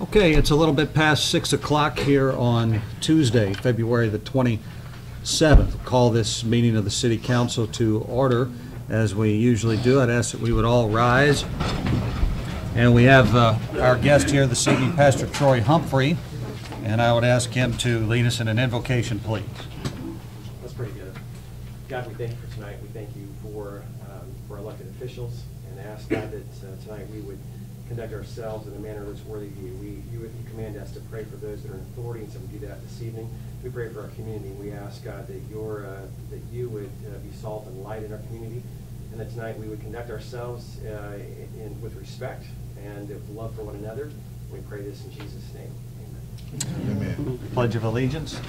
Okay, it's a little bit past 6 o'clock here on Tuesday, February the 27th. Call this meeting of the City Council to order as we usually do. I'd ask that we would all rise. And we have our guest here this evening, Pastor Troy Humphrey, and I would ask him to lead us in an invocation, please. That's pretty good. God, we thank you for tonight. We thank you for elected officials, and ask God that tonight we would conduct ourselves in a manner that's worthy of you. You command us to pray for those that are in authority, and so we do that this evening. We pray for our community. We ask God that you would be salt and light in our community, and that tonight we would conduct ourselves with respect and love for one another. We pray this in Jesus' name. Amen. Amen. Pledge of Allegiance.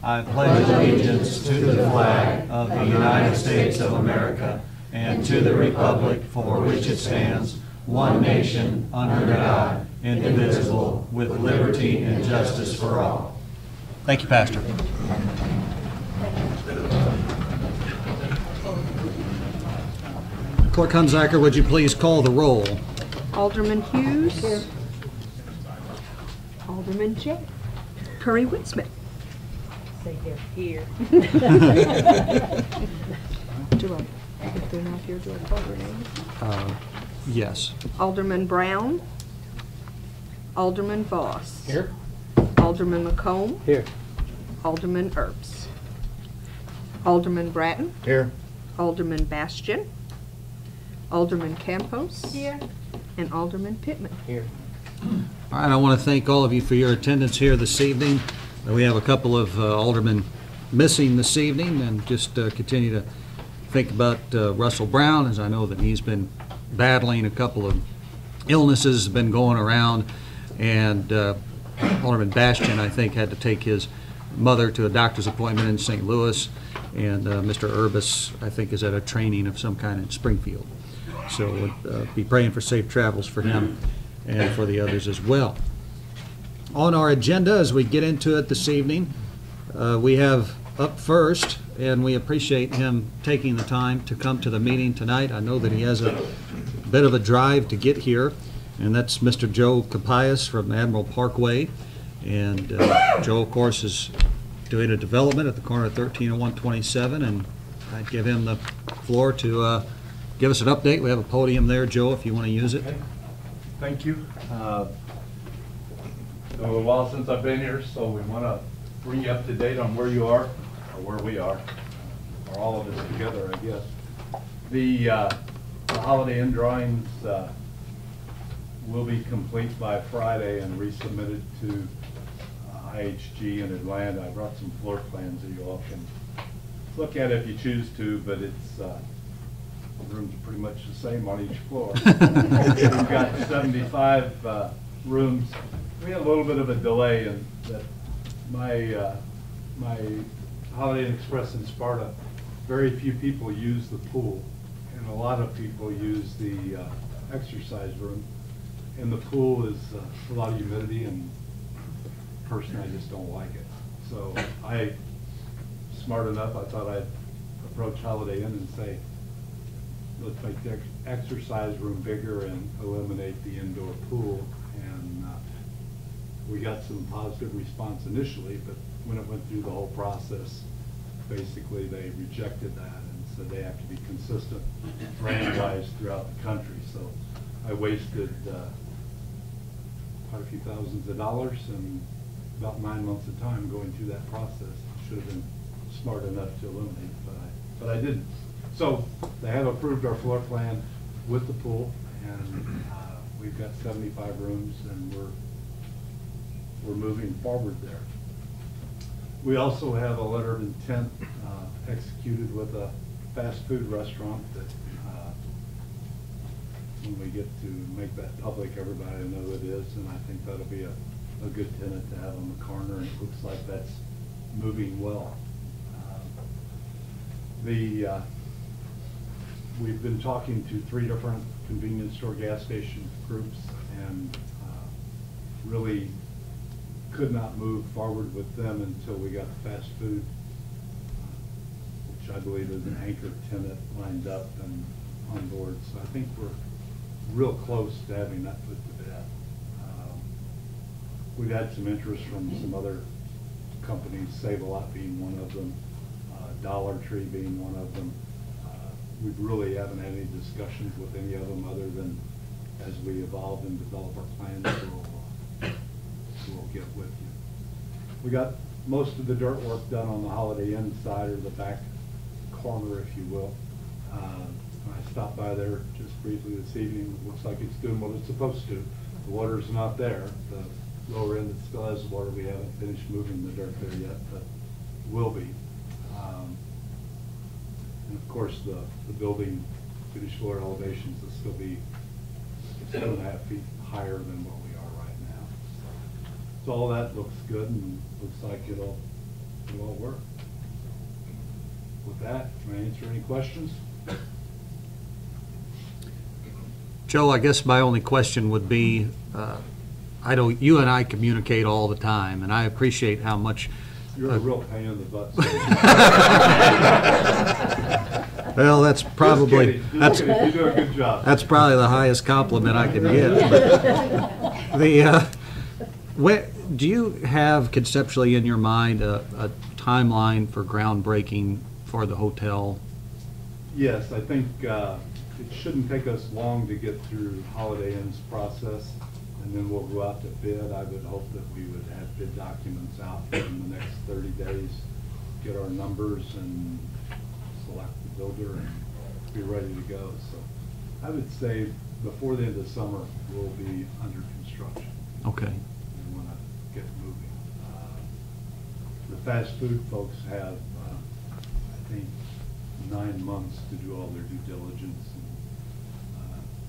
I pledge allegiance to the flag of the United States of America and to the republic for which it stands, one nation, under God, indivisible, with liberty and justice for all. Thank you, Pastor. Clerk Hunziker, would you please call the roll? Alderman Hughes. Here. Alderman Jay. Curry Winsmith. Say here. Do I? If they're not here, do I call their name? Yes. Alderman Brown. Alderman Voss. Here. Alderman McComb. Here. Alderman Earps. Alderman Bratton. Here. Alderman Bastian. Alderman Campos. Here. And Alderman Pittman. Here. All right, I want to thank all of you for your attendance here this evening. We have a couple of aldermen missing this evening, and just continue to think about Russell Brown, as I know that he's been battling a couple of illnesses been going around, and Alderman Bastian, I think, had to take his mother to a doctor's appointment in St. Louis, and Mr. Urbis, I think, is at a training of some kind in Springfield. So we'll be praying for safe travels for him and for the others as well. On our agenda, as we get into it this evening, we have up first, and we appreciate him taking the time to come to the meeting tonight. I know that he has a bit of a drive to get here, and that's Mr. Joe Capias from Admiral Parkway. And Joe, of course, is doing a development at the corner of 13 and 127, and I'd give him the floor to give us an update. We have a podium there, Joe, if you want to use it. Okay. Thank you. It's been a little while since I've been here, so we want to bring you up to date on where you are, or where we are, or all of us together, I guess. The Holiday Inn drawings will be complete by Friday and resubmitted to IHG in Atlanta. I brought some floor plans that you all can look at if you choose to, but it's the rooms are pretty much the same on each floor. We've got 75 rooms. We had a little bit of a delay in that my Holiday Inn Express in Sparta, very few people use the pool, and a lot of people use the exercise room. And the pool is a lot of humidity, and personally I just don't like it. So I, smart enough, I thought I'd approach Holiday Inn and say, let's make the exercise room bigger and eliminate the indoor pool. And we got some positive response initially, but when it went through the whole process, basically they rejected that and said they have to be consistent brand-wise throughout the country. So I wasted quite a few thousands of dollars and about 9 months of time going through that process. Should have been smart enough to eliminate, but I didn't. So they have approved our floor plan with the pool, and we've got 75 rooms, and we're moving forward there. We also have a letter of intent executed with a fast food restaurant that when we get to make that public, everybody will know it is, and I think that'll be a good tenant to have on the corner, and it looks like that's moving well. We've been talking to 3 different convenience store gas station groups, and really could not move forward with them until we got the fast food which I believe is an anchor tenant lined up and on board. So I think we're real close to having that put to bed. We've had some interest from some other companies, Save-A-Lot being one of them, Dollar Tree being one of them. We really haven't had any discussions with any of them other than as we evolve and develop our plans, we'll get with you. We got most of the dirt work done on the Holiday Inn side, or the back corner, if you will. I stopped by there just briefly this evening. It looks like it's doing what it's supposed to. The water's not there. The lower end that still has water, we haven't finished moving the dirt there yet, but will be. And of course, the building finished floor elevations will still be 7.5 feet higher than what we are right now. So all that looks good and looks like it'll all work. With that, can I answer any questions? Joe, I guess my only question would be, I know you and I communicate all the time, and I appreciate how much. You're a real pain in the butt. Well, that's probably you do a good job. That's probably the highest compliment I can get. But do you have conceptually in your mind a timeline for groundbreaking for the hotel? Yes, I think it shouldn't take us long to get through Holiday Inn's process, and then we'll go out to bid. I would hope that we would have bid documents out in the next 30 days, get our numbers and select the builder and be ready to go. So I would say before the end of summer, we'll be under construction. Okay. We want to get moving. The fast food folks have, I think, 9 months to do all their due diligence. And,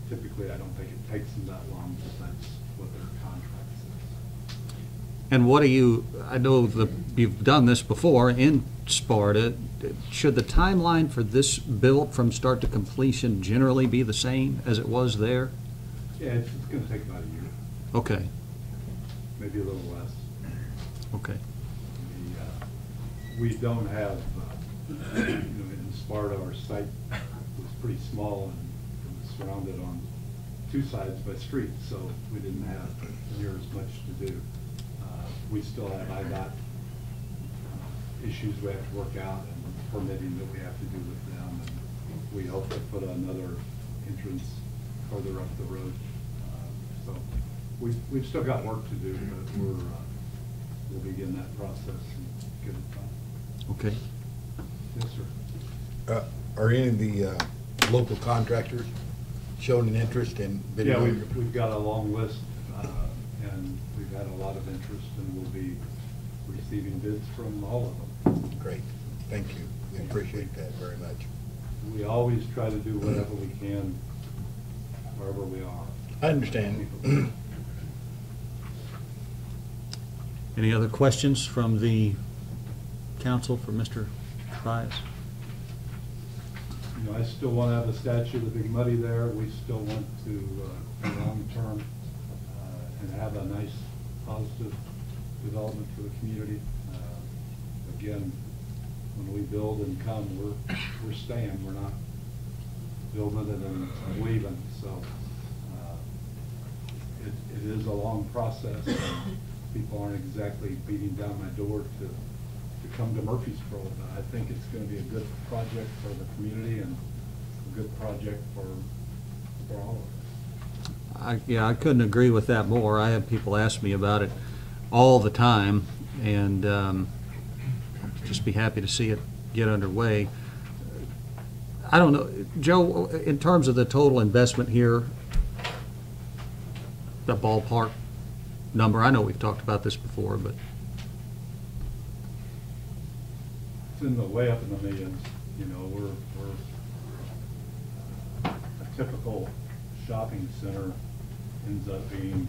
typically, I don't think it takes them that long, but that's what their contract says. And what do you, I know you've done this before in Sparta. Should the timeline for this build from start to completion generally be the same as it was there? Yeah, it's going to take about a year. Okay. Maybe a little less. Okay. We don't have, in Sparta, our site was pretty small and it was surrounded on 2 sides by streets, so we didn't have near as much to do. We still have IDOT issues we have to work out and permitting that we have to do with them. And we hope to put another entrance further up the road. So we've still got work to do, but we'll begin that process and get it done. Okay. Yes, sir. Are any of the local contractors showing an interest in bidding? Yeah, on we've got a long list, and we've had a lot of interest, and we'll be receiving bids from all of them. Great, thank you. We appreciate that very much. We always try to do whatever we can, wherever we are. I understand. Any other questions from the council for Mr. Bias? You know, I still want to have a statue of the Big Muddy there. We still want to, long-term, and have a nice, positive development for the community. Again, when we build and come, we're staying. We're not building it and leaving. So it is a long process. People aren't exactly beating down my door to come to Murphysboro, but I think it's going to be a good project for the community and a good project for all of us. Yeah, I couldn't agree with that more. I have people ask me about it all the time, and just be happy to see it get underway. I don't know, Joe, in terms of the total investment here, the ballpark number, I know we've talked about this before, but It's in the way up in the millions. You know, we're a typical shopping center ends up being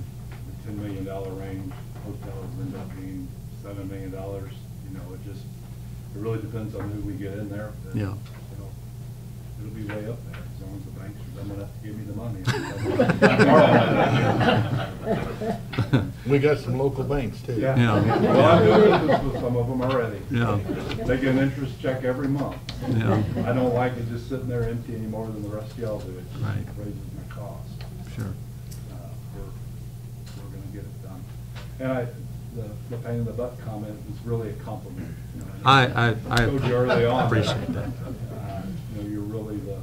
the $10 million range. Hotels end up being $7 million. You know, it really depends on who we get in there. But, yeah. you know, it'll be way up there as long as the banks are dumb enough to give me the money. We got some local banks too. Yeah. Yeah. Well, I do business with some of them already. Yeah. They get an interest check every month. Yeah. I don't like it just sitting there empty any more than the rest of y'all do. It just Right. raises my cost. Sure. We're gonna get it done. And the pain in the butt comment is really a compliment. You know, I told you early on. appreciate that. You know, you're really the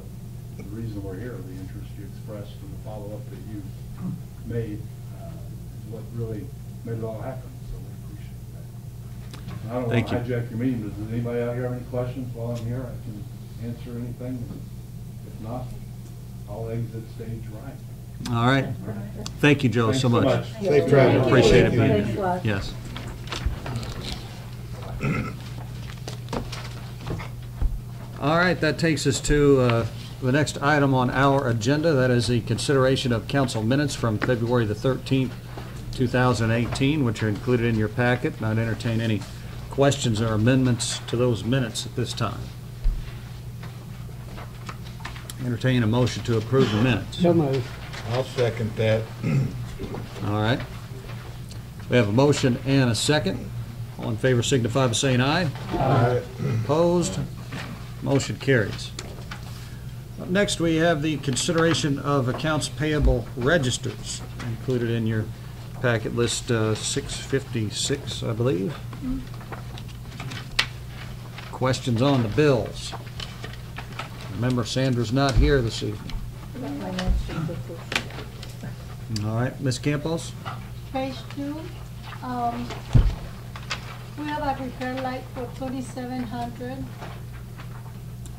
reason we're here, the interest you expressed and the follow-up that you made, is what really made it all happen, so we appreciate that. And I don't want Thank to you. hijack your meeting, does anybody out here have any questions while I'm here? I can answer anything. If not, I'll exit stage right. All right. Thank you, Joe, Thanks so much. Safe travel. Appreciate it Thank you. being Thanks a here. lot. Yes. All right, that takes us to the next item on our agenda. That is the consideration of council minutes from February the 13th, 2018, which are included in your packet. And I'd entertain any questions or amendments to those minutes at this time. Entertain a motion to approve the minutes. So moved. I'll second that. All right. We have a motion and a second. All in favor signify by saying aye. Aye. Opposed? Motion carries. Up next, we have the consideration of accounts payable registers included in your packet list 656, I believe. Questions on the bills? Remember, Sandra's not here this evening. All right, Ms. Campos? Page 2, we have a repair light for 2,700.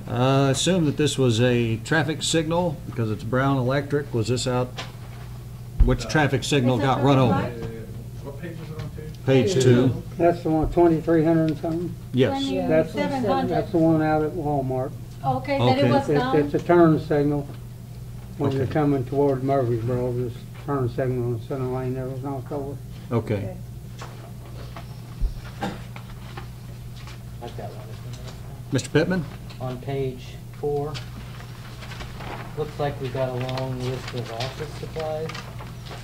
I assume that this was a traffic signal because it's Brown Electric. Was this out? Which traffic signal It's a got run traffic over? light. What page is it on, Page 2. That's the one, 2,300 and something? Yes. Yeah. That's 700. That's the one out at Walmart. Okay, then Okay. it was down. It's a turn signal when you're Okay. coming toward Murphysboro, this turn signal in the center lane there was knocked over. Okay. I've got one. Mr. Pittman? On page 4, looks like we got a long list of office supplies,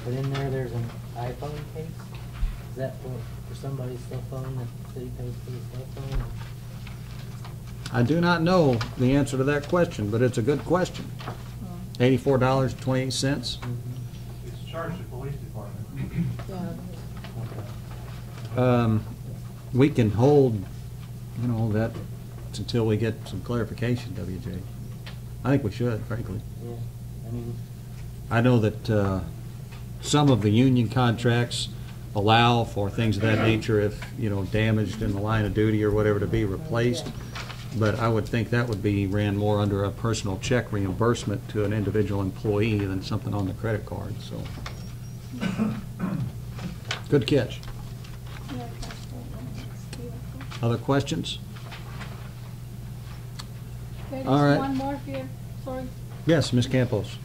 but in there's an iPhone case. Is that for somebody's cell phone that the city pays for the cell phone? I do not know the answer to that question, but it's a good question. $84.28. It's charged to the police department. We can hold, that until we get some clarification, WJ. I think we should, frankly. Yeah, I mean, I know that some of the union contracts allow for things of that nature if, damaged in the line of duty or whatever to be replaced. But I would think that would be ran more under a personal check reimbursement to an individual employee than something on the credit card, so. Good catch. Other questions? There is All right. one more here, sorry. Yes, Ms. Campos.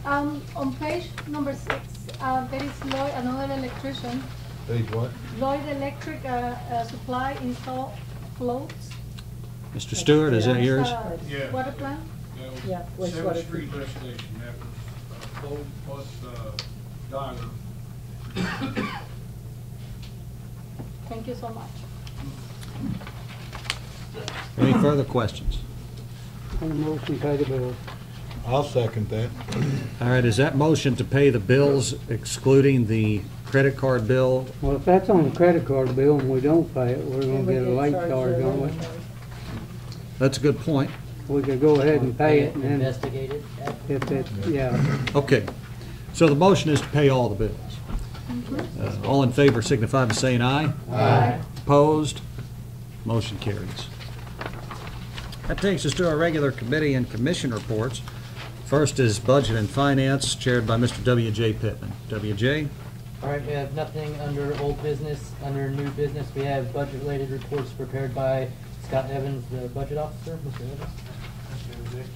On page number 6, there is Lloyd, another electrician. Page what? Lloyd Electric Supply install floats. Mr. Stewart, is that yours? Yeah. Water plant? Yeah, wastewater Seventh Street treatment. lift station, that was Gold plus Diamond. Thank you so much. Any further questions? And the motion pay the bills. I'll second that. All right, is that motion to pay the bills excluding the credit card bill? Well, if that's on the credit card bill and we don't pay it, we're gonna get a late charge on it. That's a good point. We could go ahead and pay it and then investigate it. if it, yeah. Okay, so the motion is to pay all the bills. All in favor signify by saying aye. Aye. Opposed? Motion carries. That takes us to our regular committee and commission reports. First is Budget and Finance, chaired by Mr. W.J. Pittman. W.J.? All right, we have nothing under old business. Under new business, we have budget-related reports prepared by Scott Evans, the budget officer. Mr. Evans?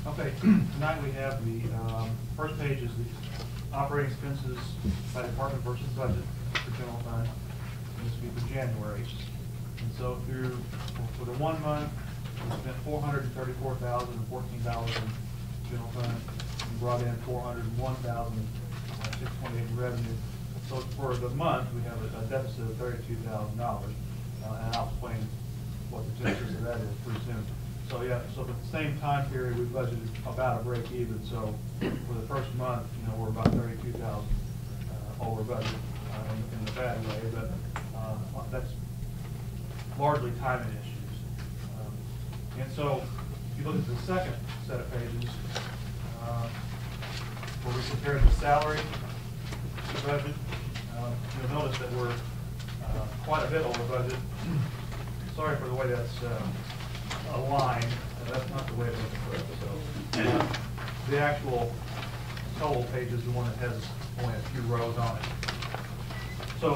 Okay, tonight we have the first page is the operating expenses by department versus budget for general fund. This will be for January. And so for the 1 month, we spent $434,014 in general fund and brought in $401,628 in revenue. So for the month, we have a deficit of $32,000, and I'll explain what the genesis of that is pretty soon. So yeah, so for the same time period, we budgeted about a break even. So for the first month, you know, we're about 32,000 over budget in a bad way, but that's largely timing issues. And so if you look at the second set of pages, where we compare the salary to the budget, you'll notice that we're quite a bit over budget. Sorry for the way that's aligned. That's not the way it looks. So the actual total page is the one that has only a few rows on it. So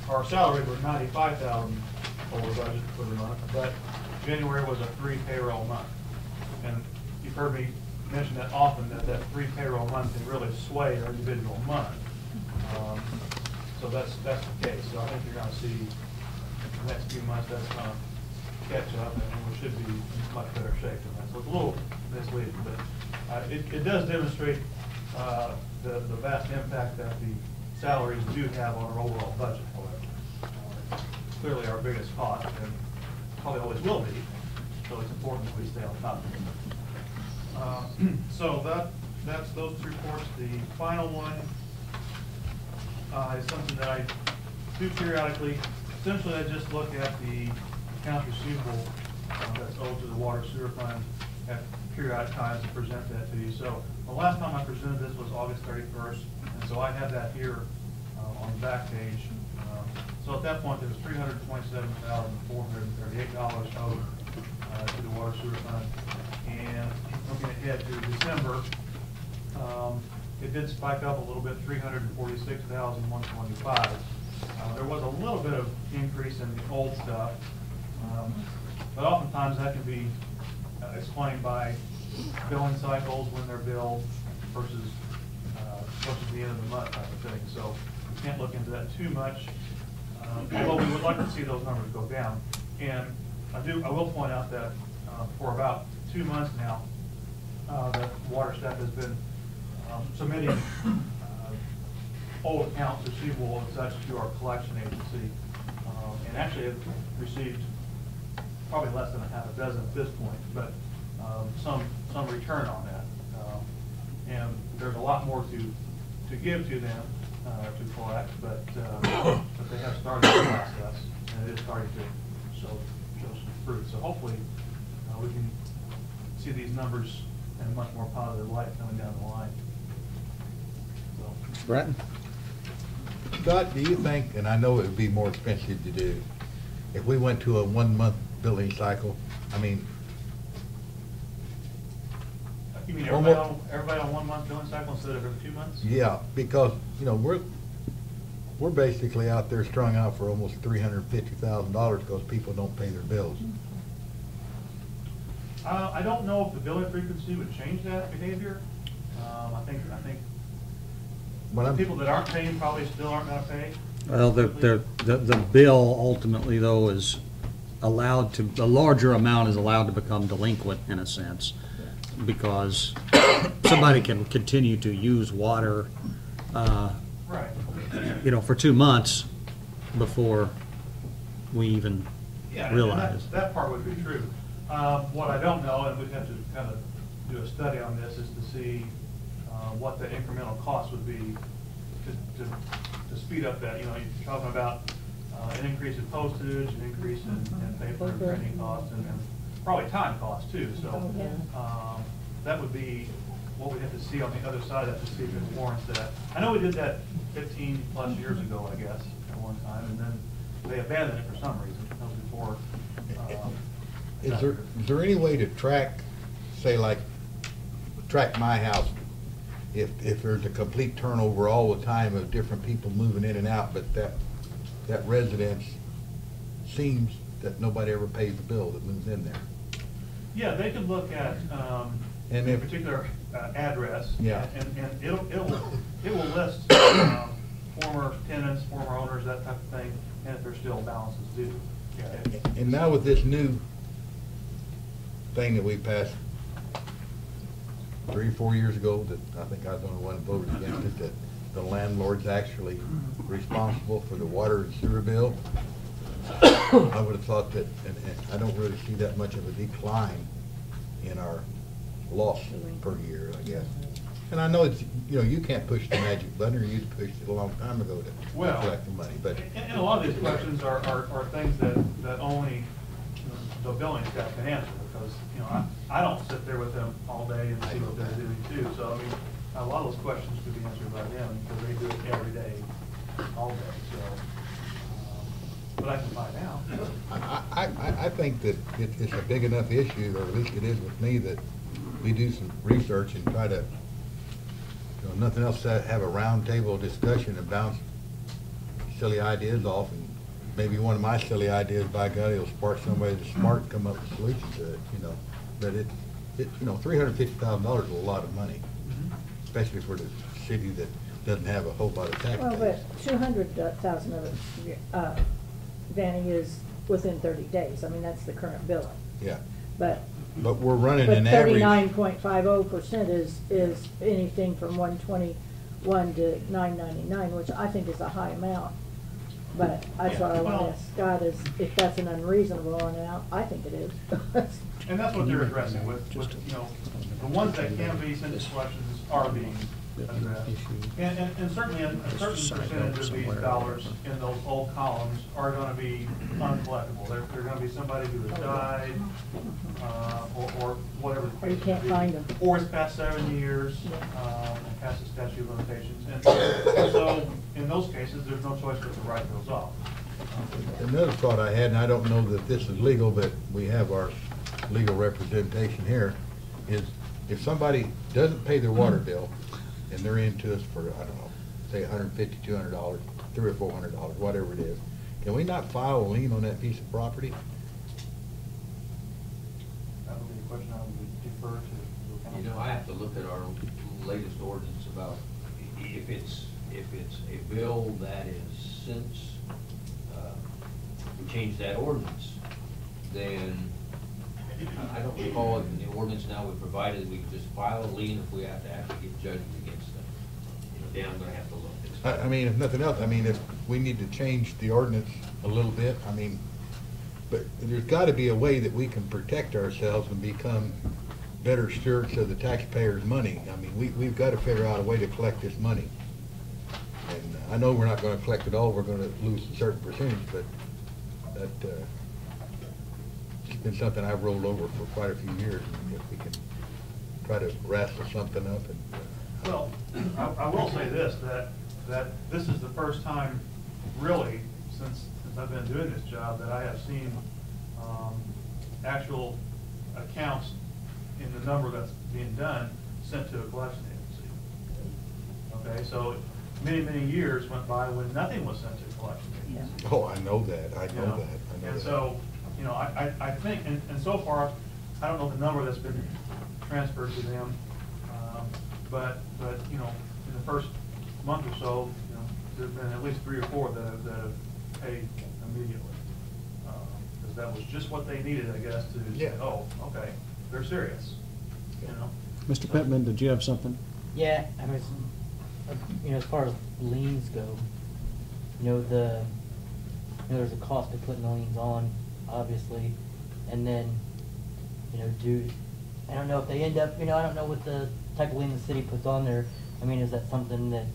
our salaries were 95,000 over budget for the month, but January was a 3 payroll month. And you've heard me mention that often, that 3 payroll month can really sway our individual month. So that's the case. So I think you're going to see in the next few months that's going to catch up, and we should be in much better shape than that. So it's a little misleading, but it does demonstrate the vast impact that the salaries do have on our overall budget, however. Clearly our biggest cost, and probably always will be, so it's important that we stay on top of it. So that's those 2 reports. The final one is something that I do periodically. Essentially, I just look at the accounts receivable that's owed to the water sewer fund at periodic times and present that to you. So the last time I presented this was August 31st, and so I have that here on the back page. So at that point, there was $327,438 owed to the water sewer fund. And looking ahead to December, it did spike up a little bit, $346,125. There was a little bit of increase in the old stuff, but oftentimes that can be explained by billing cycles when they're billed versus the end of the month type of thing. So we can't look into that too much. Although we would like to see those numbers go down. And I will point out that for about 2 months now, the water staff has been submitting old accounts receivable and such to our collection agency, and actually have received probably less than a half a dozen at this point, but some return on that. And there's a lot more to give to them to collect, but they have started the process, and it is starting to show some fruit. So hopefully we can see these numbers in a much more positive light coming down the line. So. Bratton? Scott, do you think, and I know it would be more expensive to do, if we went to a 1-month billing cycle, I mean. You mean everybody on 1 month billing cycle instead of every 2 months? Yeah, because, you know, we're basically out there strung out for almost $350,000 because people don't pay their bills. I don't know if the billing frequency would change that behavior. I think people that aren't paying probably still aren't going to pay. Well, the bill ultimately, though, is allowed to, a larger amount is allowed to become delinquent in a sense, because somebody can continue to use water, Right. you know, for 2 months before we even realize. And that part would be true. What I don't know, and we'd have to kind of do a study on this, is to see what the incremental cost would be to speed up that. You know, you're talking about an increase in postage, an increase in paper and printing costs, and probably time costs too. So that would be what we have to see on the other side of that to see if it warrants that. I know we did that 15 plus years ago, I guess, at one time, and then they abandoned it for some reason. That was before. Is there any way to track, say like, track my house, if there's a complete turnover all the time of different people moving in and out, but that residence seems that nobody ever pays the bill that moves in there? Yeah, they could look at a particular address, Yeah. and it will list former tenants, former owners, that type of thing, and if there's still balances due. Yeah. And now with this new thing that we passed 3 or 4 years ago, that I think I was the only one that voted against it, that the landlord's actually responsible for the water and sewer bill, I would have thought that, and I don't really see that much of a decline in our loss per year, I guess. And I know it's, you know, you can't push the magic button, or you'd pushed it a long time ago to Well, collect the money, but. And a lot of these questions are things that only the billing staff can answer, because, you know, I don't sit there with them all day and see what they're doing too. So, I mean, a lot of those questions could be answered by them, because they do it every day, all day, so. But I can find out. I think that it's a big enough issue, or at least it is with me, that we do some research and try to, you know, nothing else, have a roundtable discussion and bounce silly ideas off. And maybe one of my silly ideas, by golly, will spark somebody that's smart and come up with a solution to it, you know. But you know, $350,000 is a lot of money, especially for the city that doesn't have a whole lot of tax Well, base. but 200,000 of it, Danny, is within 30 days. I mean, that's the current billing. Yeah, But but we're running But an average. 39.50% is anything from 121 to 999, which I think is a high amount. But that's what I want to ask Scott, is if that's an unreasonable amount. I think it is. And that's what they're addressing with, you know, the ones that can be sent to collections are being addressed. And certainly a certain percentage of these dollars in those old columns are gonna be uncollectible. They're gonna be somebody who has died, or whatever. Or you can't find them. Or it's past 7 years, and past the statute of limitations. And so, in those cases, there's no choice but to write those off. Another thought I had, and I don't know that this is legal, but we have our legal representation here, is if somebody doesn't pay their water bill and they're into us for, I don't know, say $150, $200, $300 or $400, whatever it is, can we not file a lien on that piece of property? That would be a question I would defer to the council. You know, I have to look at our latest ordinance about if it's a bill that is since we changed that ordinance, then I don't recall if in the ordinance now we provided we can just file a lien if we have to actually get judged against them. You know, Dan, I'm gonna have to look. I mean, if nothing else, I mean, if we need to change the ordinance a little bit, I mean, but there's gotta be a way that we can protect ourselves and become better stewards of the taxpayers' money. I mean, we've gotta figure out a way to collect this money. And I know we're not gonna collect it all, we're gonna lose a certain percentage, but that, it's been something I've rolled over for quite a few years. And if we can try to wrestle something up and. Well, I will say this, that this is the first time, really, since I've been doing this job, that I have seen actual accounts in the number that's being done sent to a collection agency. Okay, so many years went by when nothing was sent to a collection agency. Oh, I know that, I You know know, that, I know and that. so, you know, I think, and so far, I don't know the number that's been transferred to them, but, you know, in the first month or so, you know, there's been at least 3 or 4 that have paid immediately. Because that was just what they needed, I guess, to say, Yeah. oh, okay, they're serious, you know? Mr. Pittman, did you have something? Yeah, I mean, you know, as far as liens go, you know, there's a cost to putting the liens on, obviously, and then, you know, I don't know if they end up, you know, I don't know what the type of lien the city puts on there. I mean, is that something that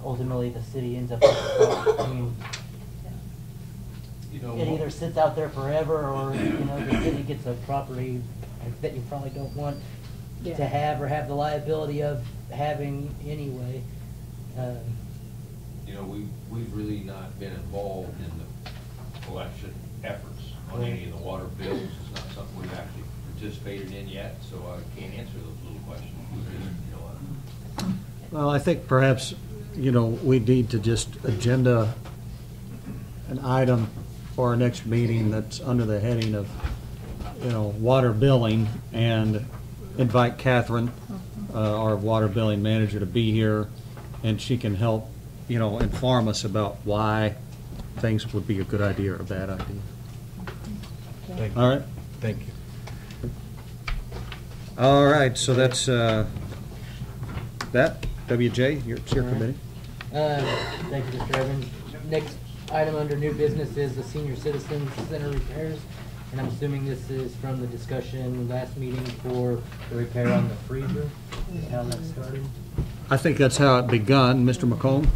ultimately the city ends up with? I mean, You know, it either sits out there forever, or, you know, the city gets a property that you probably don't want Yeah. to have, or have the liability of having anyway. you know, we've really not been involved in the collection efforts on any of the water bills. It's not something we've actually participated in yet, so I can't answer those little questions. We just, you know, Well, I think perhaps, you know, we need to just agenda an item for our next meeting that's under the heading of, you know, water billing, and invite Catherine, our water billing manager, to be here, and she can help, you know, inform us about why things would be a good idea or a bad idea. Thank you. All right? Thank you. All right, so that's that. WJ, it's your committee. Thank you, Mr. Evans. Next item under new business is the Senior Citizens Center repairs. And I'm assuming this is from the discussion last meeting for the repair on the freezer, is how that started. I think that's how it begun, Mr. McComb.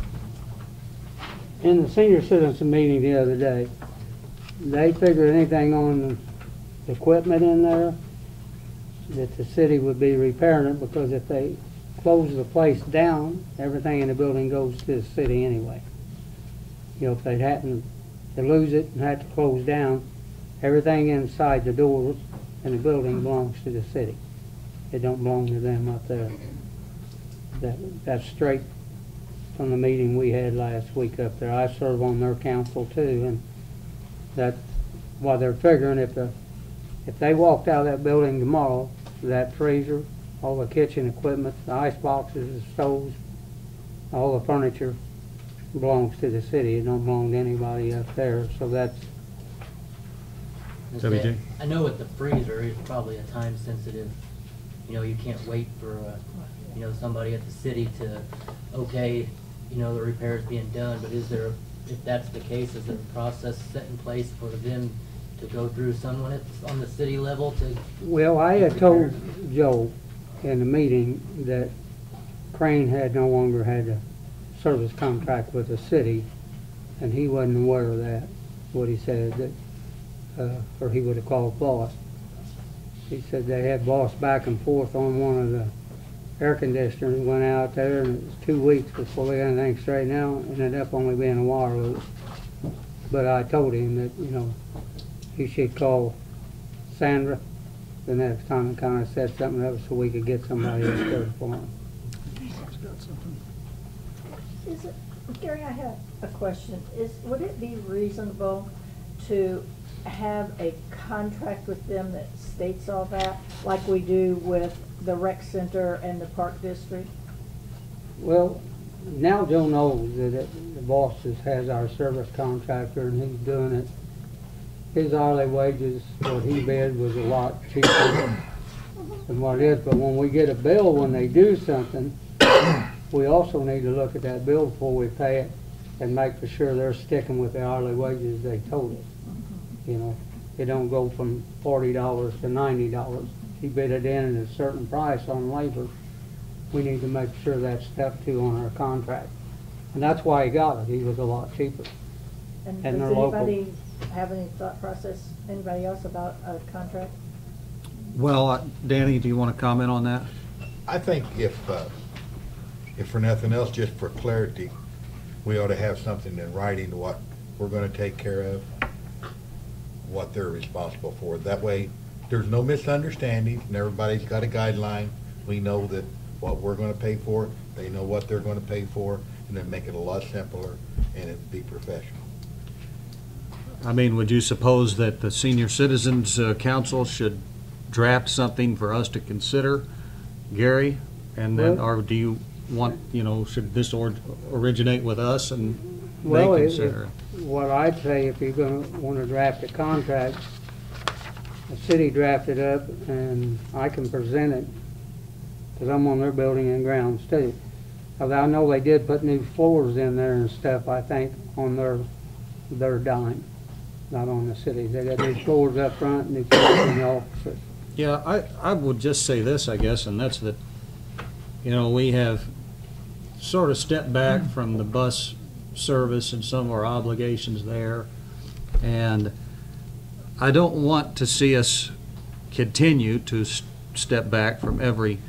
In the senior citizen meeting the other day, they figured anything on the equipment in there, that the city would be repairing it, because if they close the place down, everything in the building goes to the city anyway. You know, if they happen to lose it and have to close down, everything inside the doors in the building belongs to the city. It don't belong to them up there. That's straight from the meeting we had last week up there. I serve on their council too, and that's why they're figuring if they walked out of that building tomorrow, that freezer, all the kitchen equipment, the ice boxes, the stoves, all the furniture belongs to the city. It don't belong to anybody up there. So that's. WJ? I know with the freezer, it's probably a time sensitive, you know, you can't wait for, you know, somebody at the city to, okay, you know, the repairs being done, but is there, if that's the case, is there a process set in place for them to go through someone on the city level to? Well, I had told Joe in the meeting that Crane had no longer had a service contract with the city, and he wasn't aware of that, what he said, that or he would have called Boss. He said they had Boss back and forth on one of the air conditioners, went out there, and it was 2 weeks before they got anything straightened out. Ended up only being a wire loop. But I told him that, you know, he should call Sandra the next time and kind of set something up so we could get somebody else there for him. Is it, Gary, I have a question. Would it be reasonable to have a contract with them that states all that, like we do with the rec center and the park district? Well, now Joe knows that the Boss has our service contractor and he's doing it. His hourly wages, what he bid, was a lot cheaper than what it is. But when we get a bill when they do something, we also need to look at that bill before we pay it and make for sure they're sticking with the hourly wages they told us. You know, it don't go from $40 to $90. He bid it in at a certain price on labor. We need to make sure that's stuck to on our contract. And that's why he got it. He was a lot cheaper. And they're does local. anybody have any thought process, anybody else about a contract? Well, Danny, do you want to comment on that? I think if for nothing else, just for clarity, we ought to have something in writing to what we're going to take care of, what they're responsible for. That way, there's no misunderstanding, and everybody's got a guideline. We know that what we're going to pay for, they know what they're going to pay for, and then make it a lot simpler and it'd be professional. I mean, would you suppose that the Senior Citizens Council should draft something for us to consider, Gary? And then, or do you want, you know, should this originate with us and they consider it? What I'd say, if you're going to want to draft a contract, the city draft it up and I can present it, because I'm on their building and grounds too. Although I know they did put new floors in there and stuff, I think, on their dime, not on the city. They got new floors up front, new floors in the offices. Yeah, I would just say this, I guess, and that's that, you know, we have sort of stepped back from the bus service and some of our obligations there, and I don't want to see us continue to step back from every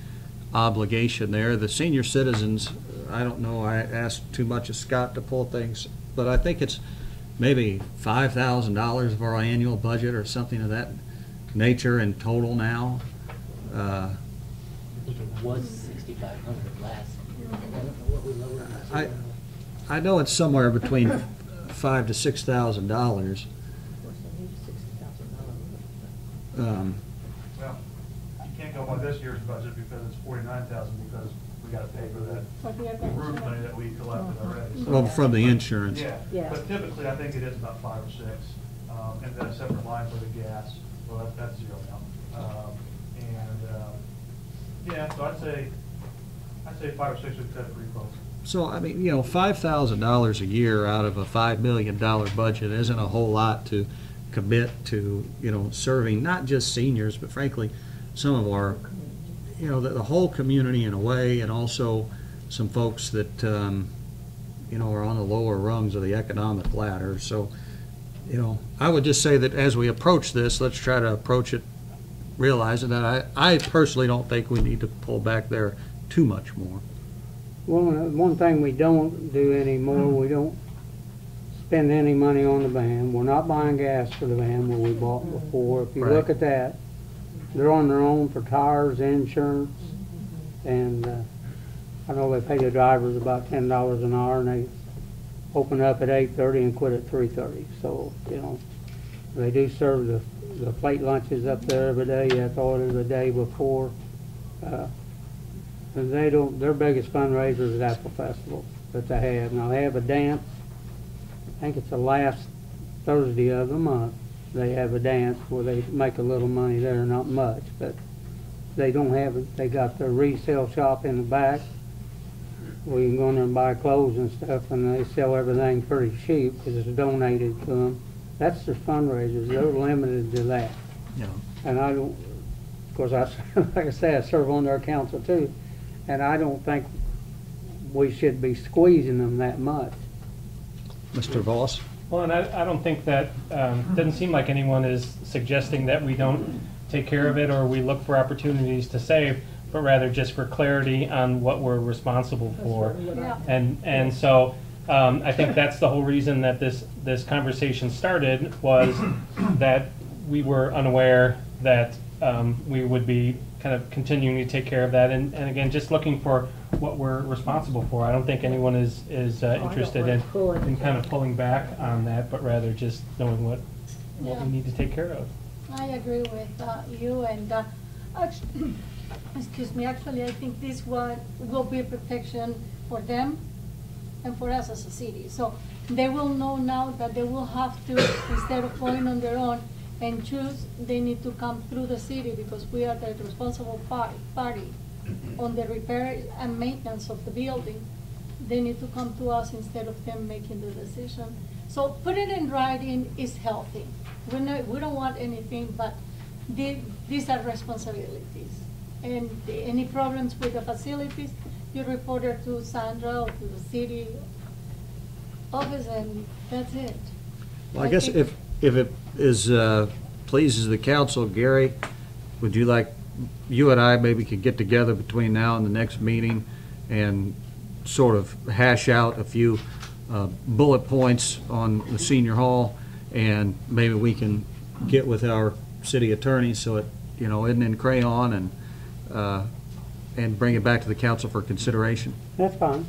obligation there. The senior citizens, I don't know, I asked too much of Scott to pull things, but I think it's maybe $5,000 of our annual budget or something of that nature in total now. I think it was 6,500 last. I don't know what we lowered it to. I know it's somewhere between $5,000 to $6,000. Well, you can't go by this year's budget because it's $49,000 because we got to pay for that roof money that we collected already. So, Well, from the insurance. yeah, but typically I think it is about 5 or 6, and then a separate line for the gas. Well, that's zero now. Yeah, so I'd say 5 or 6 would cut it pretty close. So, I mean, you know, $5,000 a year out of a $5 million budget isn't a whole lot to commit to, you know, serving not just seniors, but frankly, some of our, you know, the whole community in a way, and also some folks that, you know, are on the lower rungs of the economic ladder. So, you know, I would just say that as we approach this, let's try to approach it realizing that I personally don't think we need to pull back there too much more. One thing we don't do anymore, we don't spend any money on the van. We're not buying gas for the van where we bought before. If you Right. look at that, they're on their own for tires, insurance, and I know they pay the drivers about $10 an hour, and they open up at 8:30 and quit at 3:30. So, you know, they do serve the plate lunches up there every day. You have to order the day before. And they don't, their biggest fundraiser is Apple Festival that they have. Now, they have a dance. I think it's the last Thursday of the month. They have a dance where they make a little money there, not much, but they don't have it. They got their resale shop in the back. We can go in there and buy clothes and stuff, and they sell everything pretty cheap because it's donated to them. That's their fundraisers. They're limited to that. You know. And I don't, of course, like I say, I serve on their council too, and I don't think we should be squeezing them that much. Mr. Voss? Well, and I don't think that, doesn't seem like anyone is suggesting that we don't take care of it or we look for opportunities to save, but rather just for clarity on what we're responsible for. Yeah. And so I think that's the whole reason that this conversation started, was that we were unaware that we would be kind of continuing to take care of that, and again, just looking for what we're responsible for. I don't think anyone is interested in kind of pulling back on that, but rather just knowing what Yeah. we need to take care of. I agree with you, and excuse me, actually, I think this one will be a protection for them and for us as a city. So they will know now that they will have to, instead of going on their own and choose, they need to come through the city, because we are the responsible party on the repair and maintenance of the building. They need to come to us instead of them making the decision. So put it in writing is healthy. We don't want anything, but these are responsibilities. And any problems with the facilities, you report it to Sandra or to the city office, and that's it. Well, I guess if it is pleases the council, Gary, would you like, you and I maybe could get together between now and the next meeting and sort of hash out a few bullet points on the senior hall, and maybe we can get with our city attorney so it, you know, isn't in crayon, and bring it back to the council for consideration. That's fine.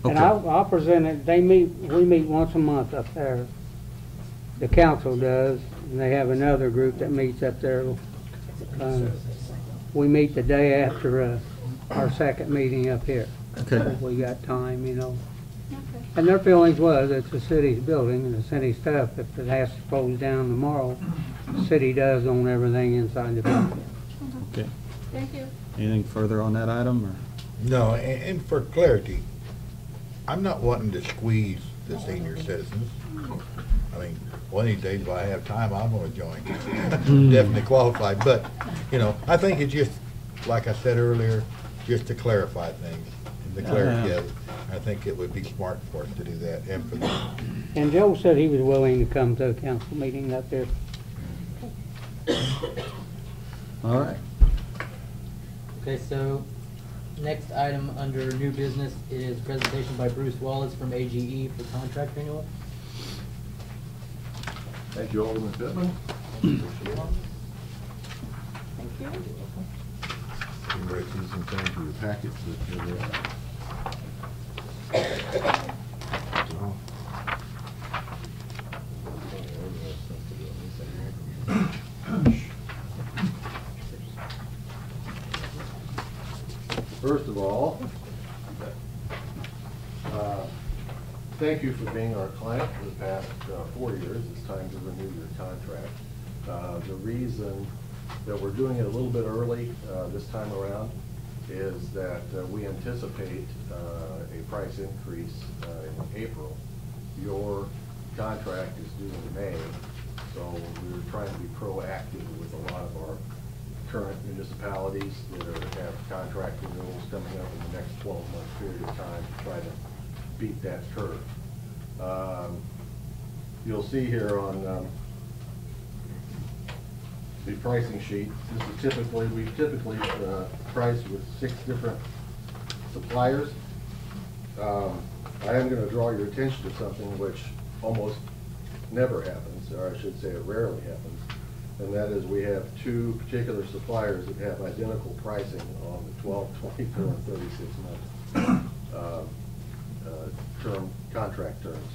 Okay. And I'll present it. We meet once a month up there. The council does, and they have another group that meets up there. We meet the day after our second meeting up here. Okay. If we got time, you know. Okay. And their feelings was, it's the city's building and the city stuff. If it has to close down tomorrow, the city does own everything inside the building. Okay. Thank you. Anything further on that item, or? No, and for clarity, I'm not wanting to squeeze the senior citizens. I mean, one of these days, if I have time, I'm gonna join. Definitely qualified, but, you know, I think it's just, like I said earlier, just to clarify things, and the clarity of it. I think it would be smart for us to do that, and for them. And Joe said he was willing to come to a council meeting up there. All right. Okay, so next item under new business is presentation by Bruce Wallace from AGE for contract renewal. Thank you, Alderman Pittman. Thank you. Congratulations and thank you for your packets that are there. First of all, thank you for being our client for the past 4 years. It's time to renew your contract. The reason that we're doing it a little bit early this time around is that we anticipate a price increase in April. Your contract is due in May, so we're trying to be proactive with a lot of our current municipalities that have contract renewals coming up in the next 12-month period of time to try to beat that curve. You'll see here on the pricing sheet, this is typically, we typically price with 6 different suppliers. I am going to draw your attention to something which almost never happens, or I should say it rarely happens, and that is we have 2 particular suppliers that have identical pricing on the 12, 24, and 36-month contract terms.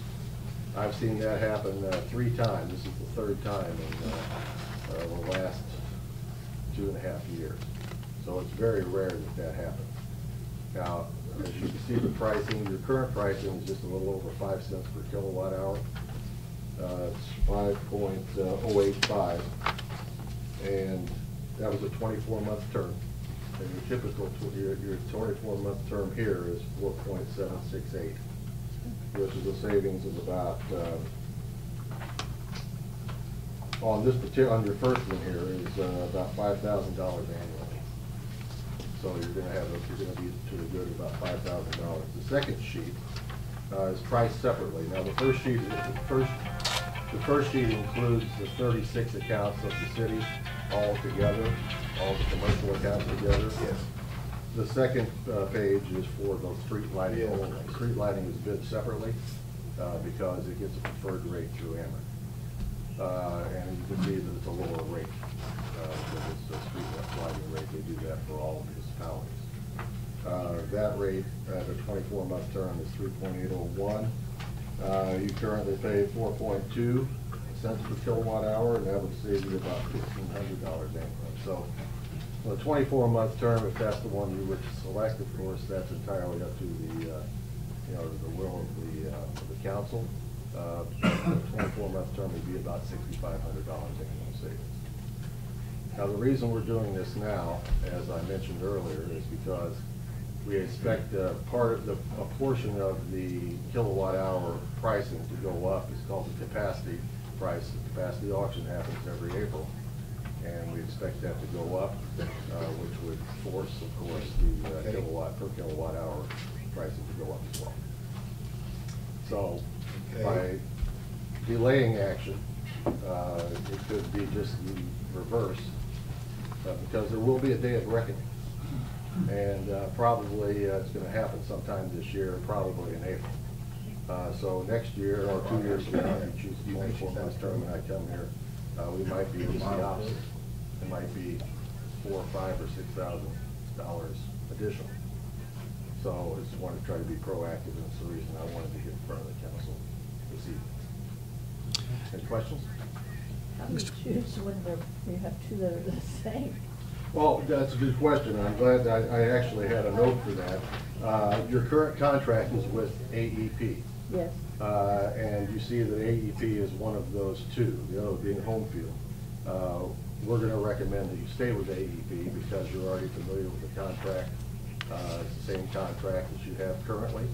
I've seen that happen 3 times. This is the 3rd time in the last 2.5 years. So it's very rare that that happens. Now, as you can see, the pricing, your current pricing is just a little over 5 cents per kilowatt hour. It's 5.085, and that was a 24-month term. And your typical, your 24-month term here is 4.768, which is a savings of about, on this particular, on your first one here is about $5,000 annually. So you're going to have, you're going to be to the good of about $5,000. The second sheet is priced separately. Now the first sheet, the first sheet includes the 36 accounts of the city all together, all the commercial accounts together. Yes. The second page is for the street lighting only. Street lighting is bid separately because it gets a preferred rate through Ameren. And you can see that it's a lower rate. Because it's a street lighting rate, they do that for all municipalities. That rate at a 24-month term is 3.801. You currently pay 4.2 cents per kilowatt hour, and that would save you about $1,500 annually. So, a 24-month term, if that's the one you would select, of course, that's entirely up to the, you know, the will of the council. A 24-month term would be about $6,500 annual savings. Now, the reason we're doing this now, as I mentioned earlier, is because we expect a portion of the kilowatt hour pricing to go up. It's called the capacity price. The capacity auction happens every April, and we expect that to go up, which would force, of course, the per kilowatt hour pricing to go up as well. So by delaying action, it could be just the reverse, because there will be a day of reckoning. And probably it's going to happen sometime this year, probably in April. So next year or 2 years from now, if you choose the 24-month term and I come here, we might be just the opposite. It might be $4,000 or $5,000 or $6,000 additional. So I just wanted to try to be proactive, and that's the reason I wanted to get in front of the council this evening. Any questions? How do you choose when you have 2 that are the same? Well, that's a good question. I'm glad I actually had a note for that. Your current contract is with AEP. Yes. And you see that AEP is one of those 2, the other being Homefield. We're going to recommend that you stay with AEP because you're already familiar with the contract. It's the same contract that you have currently.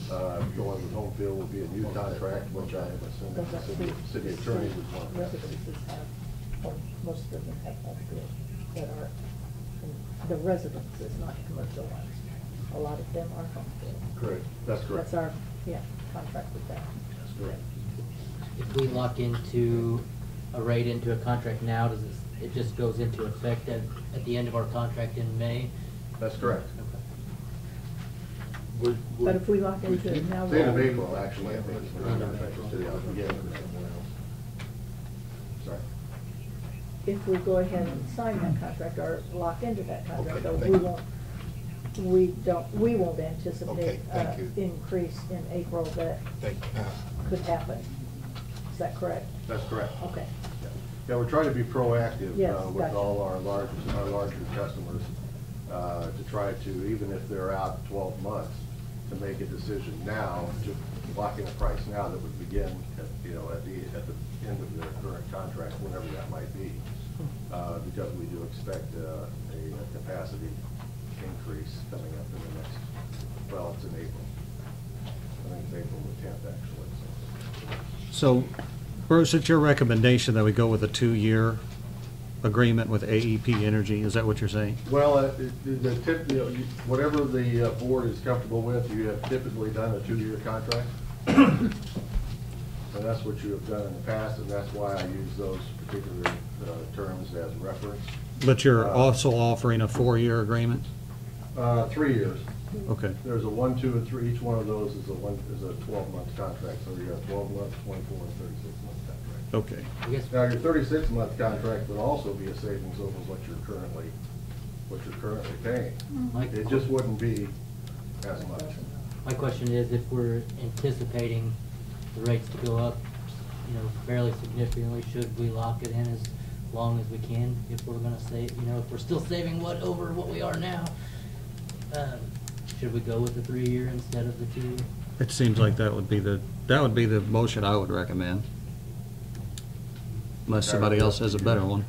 Going with Homefield will be a new contract, which I assume the city attorney would want. Residences have, or most of them have Homefield that are, the residences, not commercial ones. A lot of them are Homefield. Correct. That's correct. That's our, contract with that. That's correct. If we lock into a rate into a contract now, does it just goes into effect at the end of our contract in May? That's correct. But if we lock into it now. The end of April, actually, I think, is when the contract will city out again. Sorry. If we go ahead and sign that contract or lock into that contract, Okay, though, thank we won't anticipate Okay, thank you. increase in April that could happen. Is that correct? That's correct. Okay. Yeah, we're trying to be proactive Yes, with gotcha. all our larger customers to try to, even if they're out 12 months, to make a decision now, to lock in a price now that would begin at the end of their current contract, whenever that might be, because we do expect a capacity increase coming up in the next, well, it's in April. I think it's April the 10th, actually. So, Bruce, it's your recommendation that we go with a 2-year agreement with AEP Energy, is that what you're saying? Well, whatever the board is comfortable with, you have typically done a 2-year contract. And that's what you have done in the past, and that's why I use those particular terms as reference. But you're also offering a 4-year agreement? 3 years. Okay. There's a 1, 2, and 3. Each one of those is a 12-month contract. So you have 12 months, 24, and 36-month contract. Okay. I guess, Now, your 36-month contract would also be a savings over what you're currently paying. Mike? It just wouldn't be as much. my question is, if we're anticipating the rates to go up, you know, fairly significantly, should we lock it in as long as we can? If we're gonna save, you know, if we're still saving over what we are now, should we go with the 3-year instead of the 2-year? It seems like that would be the motion I would recommend. Unless somebody else has a better one.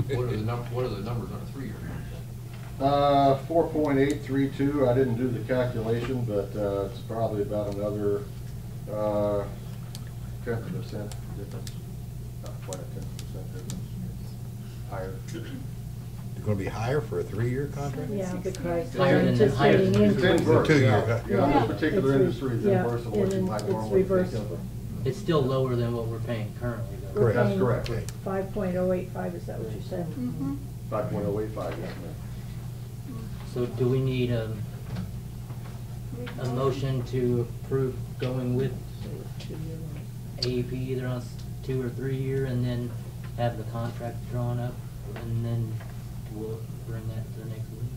What are the numbers on a 3-year? 4.832, I didn't do the calculation, but it's probably about another 10% difference. Not quite a 10% difference. Higher. It's gonna be higher for a 3-year contract? Yeah, because Higher they're than- higher anticipating than- It's increase. inverse, 2 year, yeah. Yeah, Yeah. this particular It's industry is yeah, inverse of what you and might it's normally think reversed. of. It's still lower than what we're paying currently, though. We're That's paying correct. 5.085, is that what you said? Mhm. 5.085, yes, ma'am. So do we need a motion to approve going with AEP either on 2 or 3-year, and then have the contract drawn up, and then we'll bring that to the next meeting?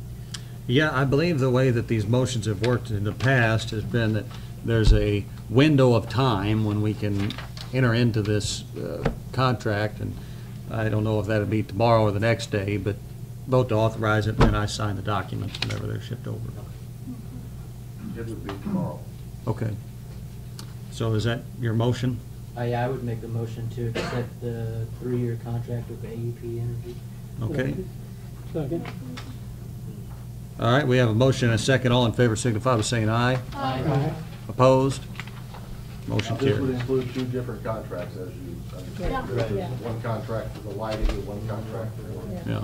Yeah, I believe the way that these motions have worked in the past has been that there's a window of time when we can enter into this contract, and I don't know if that'd be tomorrow or the next day, but vote to authorize it, and then I sign the documents whenever they're shipped over. It would be tomorrow. Okay. So is that your motion? I would make a motion to accept the 3-year contract with AEP Energy. Okay. Second. All right, we have a motion and a second. All in favor signify by saying aye. Aye. Opposed? Motion This would carries. include 2 different contracts, as you understand. Yeah. There's Yeah. one contract for the lighting and one contract for Yeah.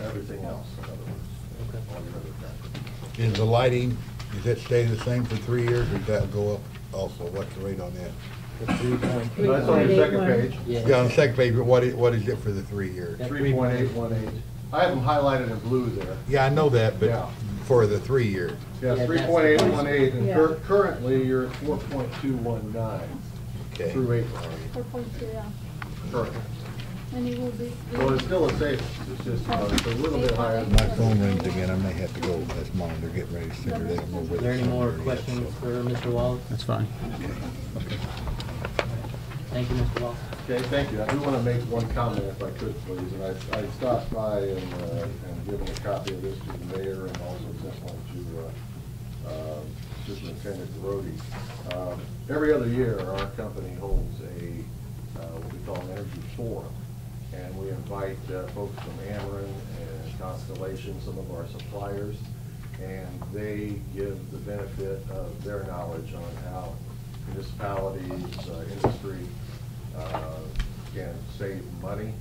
everything else, in other words, Okay. all your other contracts. Is the lighting, does that stay the same for 3 years, or does that go up also? What's the rate on that? The 3.8. That's on your second 3.81. page. Yeah, on the second page, but what is it for the 3 years? Yeah. 3.818. I have them highlighted in blue there. Yeah, I know that, Yeah. but for the 3 years. Yeah, Yeah, that's- 3.818, and Yeah. currently you're at 4.219 Okay. through April, 4.2, yeah. currently. And it will be. So it's still a savings, it's just, it's a little bit higher than My phone rings again, I may have to go, that's mine, they're getting ready to send her, they don't know where Is there any they're more sending her yet, questions so. for Mr. Wallace? That's fine. Thank you, Mr. Wallace. Okay, thank you. I do want to make one comment if I could, please. And I stopped by and given a copy of this to the mayor and also sent one to Superintendent Grody. Every other year, our company holds what we call an energy forum. And we invite folks from Ameren and Constellation, some of our suppliers, and they give the benefit of their knowledge on how municipalities, industry, can save money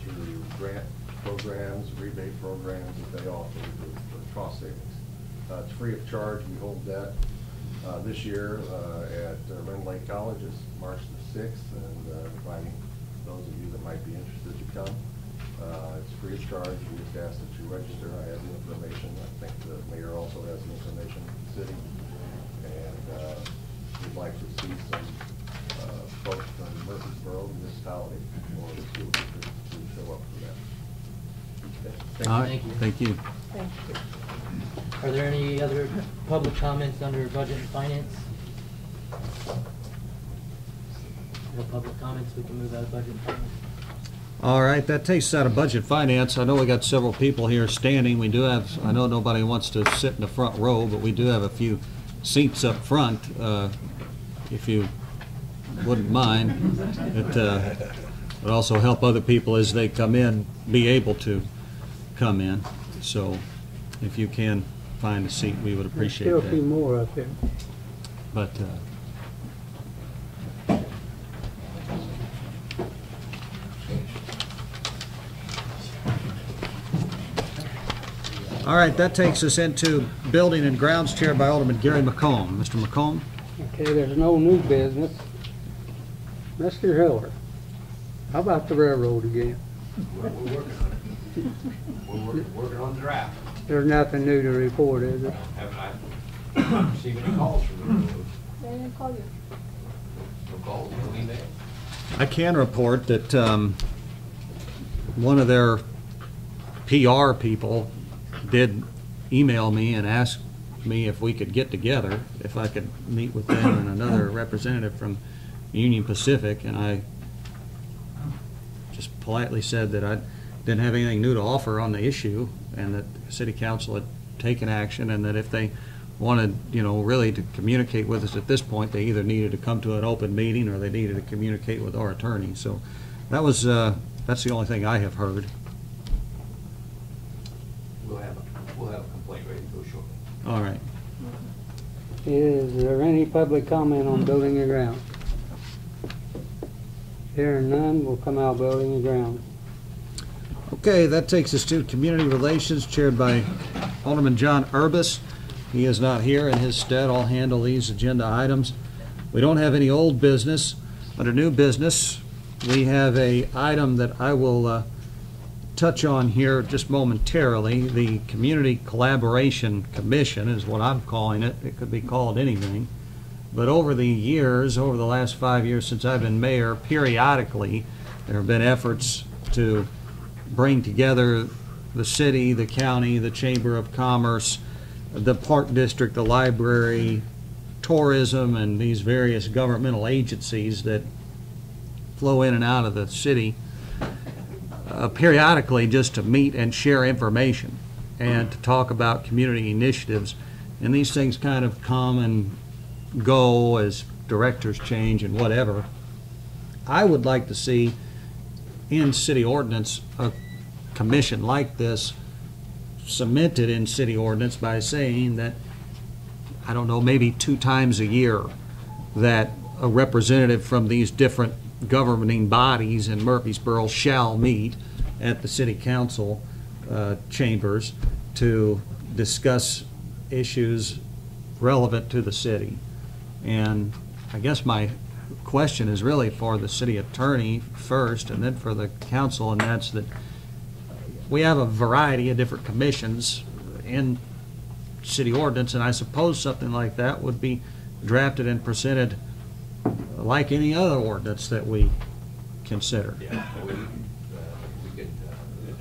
through grant programs, rebate programs that they offer for cost savings. It's free of charge. We hold that this year at Lynn Lake College. It's March the 6th, and inviting those of you that might be interested to come. It's free of charge. We just ask that you register. I have the information. I think the mayor also has the information in the city. And we'd like to see some folks from Murphysboro municipality or the school district to show up for that. Okay, thank All you. right, Thank you. thank you. Thank you. Are there any other public comments under budget and finance? No public comments, we can move out of budget and finance. All right, that takes us out of budget finance. I know we got several people here standing. We do have, I know nobody wants to sit in the front row, but we do have a few seats up front, if you wouldn't mind. It would also help other people as they come in be able to come in. So if you can find a seat, we would There's appreciate still a few that. more up here. But, all right, that takes us into Building and Grounds, chaired by Alderman Gary McComb. Mr. McComb? Okay, there's no new business. Mr. Hiller, how about the railroad again? We're working on it. We're working on the draft. There's nothing new to report, is there? Haven't received any calls from the railroad. They didn't call you. No calls, no email. I can report that one of their PR people did email me and ask me if we could get together, if I could meet with them and another representative from Union Pacific, and I just politely said that I didn't have anything new to offer on the issue, and that City Council had taken action, and that if they wanted, really to communicate with us at this point, they either needed to come to an open meeting or they needed to communicate with our attorney. So that was, that's the only thing I have heard. We'll have a complaint ready to go shortly. All right. Is there any public comment on building and ground? Hearing none, we'll come out building and ground. Okay, that takes us to Community Relations, chaired by Alderman John Urbis. He is not here. In his stead, I'll handle these agenda items. We don't have any old business. Under new business, we have a item that I will touch on here just momentarily. The Community Collaboration Commission is what I'm calling it. It could be called anything. But over the years, over the last 5 years since I've been mayor, periodically there have been efforts to bring together the city, the county, the Chamber of Commerce, the Park District, the library, tourism, and these various governmental agencies that flow in and out of the city periodically, just to meet and share information and to talk about community initiatives. And these things kind of come and go as directors change and whatever. I would like to see in city ordinance a commission like this cemented in city ordinance by saying that, I don't know, maybe 2 times a year that a representative from these different governing bodies in Murphysboro shall meet at the city council chambers to discuss issues relevant to the city. And I guess my question is really for the city attorney first and then for the council, and that's that we have a variety of different commissions in city ordinance, and I suppose something like that would be drafted and presented like any other ordinance that we consider. Yeah, we could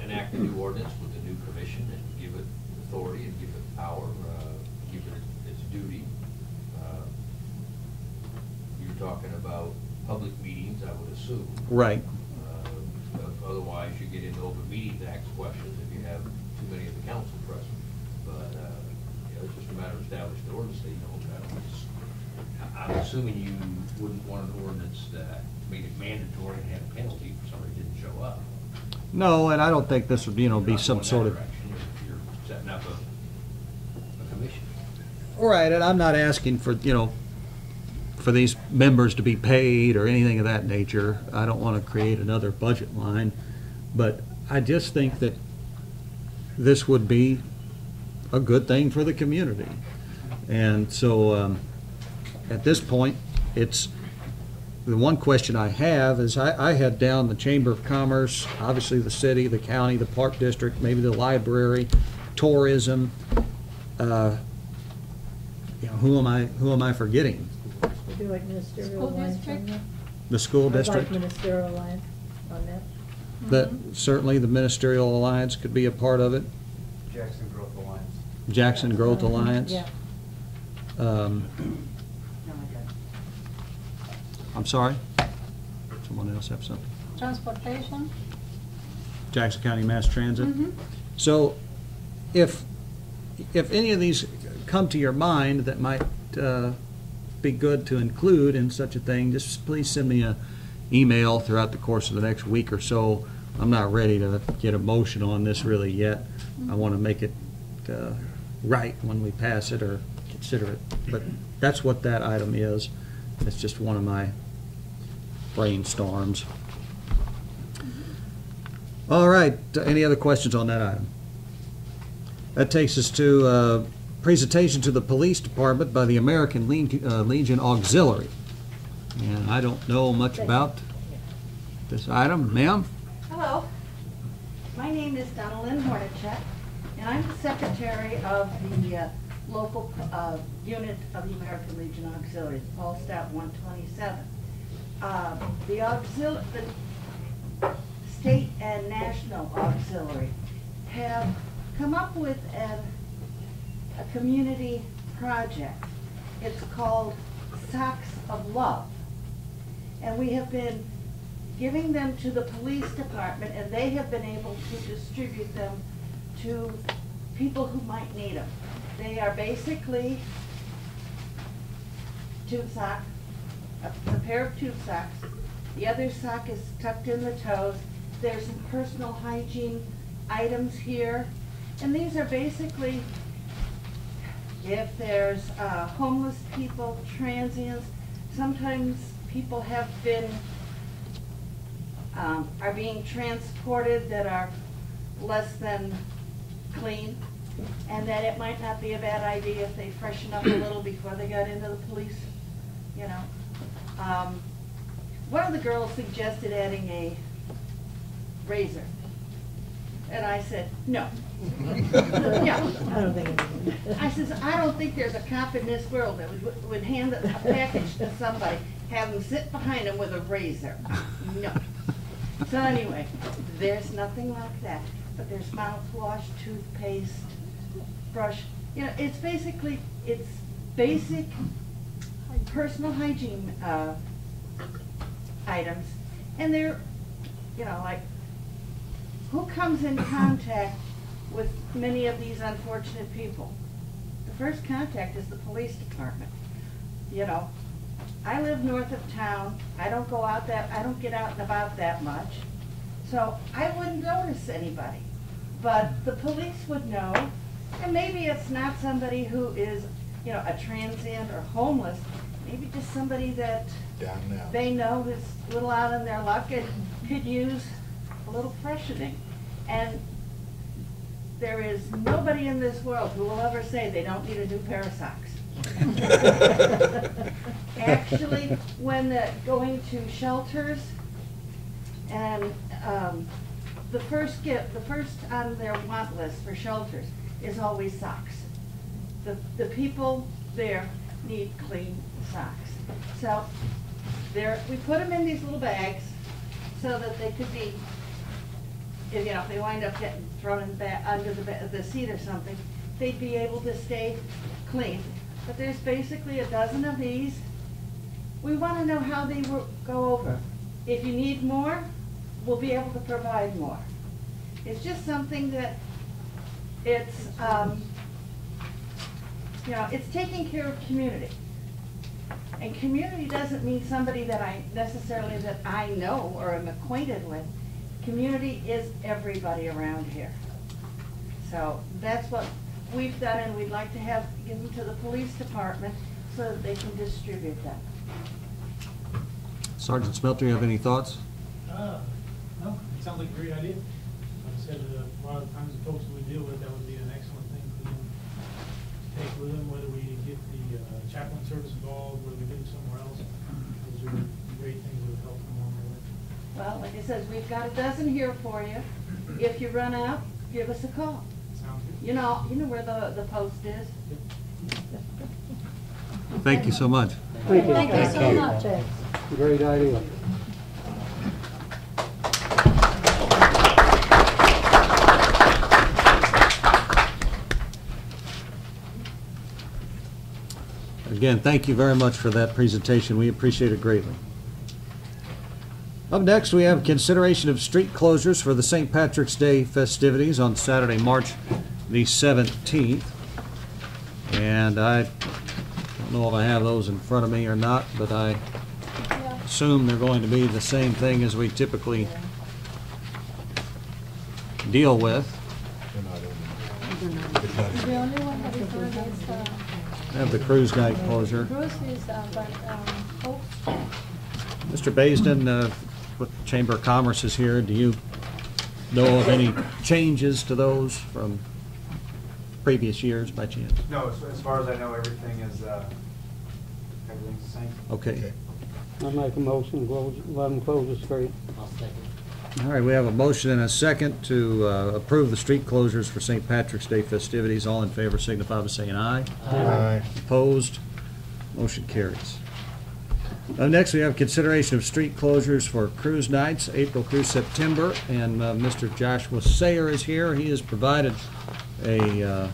enact a new ordinance with a new commission and give it authority and give it power, give it its duty. You're talking about public meetings, I would assume. Right. Otherwise, you get into open meetings act questions if you have too many of the council present. But it's just a matter of establishing the ordinance. I'm assuming you wouldn't want an ordinance that made it mandatory and had a penalty for somebody who didn't show up. No, and I don't think this would, You're be not some going sort that of. direction. You're setting up a commission. Right, and I'm not asking for, for these members to be paid or anything of that nature. I don't want to create another budget line, but I just think that this would be a good thing for the community. And so at this point, it's the one question I have is I had down the Chamber of Commerce, obviously the city, the county, the Park District, maybe the library, tourism. Who am I forgetting? We do like ministerial School alliance district? on that? The school I'd district? like ministerial alliance on that. That certainly the Ministerial Alliance could be a part of it. Jackson Growth Alliance. Jackson Growth Alliance. Yeah. I'm sorry? Someone else have something? Transportation? Jackson County Mass Transit. Mm-hmm. So if any of these come to your mind that might be good to include in such a thing, just please send me an email throughout the course of the next week or so I'm not ready to get a motion on this really yet. I want to make it right when we pass it or consider it. But that's what that item is. It's just one of my brainstorms. All right, any other questions on that item? That takes us to presentation to the police department by the American Legion Auxiliary. And I don't know much about this item. Ma'am? Hello, my name is Donalyn Hornacek, and I'm the secretary of the local unit of the American Legion Auxiliary, Paul Stout 127. The state and national auxiliary have come up with a community project. It's called Socks of Love. And we have been giving them to the police department, and they have been able to distribute them to people who might need them. They are basically tube sock, a pair of tube socks. The other sock is tucked in the toes. There's some personal hygiene items here. And these are basically, if there's homeless people, transients, sometimes people have been, are being transported that are less than clean, and that it might not be a bad idea if they freshen up a little before they got into the police, you know. One of the girls suggested adding a razor, and I said, no. No. I don't think it's. I says, I don't think there's a cop in this world that would hand a package to somebody, have them sit behind them with a razor. No. So anyway, there's nothing like that. But there's mouthwash, toothpaste, brush. You know, it's basically, it's basic personal hygiene items. And they're, you know, like, who comes in contact with many of these unfortunate people? The first contact is the police department. You know, I live north of town. I don't go out I don't get out and about that much. So I wouldn't notice anybody. But the police would know, and maybe it's not somebody who is, you know, a transient or homeless. Maybe just somebody that they know is a little out in their luck and could use a little freshening. And there is nobody in this world who will ever say they don't need a new pair of socks. Actually, when going to shelters, and the first on their want list for shelters is always socks. The people there need clean socks. So we put them in these little bags so that they could be, if they wind up getting thrown in the back under the seat or something, they'd be able to stay clean. But there's basically a dozen of these. We want to know how they go over. If you need more, we'll be able to provide more. It's just something that it's, it's taking care of community. And community doesn't mean somebody that I know or am acquainted with. Community is everybody around here. So that's what we've done, and we'd like to give them to the police department so that they can distribute them. Sergeant Smelter, you have any thoughts? No, it sounds like a great idea. Like I said, a lot of the times the folks that we deal with, that would be an excellent thing for them to take with them, whether we get the chaplain service involved, whether we get them somewhere else. Those are great things that would help them along the way. Well, like I said, we've got a dozen here for you. If you run out, give us a call. Sounds good. You know where the post is. Thank you so much. Thank you. Thank you so much. Great idea. Again, thank you very much for that presentation. We appreciate it greatly. Up next, we have consideration of street closures for the St. Patrick's Day festivities on Saturday, March the 17th. And I don't know if I have those in front of me or not, but I assume they're going to be the same thing as we typically deal with. They're not in there. It's not in The there. only one that is on is, I have the cruise night closure. Bruce is, but, Oak Street. Mr. Baisden, with Chamber of Commerce is here. Do you know of any changes to those from previous years by chance? No, as far as I know, everything is, everything's the same. Okay. I make a motion to close, let them close the street. I'll second. All right, we have a motion and a second to approve the street closures for St. Patrick's Day festivities. All in favor signify by saying aye. Aye. Opposed? Motion carries. Next, we have consideration of street closures for cruise nights, April through September, and Mr. Joshua Sayer is here. He has provided a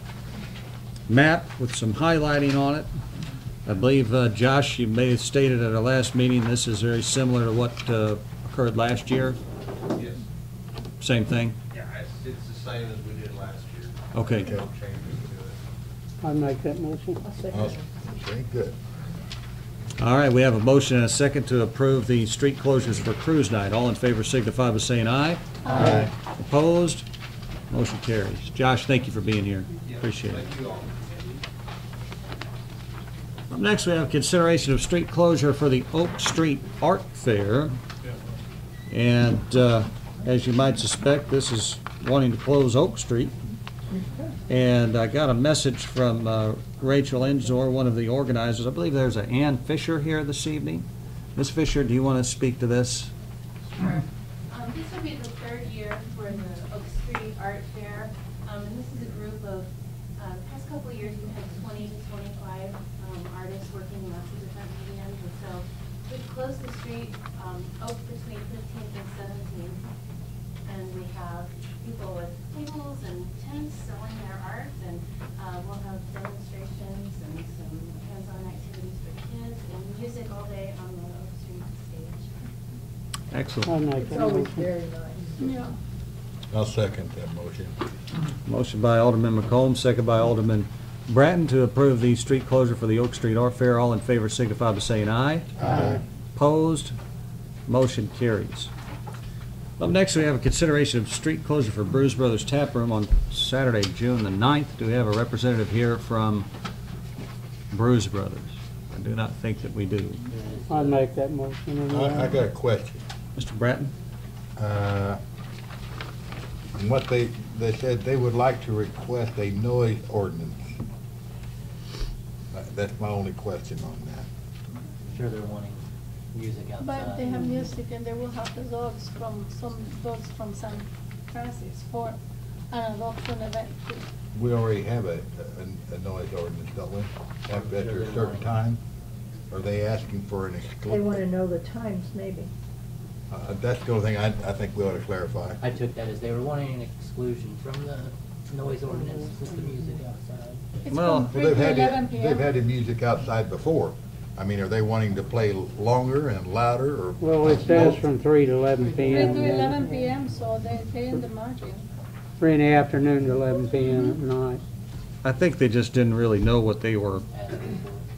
map with some highlighting on it. I believe, Josh, you may have stated at our last meeting, this is very similar to what occurred last year. Yes. Same thing? Yeah, it's the same as we did last year. Okay. No changes to it. I make that motion. I'll second Oh, it. okay, good. All right, we have a motion and a second to approve the street closures for cruise night. All in favor signify by saying aye. Aye. Opposed? Motion carries. Josh, thank you for being here. Appreciate it. Thank you all. Up next, we have consideration of street closure for the Oak Street Art Fair. And as you might suspect, this is wanting to close Oak Street. And I got a message from Rachel Enzor, one of the organizers. I believe there's a Ann Fisher here this evening. Ms. Fisher, do you want to speak to this? Sure. This will be the third year for the Oak Street Art Fair. And this is a group of, the past couple of years, we've had 20 to 25 artists working in lots of different mediums. And so we've closed the street, Oak between 15th and 17th. And we have people with tables and tents selling their art. And we'll have demonstrations and some hands-on activities for kids and music all day on the Oak Street stage. Excellent. I make It's that always motion. very nice. Yeah. I'll second that motion. Motion by Alderman McComb, second by Alderman Bratton to approve the street closure for the Oak Street Art Fair. All in favor signify by saying aye. Aye. Opposed? Motion carries. Up next, we have a consideration of street closure for Brews Brothers Tap Room on Saturday, June the 9th. Do we have a representative here from Brews Brothers? I do not think that we do. I make that motion. I got a question. Mr. Bratton? And what they said they would like to request a noise ordinance. That's my only question on that. I'm sure they're wanting music outside. But they have music and they will have the dogs from, some dogs from San Francisco for an adoption event too. We already have a noise ordinance, don't we? After a certain time? Are they asking for an They want to exclusion? know the times, maybe. That's the only thing I think we ought to clarify. I took that as they were wanting an exclusion from the noise ordinance with the music outside. It's Well, from 3 Well, to 11 p.m. they've had the music outside before. I mean, are they wanting to play longer and louder, or? Well, it says from 3 to 11 3 p.m. to 11 p.m., so they're in the margin. 3 in the afternoon to 11 p.m. at night. I think they just didn't really know what they were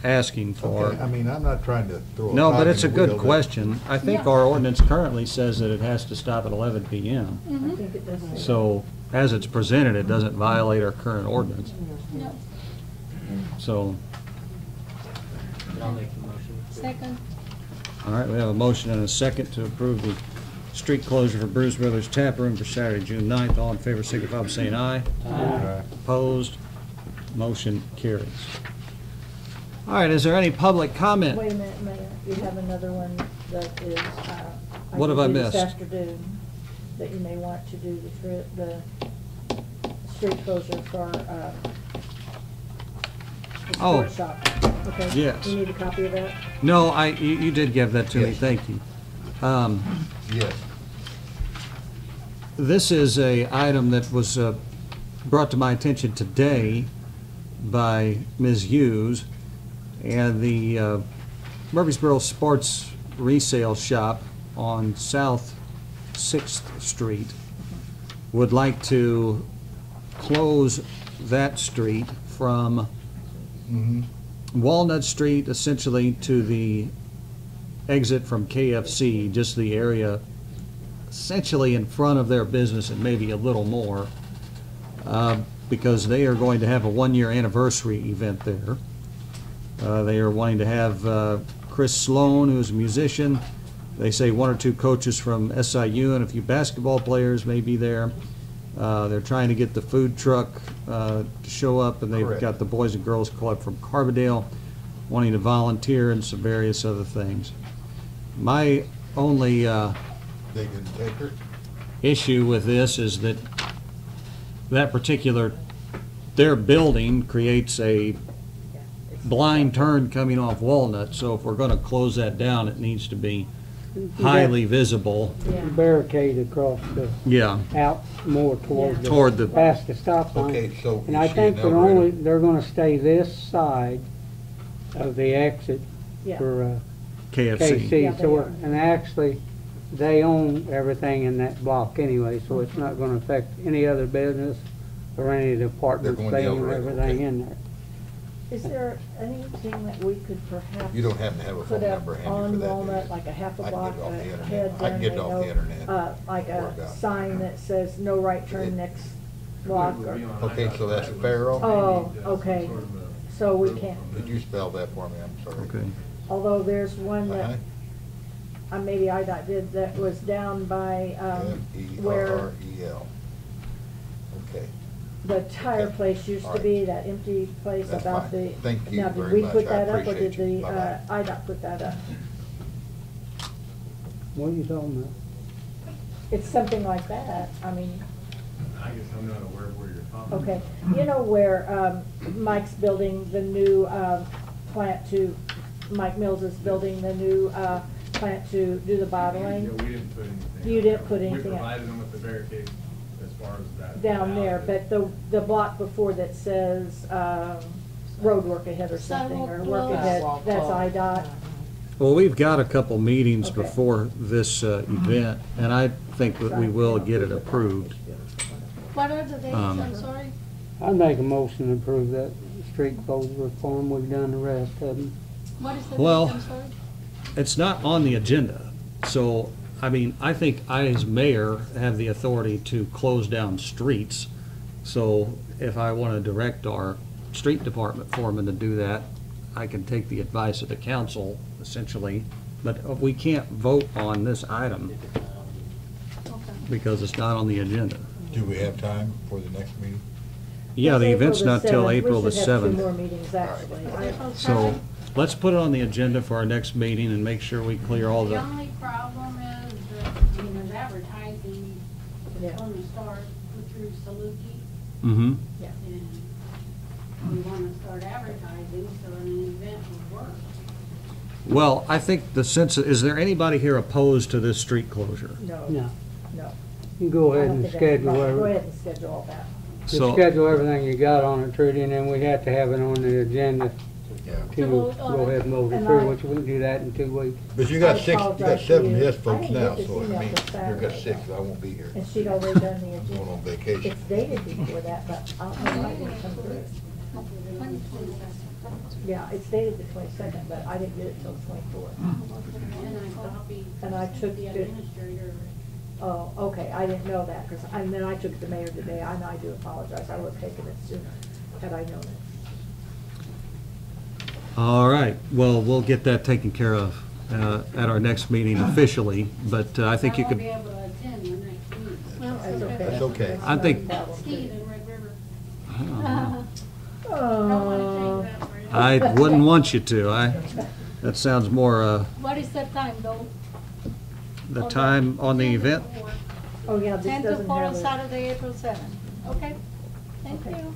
asking for. Okay, I mean, I'm not trying to throw a No, cog but in it's a the good wheel, but- question. I think Yeah. our ordinance currently says that it has to stop at 11 p.m. I think it does. say- So, as it's presented, it doesn't violate our current ordinance. No. So, But I'll make the motion. Second. all right, we have a motion and a second to approve the street closure for Brews Brothers Tap Room for Saturday, June 9th. All in favor, signify by saying aye. Aye. Opposed? Motion carries. All right, is there any public comment? Wait a minute, Mayor, you have another one that is, What have I could do missed? this afternoon, that you may want to do the street closure for, the Oh. sports shop. Okay? Yes. You need a copy of that? No, you did give that to me, Yes. thank you. Yes. This is a item that was brought to my attention today by Ms. Hughes, and the Murphysboro Sports Resale Shop on South 6th Street would like to close that street from Mm-hmm. Walnut Street essentially to the exit from KFC, just the area essentially in front of their business and maybe a little more, because they are going to have a one-year anniversary event there. They are wanting to have Chris Sloan, who's a musician. They say one or two coaches from SIU and a few basketball players may be there. They're trying to get the food truck to show up, and they've Correct. got the Boys and Girls Club from Carbondale wanting to volunteer and some various other things. My only They can take her? issue with this is that their building creates a blind turn coming off Walnut, so if we're gonna close that down, it needs to be highly visible. Yeah. Barricade across Yeah, out more toward Toward the- past the stop sign. Okay, so And you I see think it they're now, right? only, they're gonna stay this side of the exit Yeah. for, KFC. KC, Yeah, they so, are. and actually, they own everything in that block anyway, so it's not gonna affect any other business or any of the apartments, going they the other own way, everything okay. in there. Is there anything that we could perhaps You don't happen to have a phone put up number handy for on that, do you? Walnut, like a half a I can block get it off the ahead? internet. I can get it off the internet. Like Don't worry a about it. sign that says no right turn next block or, Okay, so that's Faro? oh, okay. So we can't, Could you spell that for me? I'm sorry. Okay. although there's one Uh-huh. that, maybe IDOT did, that was down by, where F-E-R-R-E-L. Okay. the tire Okay. place used All to right. be, that empty place That's about fine. the. Thank you Now, did very we much. put I that up, or did appreciate you. the, Bye-bye. IDOT put that up? What are you talking about? It's something like that, I mean, I guess I'm not aware of where you're talking. okay. You know where Mike's building the new plant to, Mike Mills is building the new plant to do the bottling? Yeah, we didn't put anything. You up. didn't put anything We up. provided them with the barricade as far as that. Down there, but the block before that says road work ahead or something, or work ahead, that's IDOT. Well, we've got a couple meetings Okay. before this event, and I think that we will get it approved. What are the dates, Um, I'm sorry? I'd make a motion to approve that street closure reform, we've done the rest of them. What is the date, Well, I'm sorry? it's not on the agenda, so, I mean, I think I, as mayor, have the authority to close down streets. So if I want to direct our street department foreman to do that, I can take the advice of the council, essentially, but we can't vote on this item Okay. because it's not on the agenda. Do we have time for the next meeting? Yeah, the It's event's April not the till 7th. April the We should have 2 more 7th. meetings, actually. April So 7th? let's put it on the agenda for our next meeting and make sure we clear all The the, only problem is that, I mean, there's advertising Yeah. that's going to start through Saluki, mm-hmm. Yeah. and we want to start advertising, so an event would work. Well, I think the sense, is there anybody here opposed to this street closure? No, No, no. you go I ahead don't and think that's schedule right. Go everything. ahead and schedule all that. Just So, schedule everything you got on it, Trudy, and then we have to have it on the agenda Yeah. to vote on go it. ahead and move it And through, I- which we can do that in 2 weeks. But you got I 6, you got apologize to 7 you. yes I folks didn't now, get this so I email mean, till you've got Saturday. 6, I won't be here. And she'd already done the I'm agenda. going on vacation. It's dated before that, but I don't know why it didn't come through. Yeah, it's dated the 22nd, but I didn't get it till the 24th. And I copied And I took the it- administrator. Oh, okay, I didn't know that, because, and then I took it to mayor today, and I do apologize, I would have taken it sooner, had I known it. all right, well, we'll get that taken care of at our next meeting officially, but I think you I won't could, be able to attend the next meeting. That's okay. That's okay. I think- That's not a problem. Steve in Red River. Oh. Don't want to change that for you. I wouldn't want you to. That sounds more, What is the time, though? the time on the 10 to event. 4. Oh, yeah, this 10 to doesn't 4 have on a. Saturday, April 7th. Okay, thank Okay. you.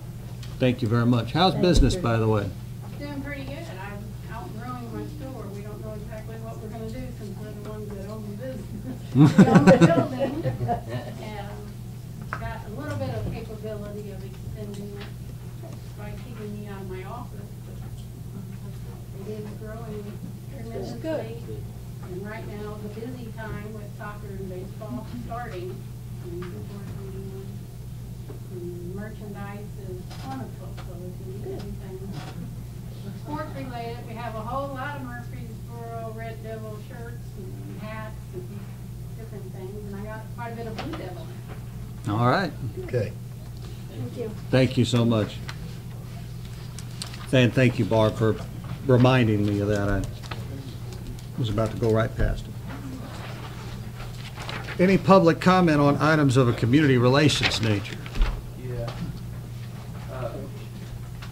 Thank you very much. How's Thank you. business, by the way? Doing pretty good. I'm outgrowing my store. We don't know exactly what we're gonna do since we're the ones that own the business. We own the building. And got a little bit of capability of extending it by keeping me out of my office. But it is growing tremendously. And right now, the busy time with soccer and baseball starting. And people are coming in. And merchandise is wonderful, so if you need anything sports related, we have a whole lot of Murphysboro Red Devil shirts and hats and different things, and I got quite a bit of Blue Devil. All right. Okay. Thank you. Thank you so much. And thank you, Barb, for reminding me of that. I was about to go right past it. Any public comment on items of a community relations nature? Yeah.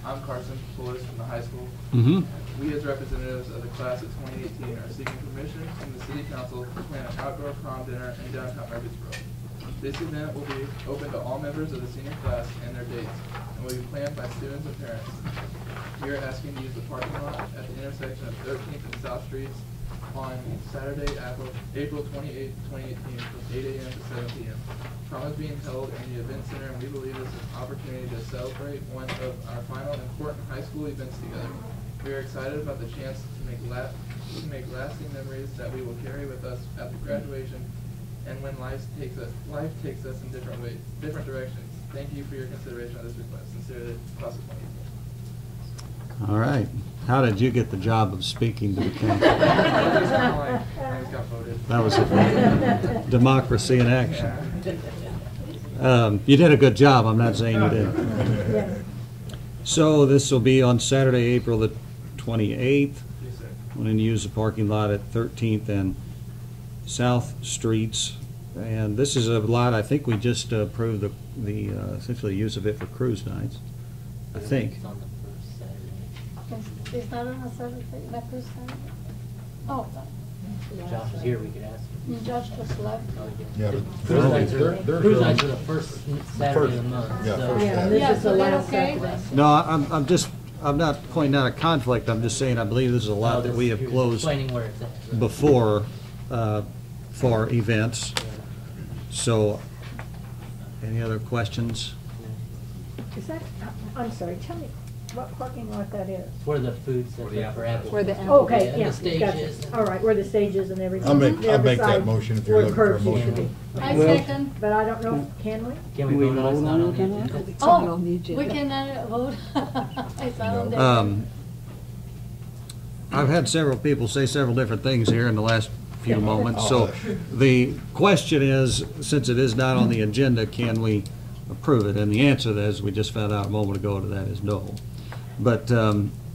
I'm Carson Bullis from the high school. Mm-hmm. We as representatives of the class of 2018 are seeking permission from the city council to plan an outdoor prom dinner in downtown Murphysboro. This event will be open to all members of the senior class and their dates, and will be planned by students and parents. We are asking to use the parking lot at the intersection of 13th and South Streets on Saturday, April 28, 2018, from 8 a.m. to 7 p.m. Prom is being held in the event center, and we believe this is an opportunity to celebrate one of our final important high school events together. We are excited about the chance to make lasting memories that we will carry with us after graduation, and when life takes us in different directions. Thank you for your consideration of this request. Sincerely, class of 2018. All right. How did you get the job of speaking to the council? I just got voted. That was it. Democracy in action. You did a good job. I'm not saying you didn't. Yes. So this will be on Saturday, April the 28th. Yes, sir. We're going to use the parking lot at 13th and South Streets. And this is a lot, I think we just approved the essentially use of it for cruise nights, I think. It's on the first Saturday. Is that on a Saturday, not this Saturday? Oh, Josh is here, we could ask him. Josh just left. Oh, Yeah, but Cruise nights are, they're cruise doing- nights are the first Saturday of the month, Yeah, so. first Yeah, Saturday. this is the Yeah, last okay? Saturday. No, I'm not pointing out a conflict. I'm just saying I believe this is a lot that we have You're closed explaining where it's at. right. before for events. So, any other questions? Is that, I'm sorry, tell me what parking lot that is? Where the food's set up for Apple. Where the Food. Okay, And yeah, the stages. gotcha. and- All right, where the stages and everything. I'll make There that beside motion if you're where looking for a curbs used to motion. be. I Well- second. But I don't know, can we? Can Do we we vote on it? It's vote not on on it the tonight? agenda. Oh, we cannot vote. It's not on there. I've had several people say several different things here in the last few moments. So the question is, since it is not on the agenda, can we approve it? And the answer, as we just found out a moment ago, to that is no. But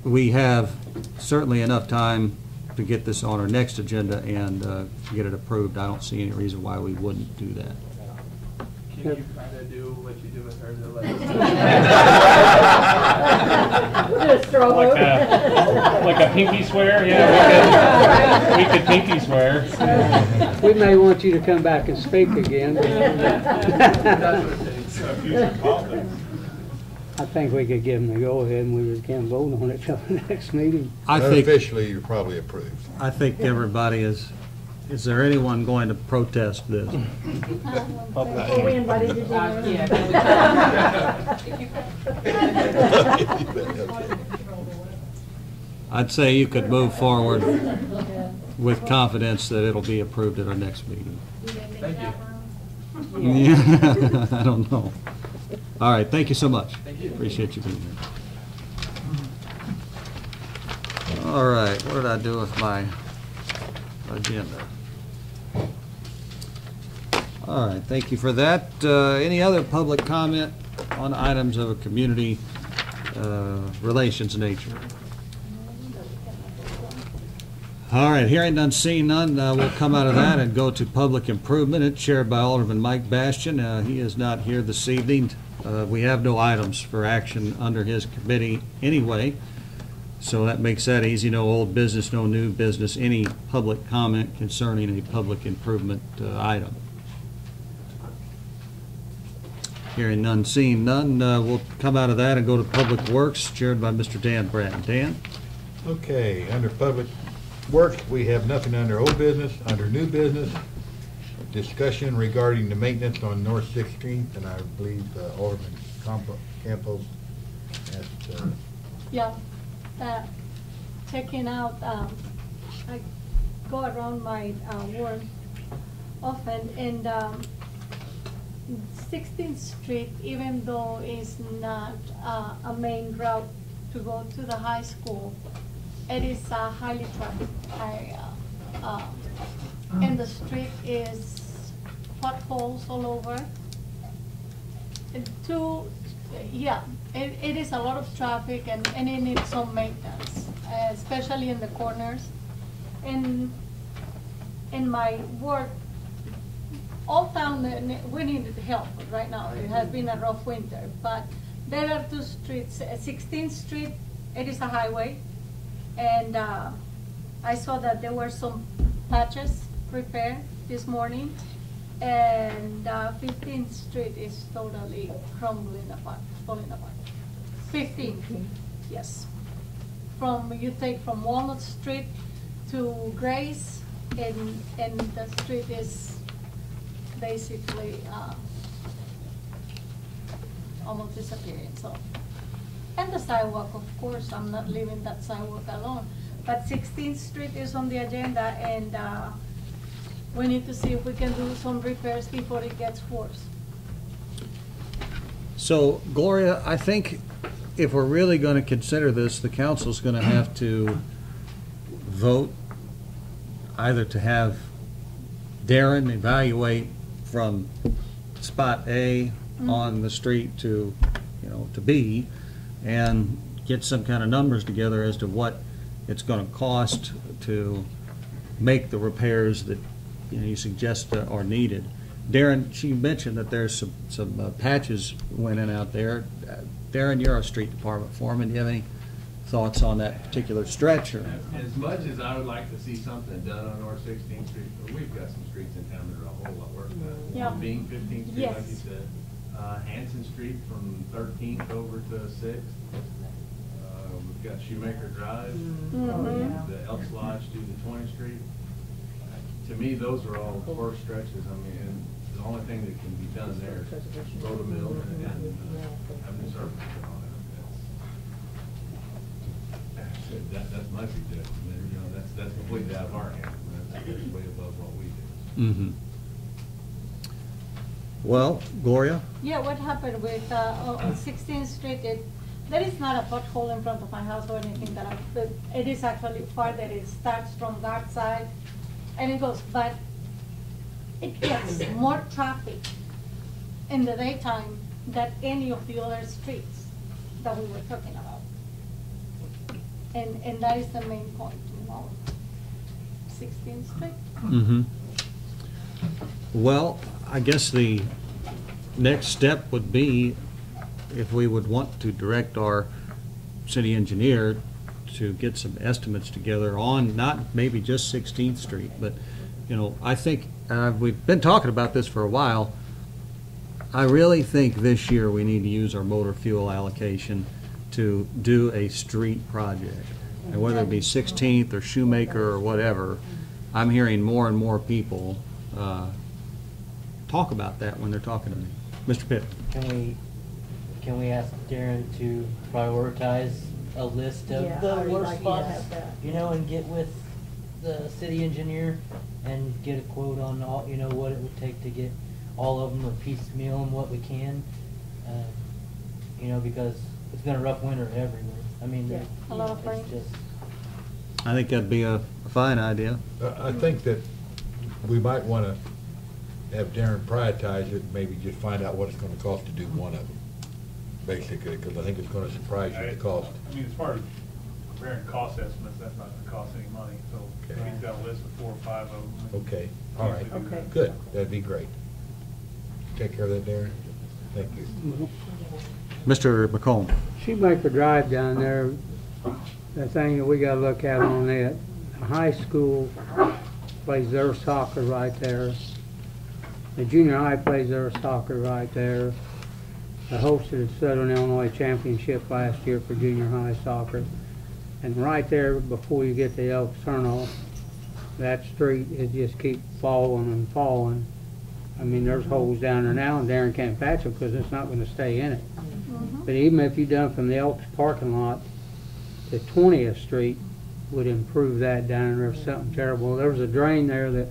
we have certainly enough time to get this on our next agenda and get it approved. I don't see any reason why we wouldn't do that. Can you kind of do what you did with her to let Just throw Like it. like a pinky swear, yeah, we could pinky swear. We may want you to come back and speak again. That's what it takes. I think we could give them the go-ahead and we can vote on it till the next meeting. I think, Unofficially, you're probably approved. I think everybody is there anyone going to protest this? Before we invited you to dinner. I'd say you could move forward Yeah. with confidence that it'll be approved at our next meeting. Thank you. Yeah, I don't know. All right, thank you so much. Thank you. Appreciate you being here. All right, what did I do with my agenda? All right, thank you for that. Any other public comment on items of a community relations nature? All right, hearing none, seeing none, we'll come out of that and go to public improvement. It's chaired by Alderman Mike Bastian. He is not here this evening. We have no items for action under his committee anyway, so that makes that easy. No old business, no new business, any public comment concerning a public improvement item. Hearing none, seeing none, we'll come out of that and go to Public Works, chaired by Mr. Dan Bratton. Dan? Okay, under Public Works, we have nothing under old business. Under new business, discussion regarding the maintenance on North 16th, and I believe Alderman Campos asked. Yeah, checking out, I go around my work often, and 16th Street, even though it's not a main route to go to the high school, it is a highly trafficked area. and the street is potholes all over. And it is a lot of traffic and it needs some maintenance, especially in the corners. And in my work, all town, we need help right now. It has been a rough winter, but there are two streets. 16th Street, it is a highway, and I saw that there were some patches repaired this morning, and 15th Street is totally crumbling apart, falling apart. 15th, yes. You take from Walnut Street to Grace, and the street is basically almost disappearing. So, and the sidewalk, of course, I'm not leaving that sidewalk alone. But 16th Street is on the agenda, and we need to see if we can do some repairs before it gets worse. So, Gloria, I think if we're really going to consider this, the council's going to have to vote either to have Darren evaluate from spot A on the street to, to B, and get some kind of numbers together as to what it's going to cost to make the repairs that you suggest are needed. Darren, she mentioned that there's some patches went in out there. Darren, you're our street department foreman. Do you have any thoughts on that particular stretch? Or? As much as I would like to see something done on North 16th Street, we've got some streets in town that are a whole lot worse than that. Yeah. Being 15th Street, like you said, Hanson Street from 13th over to 6th. We've got Shoemaker Drive, the Elks Lodge to the 20th Street. To me, those are all worse stretches. I mean, and the only thing that can be done there is road a mill and have new surface put on it. That's my suggestion. That's completely out of our hands. That's way above what we do. Mm-hmm. Well, Gloria? Yeah, what happened with on 16th Street, there is not a pothole in front of my house or anything but it is actually farther. It starts from that side and it goes, but it gets more traffic in the daytime than any of the other streets that we were talking about. And that is the main point, 16th Street. Mm-hmm. Well, I guess the next step would be if we would want to direct our city engineer to get some estimates together on not maybe just 16th Street, but I think we've been talking about this for a while. I really think this year we need to use our motor fuel allocation to do a street project, and whether it be 16th or Shoemaker or whatever, I'm hearing more and more people talk about that when they're talking to me. Mr. Pitt. Can we ask Darren to prioritize a list of the worst spots, and get with the city engineer and get a quote on all, what it would take to get all of them, or piecemeal and what we can, because it's been a rough winter everywhere. I mean, a lot of rain. I think that'd be a fine idea. I think that we might want to have Darren prioritize it, maybe just find out what it's going to cost to do one of them, basically, because I think it's going to surprise you, the cost. I mean, as far as comparing cost estimates, that's not going to cost any money, so Okay. he's got a list of 4 or 5 of them. Okay, all right. Okay. Good, that'd be great. Take care of that, Darren. Thank you. Mr. McComb. Shoemaker Drive down there, the thing that we gotta look at on that, the high school plays their soccer right there. The junior high plays their soccer right there. I hosted the Southern Illinois Championship last year for junior high soccer. And right there, before you get to Elks Turnoff, that street, it just keeps falling and falling. I mean, there's holes down there now, and Darren can't patch them because it's not going to stay in it. But even if you done from the Elks parking lot to 20th Street, would improve that down there. Something terrible. There was a drain there that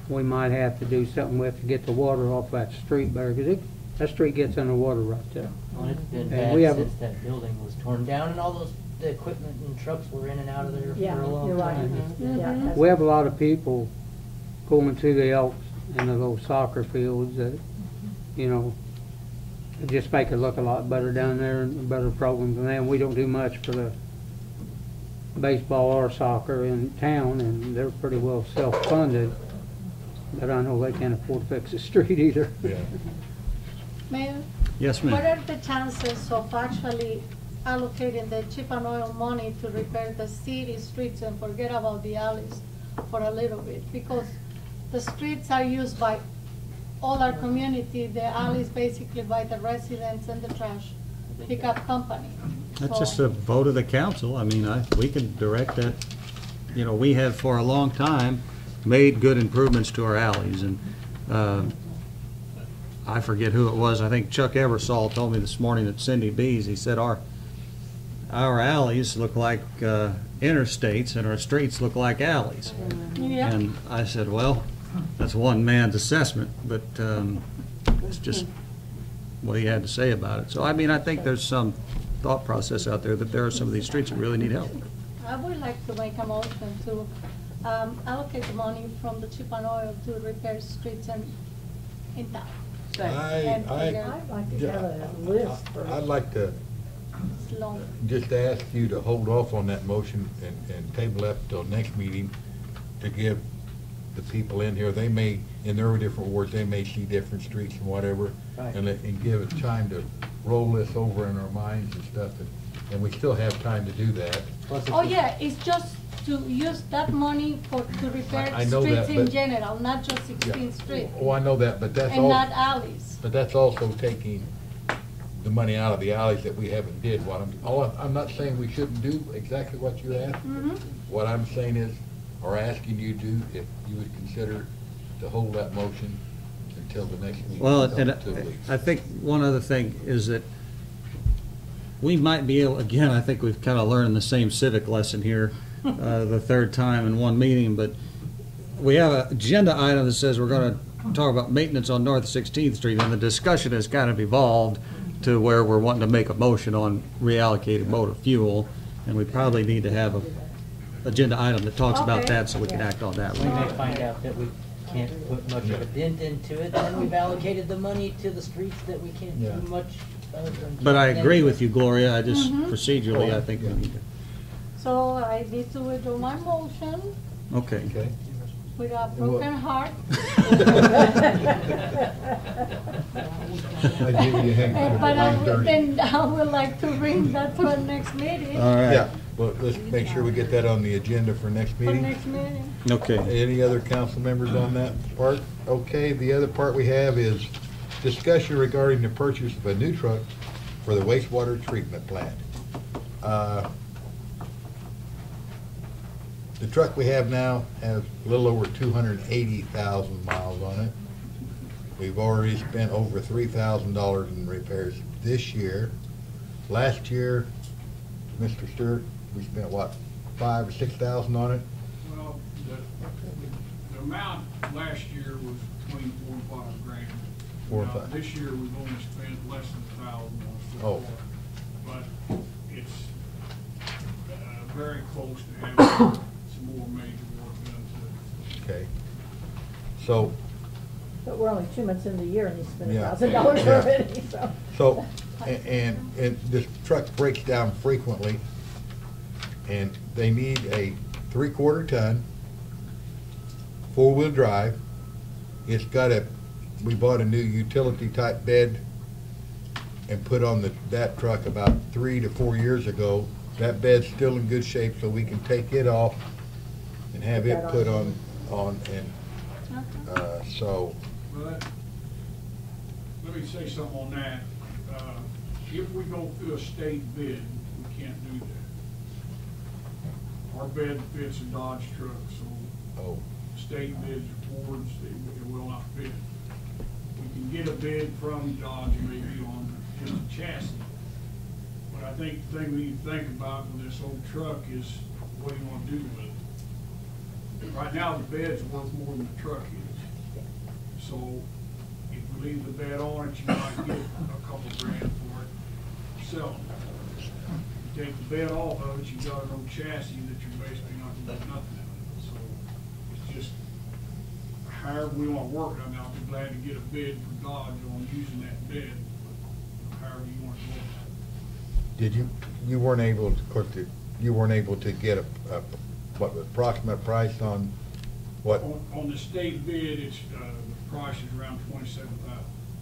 we might have to do something with to get the water off that street better, because that street gets underwater right there. Well, it's been And bad we have since that building was torn down and all the equipment and trucks were in and out of there Yeah, for a long you're right. time. Yeah, that's- We have a lot of people going to the Elks and the little soccer fields that, you know, it just make it look a lot better down there and a better program than them. We don't do much for the baseball or soccer in town, and they're pretty well self-funded, but I know they can't afford to fix the street either. Yeah. Mayor? Yes, ma'am. What are the chances of actually allocating the chip and oil money to repair the city streets and forget about the alleys for a little bit? Because the streets are used by all our community, the alleys basically by the residents and the trash pickup company. That's So- just a vote of the council. I mean, we can direct that. You know, we have for a long time made good improvements to our alleys, and I forget who it was. I think Chuck Eversole told me this morning at Cindy B's, he said our alleys look like interstates and our streets look like alleys. Yeah. And I said, well, that's one man's assessment, but it's just what he had to say about it. So, I mean, I think there's some thought process out there that there are some of these streets that really need help. I would like to make a motion to allocate the money from the chip and oil to repair streets in town. And figure- I'd like to have a list for. I'd like to It's long. just ask you to hold off on that motion and table that till next meeting to give the people in here, they may, in their different wards, they may see different streets and whatever, Right. and give us time to roll this over in our minds and stuff, and we still have time to do that. Oh, yeah, it's just to use that money to repair I know streets that, in but- general, not just 16th Street. Oh, I know that, but that's And all. not alleys. But that's also taking the money out of the alleys that we haven't did. I'm not saying we shouldn't do exactly what you asked. Mhm. What I'm saying is, or asking you to, if you would consider to hold that motion until the next meeting. Well, in and 2 weeks. I think one other thing is that we might be able, again, I think we've kind of learned the same civic lesson here the third time in one meeting, but we have an agenda item that says we're going to talk about maintenance on North 16th Street, and the discussion has kind of evolved to where we're wanting to make a motion on reallocated motor fuel, and we probably need to have a agenda item that talks about Okay. that so we can act on that. We may find out that we can't put much of a dent into it, then we've allocated the money to the streets that we can't Yeah. do much other than. But I agree with you, Gloria, I just Mhm. procedurally, I think we need to, So I need to withdraw my motion okay. Okay. with a broken heart. I give you a hand for But I 9:30. would, then I would like to bring that to the next meeting. All right. Yeah, well, let's make sure we get that on the agenda for next For meeting. next meeting. Okay. Any other council members on that part? Okay, the other part we have is discussion regarding the purchase of a new truck for the wastewater treatment plant. The truck we have now has a little over 280,000 miles on it. We've already spent over $3,000 in repairs this year. Last year, Mr. Stewart, we spent what, 5,000 or 6,000 on it? Well, the amount last year was between 4 and 5 grand. 4 and Now, 5. This year, we've only spent less than 1,000 on it so Oh. far. But it's very close to having some more major work done to it. Okay. So, But we're only 2 months into the year and he's spent Yeah. $1,000 Yeah. already, so. So, and this truck breaks down frequently, and they need a 3/4 ton, 4-wheel drive. It's got we bought a new utility type bed and put on that truck about 3 to 4 years ago. That bed's still in good shape, so we can take it off and have it put on and, so, Well, let me say something on that. If we go through a state bid, we can't do that. Our bid fits a Dodge truck, so oh, state bids or Fords, it will not fit. We can get a bid from Dodge maybe on just a chassis. But I think the thing we need to think about with this old truck is what do you want to do with it? Right now, the bed's worth more than the truck is. So if we leave the bed on it, you might get a couple grand for it selling it. You take the bed off of it, you got an old chassis that you're basically not gonna do nothing out of it. So it's just, however we want to work it, I mean, I'll be glad to get a bid for Dodge on using that bid, however you want to work it. Did you weren't able to, of course, you weren't able to get what, approximate price on what? On the state bid, it's, the price is around $27,000.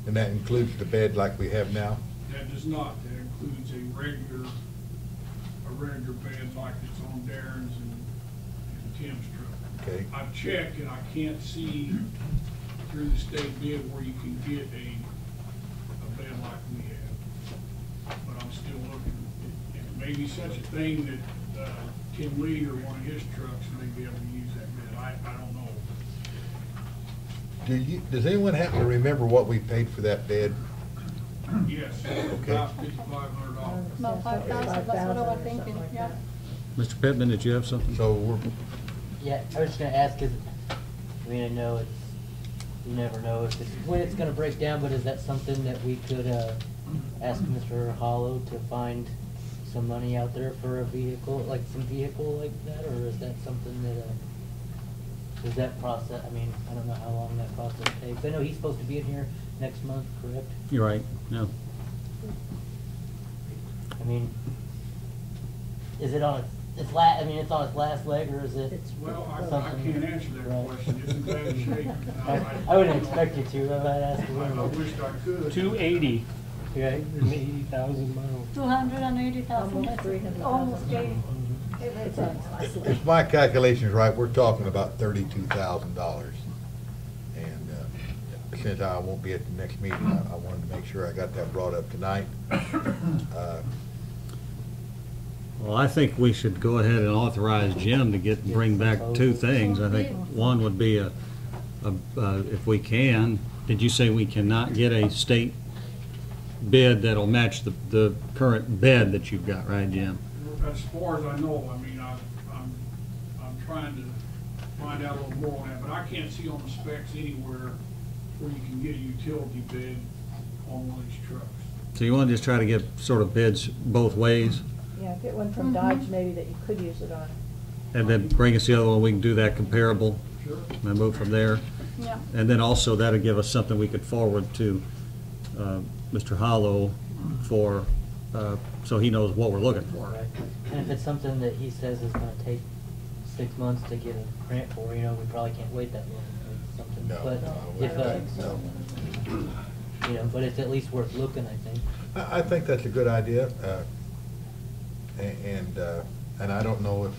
And that includes the bed like we have now? That does not, that includes a regular bed like it's on Darren's and Tim's truck. Okay. I've checked and I can't see through the state bid where you can get a bed like we have. But I'm still looking. It may be such a thing that Tim Lee or one of his trucks may be able to use that bed. I don't know. Does anyone happen to remember what we paid for that bed? Yes, Okay. about $5,500. About 5,000, that's what I was thinking, yeah. Mr. Pittman, did you have something? So we're, Yeah, I was just gonna ask, I mean, I know you never know when it's gonna break down, but is that something that we could, ask Mr. Hollow to find some money out there for a vehicle, like some vehicle like that, or is that something that, is that process, I mean, I don't know how long that process takes. I know he's supposed to be in here next month, correct? You're right, no. I mean, is it on it's I mean, it's on its last leg, or is it Well, I something? can't answer that Right. question. It's in bad shape. I wouldn't expect you to, I might ask you. I wished I could. 280. Yeah. 80,000 miles. 280,000. Almost 300,000. Almost 80. It's on its last if my calculation's right, we're talking about $32,000. And since I won't be at the next meeting, I wanted to make sure I got that brought up tonight. Well, I think we should go ahead and authorize Jim to bring back two things. I think one would be if we can, did you say we cannot get a state bid that'll match the current bed that you've got, right, Jim? As far as I know, I mean, I'm trying to find out a little more on that, but I can't see on the specs anywhere where you can get a utility bed on one of these trucks. So you want to just try to get sort of bids both ways? Yeah, get one from Dodge maybe that you could use it on. And then bring us the other one, we can do that comparable? Sure. And move from there? Yeah. And then also that'll give us something we could forward to Mr. Hollow for, so he knows what we're looking for. Right. And if it's something that he says is gonna take 6 months to get a grant for, we probably can't wait that long. Or something. No, But no, if, no. but it's at least worth looking, I think. I think that's a good idea. And I don't know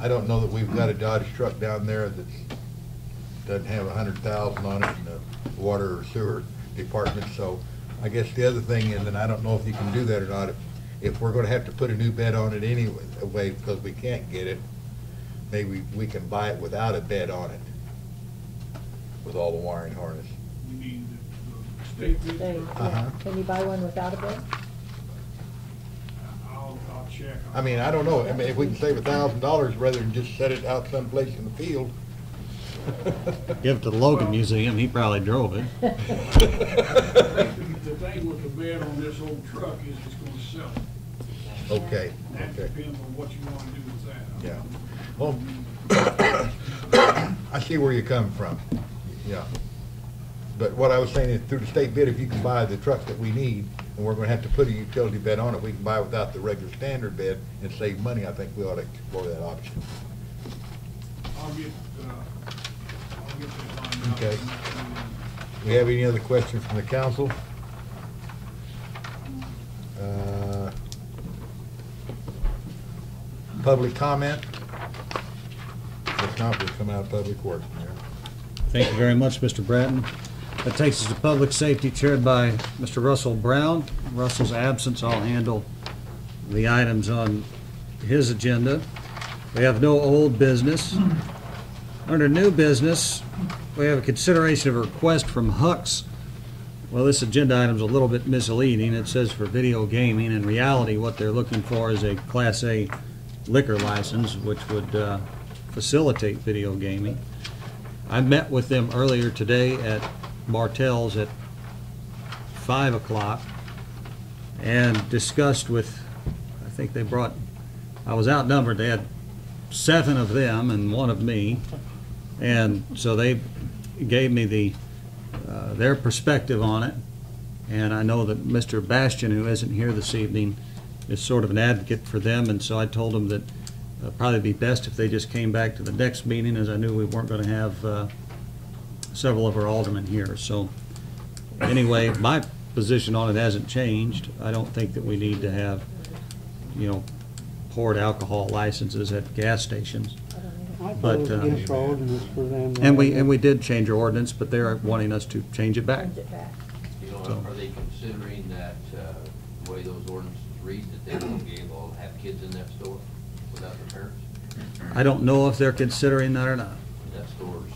that we've got a Dodge truck down there that doesn't have 100,000 on it in the water or sewer department. So I guess the other thing is, and I don't know if you can do that or not, if we're gonna have to put a new bed on it anyway, because we can't get it, maybe we can buy it without a bed on it, with all the wiring harness. You mean the state bid? They, Uh-huh. yeah. Can you buy one without a bed? I'll check. I mean, I don't know. I mean, if we can save $1,000 rather than just set it out someplace in the field. Give it to the Logan Museum, he probably drove it. The thing with the bed on this old truck is it's gonna sell. Okay, That okay. depends on what you wanna do with Yeah. that. Well, I see where you're coming from. Yeah. But what I was saying is through the state bid, if you can buy the trucks that we need, and we're gonna have to put a utility bed on it, we can buy without the regular standard bed and save money. I think we ought to explore that option. I'll get that lined up. Okay. We have any other questions from the council? Public comment? If not, we'll come out of public works. Mayor. Thank you very much, Mr. Bratton. That takes us to Public Safety, chaired by Mr. Russell Brown. Russell's absence, I'll handle the items on his agenda. We have no old business. Under new business, we have a consideration of a request from Hucks. Well, this agenda item is a little bit misleading. It says for video gaming. In reality, what they're looking for is a Class A liquor license, which would facilitate video gaming. I met with them earlier today at Martell's at 5 o'clock and discussed with, I think they brought, I was outnumbered, they had 7 of them and 1 of me. And so they gave me their perspective on it, and I know that Mr. Bastian, who isn't here this evening, is sort of an advocate for them, and so I told him that probably be best if they just came back to the next meeting, as I knew we weren't going to have several of our aldermen here. So anyway, my position on it hasn't changed. I don't think that we need to have, poured alcohol licenses at gas stations. I But, voted against our ordinance for them. And we did change our ordinance, but they're wanting us to change it back. Change it back. Are they considering that, the way those ordinances read, that they won't be able to have kids in that store without their parents? I don't know if they're considering that or not. That store's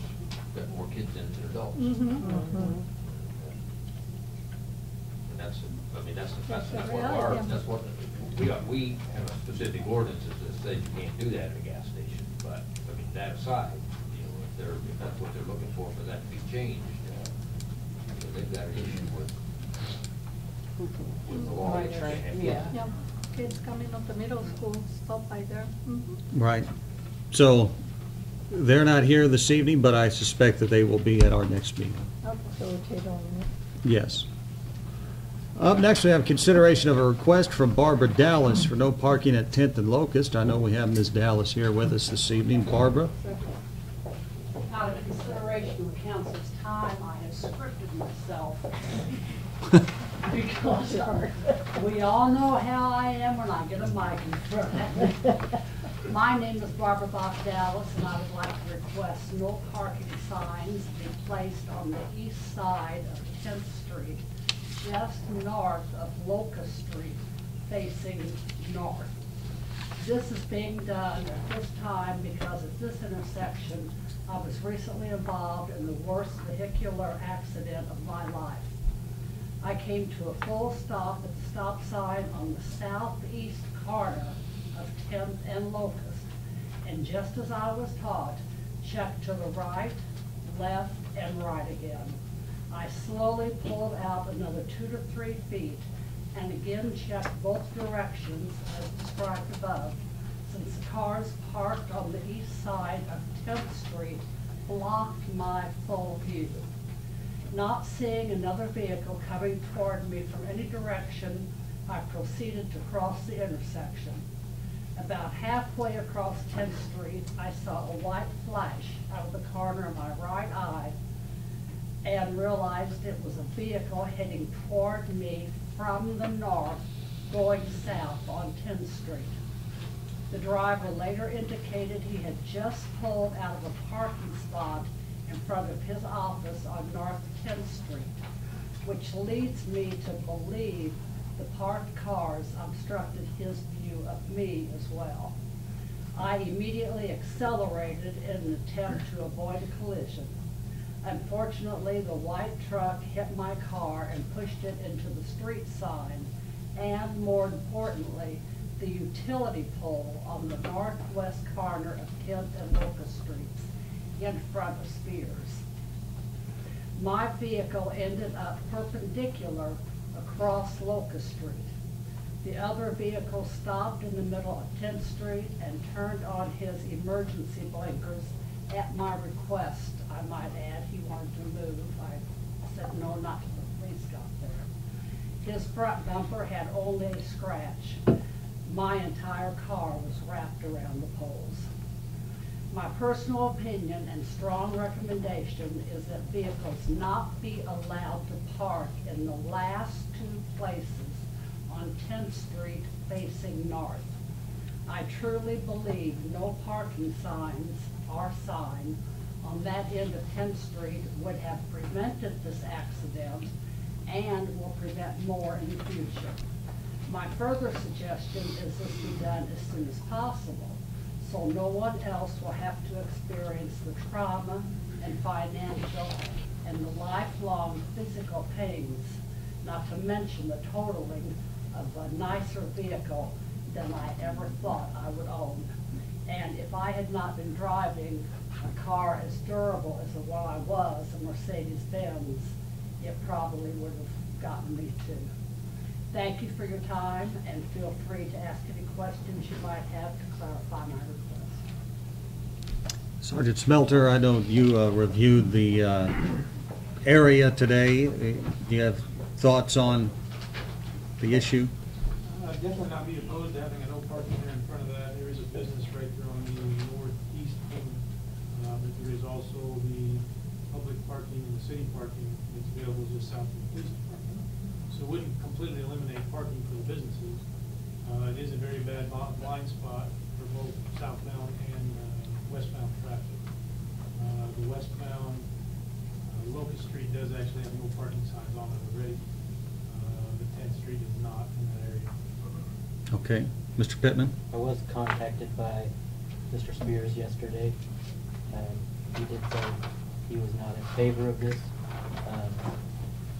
got more kids in it than adults. Mhm. And that's That's the what reality. that's what, we have a specific ordinance that says you can't do that at a gas station, but, I mean, that aside, if that's what they're looking for that to be changed, they've got an issue with the law. Yeah, kids coming up the middle school, stop by there. Mhm. Right. So they're not here this evening, but I suspect that they will be at our next meeting. Okay, so we're tabling it. Yes. Up next, we have consideration of a request from Barbara Dallas for no parking at 10th and Locust. I know we have Ms. Dallas here with us this evening. Barbara? Out of consideration of council's time, I have scripted myself. Because we all know how I am when I get a mic in front of me. My name is Barbara Bach Dallas, and I would like to request no parking signs be placed on the east side of 10th Street, just north of Locust Street, facing north. This is being done at this time because at this intersection, I was recently involved in the worst vehicular accident of my life. I came to a full stop at the stop sign on the southeast corner of 10th and Locust, and just as I was taught, check to the right, left, and right again. I slowly pulled out another 2 to 3 feet and again checked both directions as described above, since the cars parked on the east side of 10th Street blocked my full view. Not seeing another vehicle coming toward me from any direction, I proceeded to cross the intersection. About halfway across 10th Street, I saw a white flash out of the corner of my right eye and realized it was a vehicle heading toward me from the north, going south on 10th Street. The driver later indicated he had just pulled out of a parking spot in front of his office on North 10th Street, which leads me to believe the parked cars obstructed his view of me as well. I immediately accelerated in an attempt to avoid a collision. Unfortunately, the white truck hit my car and pushed it into the street sign, and more importantly, the utility pole on the northwest corner of 10th and Locust Streets in front of Spears. My vehicle ended up perpendicular across Locust Street. The other vehicle stopped in the middle of 10th Street and turned on his emergency blinkers at my request. I might add, he wanted to move. I said no, not till the police got there. His front bumper had only a scratch. My entire car was wrapped around the poles. My personal opinion and strong recommendation is that vehicles not be allowed to park in the last 2 places on 10th Street facing north. I truly believe no parking signs or sign on that end of 10th Street would have prevented this accident and will prevent more in the future. My further suggestion is this be done as soon as possible, so no one else will have to experience the trauma and financial and the lifelong physical pains, not to mention the totaling of a nicer vehicle than I ever thought I would own. And if I had not been driving a car as durable as the one I was, a Mercedes-Benz, it probably would have gotten me too. Thank you for your time, and feel free to ask any questions you might have to clarify my request. Sergeant Smelter, I know you reviewed the area today. Do you have thoughts on the issue? Definitely not be opposed to having a no parking there in front of that. There is a business right there on the northeast corner. But there is also the public parking and the city parking that's available just south of the police department. So it wouldn't completely eliminate parking for the businesses. It is a very bad blind spot for both southbound and westbound traffic. The westbound Locust Street does actually have no parking signs on it already. The 10th Street is not in that area. Okay. Mr. Pittman? I was contacted by Mr. Spears yesterday. He did say he was not in favor of this.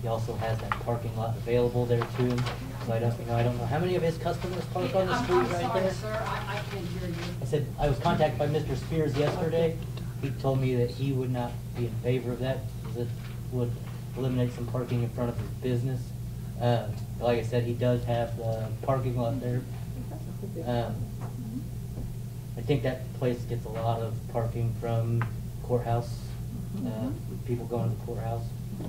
He also has that parking lot available there to him. So I don't know how many of his customers park on the street right there. I'm sorry, sir, I can't hear you. I said, I was contacted by Mr. Spears yesterday. He told me that he would not be in favor of that, because it would eliminate some parking in front of his business. Like I said, he does have the parking lot there. I think that place gets a lot of parking from courthouse, people going to the courthouse. I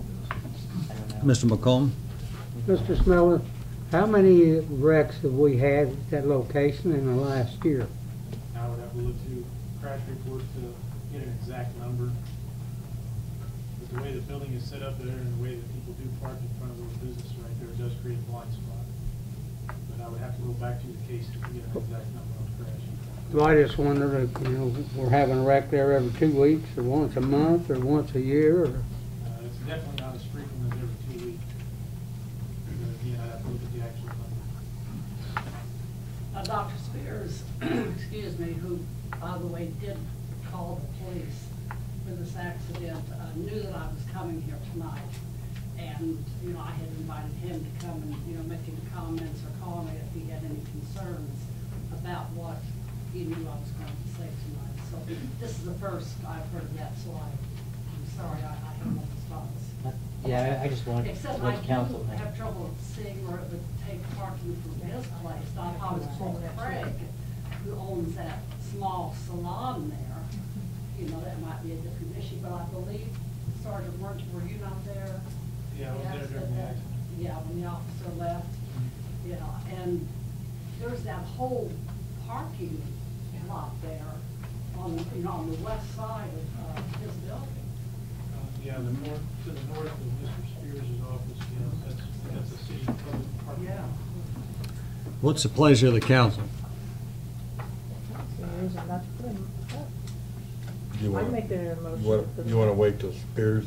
don't know. Mr. McComb? Mr. Smeller, how many wrecks have we had at that location in the last year? I would have to look through crash reports to get an exact number. But the way the building is set up there and the way that people do park in front of those businesses right there does create a blind spot. But I would have to go back to the case to get an exact number on crash. Well, I just wondered if, we're having a wreck there every 2 weeks, or once a month, or once a year, or... It's definitely not as frequent as every 2 weeks. Again, I have to look at the actual number. Dr. Spears, excuse me, who, by the way, did call the police for this accident, knew that I was coming here tonight. And, I had invited him to come and, make any comments or call me if he had any concerns about what he knew I was going to say tonight. So this is the first I've heard of that, so I'm sorry I have no response. Yeah, I just wanted Except to let council I know. have trouble seeing where it would take parking from his place. I thought it was Paul Craig, who owns that small salon there. That might be a different issue, but I believe, Sergeant, were you not there? Yeah, I was there during the accident. Yeah, when the officer left. And there's that whole parking lot there on the west side of his building. Yeah, to the north of Mr. Spears' office, that's a city public parking. Yeah. What's the pleasure of the council? That's the reason not to put him up. You I'd make that a motion. You want to wait till till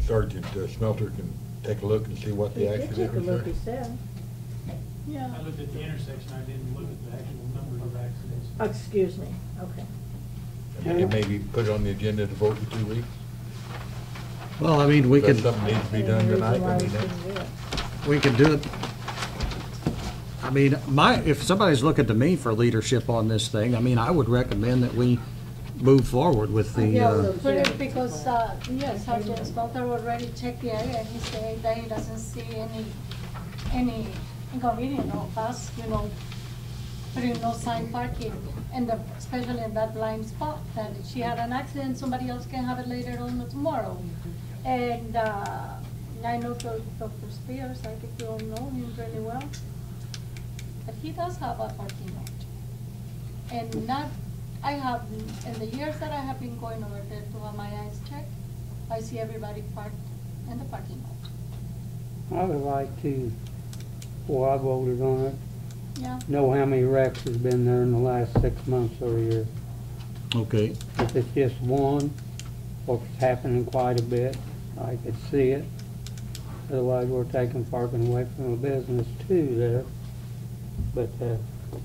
Sergeant Smelter can take a look and see what He the did accident take a was? look, he said. Yeah. I looked at the intersection, I didn't look at the actual number of accidents. Excuse me, okay. And maybe put it on the agenda to vote in 2 weeks? Well, we Is that could, something needs to be done Any tonight? reason why we that's- shouldn't do it. we could do it. If somebody's looking to me for leadership on this thing, I would recommend that we move forward with the, Because, yes, Sergeant Smelter already checked the area, and he said that he doesn't see any inconvenience of us, putting no sign parking, and especially in that blind spot, that if she had an accident, somebody else can have it later on or tomorrow. And, I know Dr. Spears, I think you all know him really well, but he does have a parking lot. And I have, in the years that I have been going over there to have my eyes checked, I see everybody parked in the parking lot. I would like to, before I voted on it, Yeah. know how many wrecks has been there in the last 6 months or a year. okay. If it's just one, or if it's happening quite a bit, I could see it. Otherwise, we're taking parking away from the business too there. But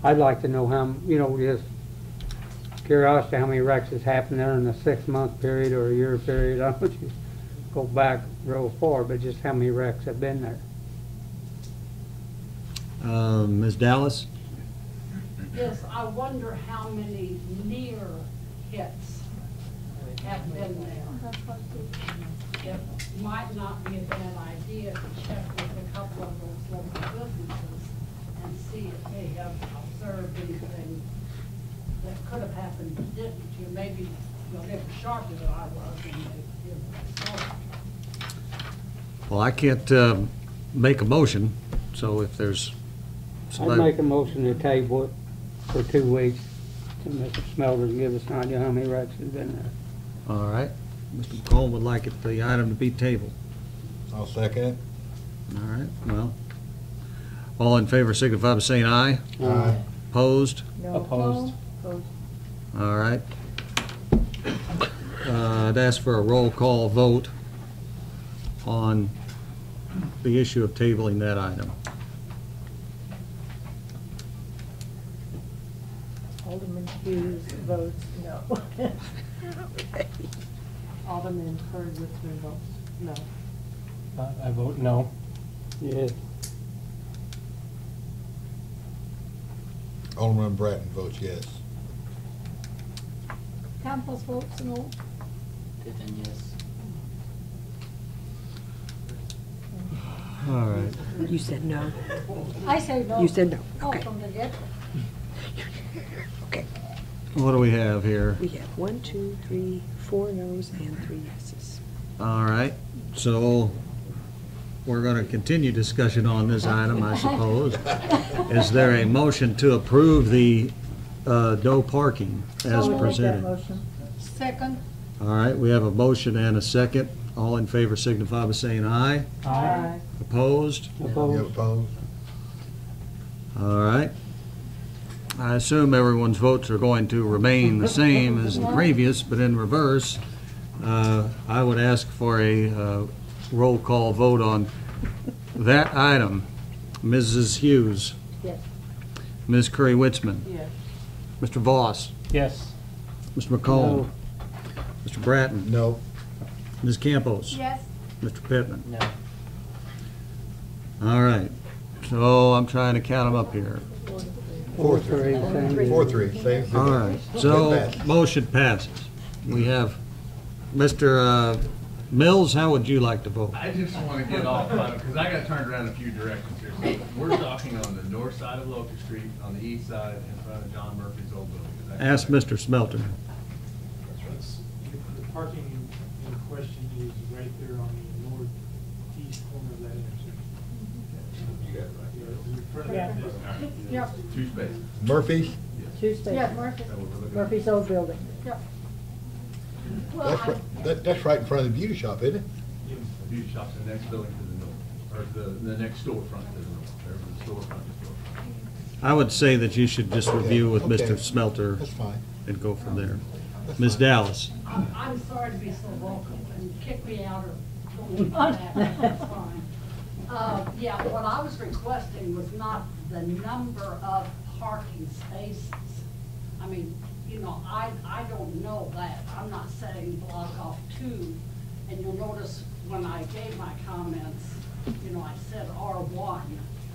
I'd like to know how, just curiosity, how many wrecks has happened there in a 6-month period or a year period. I don't want you to go back real far, but just how many wrecks have been there. Ms. Dallas? Yes, I wonder how many near hits have been there. It might not be a bad idea to check with a couple of those local businesses and see if they have observed anything that could have happened but didn't. You maybe, you know, they were sharper than I was and they, you know, so. Well, I can't make a motion, so if there's I'd somebody... make a motion to table it for 2 weeks to Mr. Smelter give us an idea how many wrecks have been there. All right. Mr. McCollum would like the item to be tabled. I'll second it. All right, well, all in favor signify by saying aye. Aye. Opposed? No. Opposed. Opposed. All right. I'd ask for a roll call vote on the issue of tabling that item. Alderman Hughes votes no. Alderman Hurd with 3 votes, no. I vote no. Yes. Alderman Bratton votes yes. Campos votes no. Tiffin, yes. All right. You said no. I say no. You said no, Oh, okay. from the get-go. Okay. What do we have here? We have 1, 2, 3, 4 no's and 3 yeses. All right, so we're going to continue discussion on this item, I suppose. Is there a motion to approve the no parking as I'll make that presented? motion. Second. All right, we have a motion and a second. All in favor signify by saying aye. Aye. Opposed? You Opposed. opposed? All right. I assume everyone's votes are going to remain the same as the previous, but in reverse. I would ask for a roll call vote on that item. Mrs. Hughes. Yes. Ms. Curry-Witzman. Yes. Mr. Voss. Yes. Mr. McCollum. No. Mr. Bratton. No. Ms. Campos. Yes. Mr. Pittman. No. All right. So I'm trying to count them up here. 4-3, same deal. 4-3, same. All right. So motion passes. We have Mr. Mills, how would you like to vote? I just want to get off on it, because I got turned around a few directions here. So we're talking on the north side of Locust Street, on the east side, in front of John Murphy's old building. Is that Ask correct? Mr. Smelter. The parking in question is right there on the northeast corner of that intersection. You got it right. Yeah, in front of Yeah. that business. Yep. 2 spaces. Murphy's? Two spaces. Yeah, Murphy. Is that what we're looking at? Murphy's old building. Yep. That's right in front of the beauty shop, isn't it? The beauty shop's the next building to the north, or the next storefront to the north. There's the storefront is storefront. I would say that you should just review with Okay. Mr. Smelter That's fine. and go from there. That's Ms. fine. Dallas. I'm sorry to be so vocal and kick me out or don't leave me back, that's fine. Yeah, what I was requesting was not the number of parking spaces. I mean, you know, I don't know that. I'm not saying block off 2. And you'll notice when I gave my comments, you know, I said R1,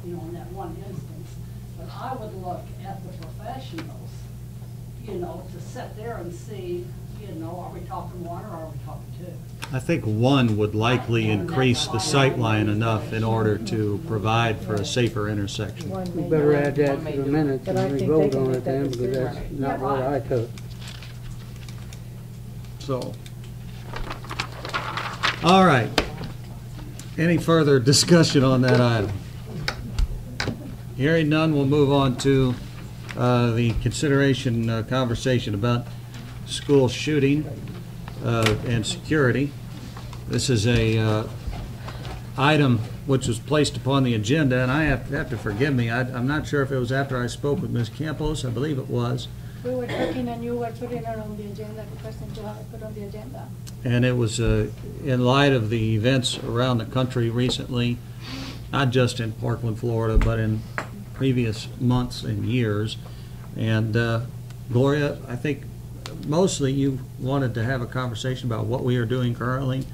you know, in that one instance. But I would look at the professionals, you know, to sit there and see, you know, are we talking 1 or are we talking 2? I think 1 would likely increase the sight line enough in order to provide for a safer intersection. We better add that to the minutes But I and we think they vote can on make it that then, because decision. that's not what I took. So, all right. Any further discussion on that item? Hearing none, we'll move on to the consideration conversation about school shooting and security. This is a item which was placed upon the agenda, and I have to forgive me. I'm not sure if it was after I spoke with Ms. Campos. I believe it was. We were talking and you were putting it on the agenda, requesting to have it put on the agenda. And it was in light of the events around the country recently, not just in Parkland, Florida, but in previous months and years. And Gloria, I think mostly you wanted to have a conversation about what we are doing currently,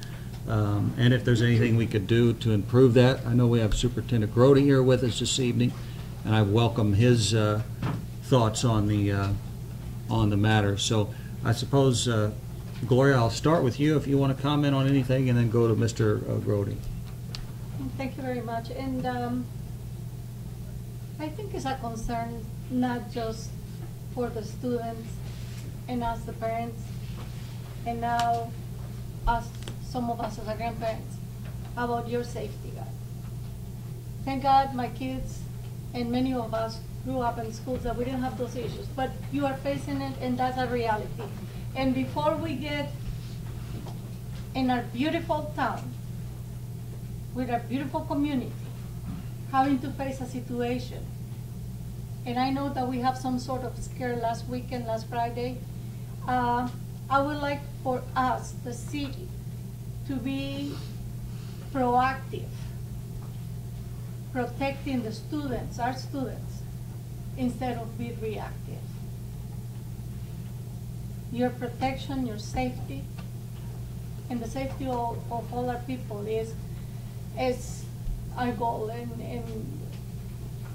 and if there's anything we could do to improve that. I know we have Superintendent Grody here with us this evening, and I welcome his thoughts on the matter. So I suppose, Gloria, I'll start with you if you want to comment on anything, and then go to Mr. Grody. Thank you very much. And I think it's a concern not just for the students and us, the parents, and now us, some of us as our grandparents, about your safety, God. Thank God my kids and many of us grew up in schools that we didn't have those issues, but you are facing it, and that's a reality. And before we get in our beautiful town, with our beautiful community, having to face a situation, and I know that we have some sort of scare last weekend, last Friday, I would like for us, the city, to be proactive, protecting the students, our students, instead of being reactive. Your protection, your safety, and the safety of all our people is our goal, and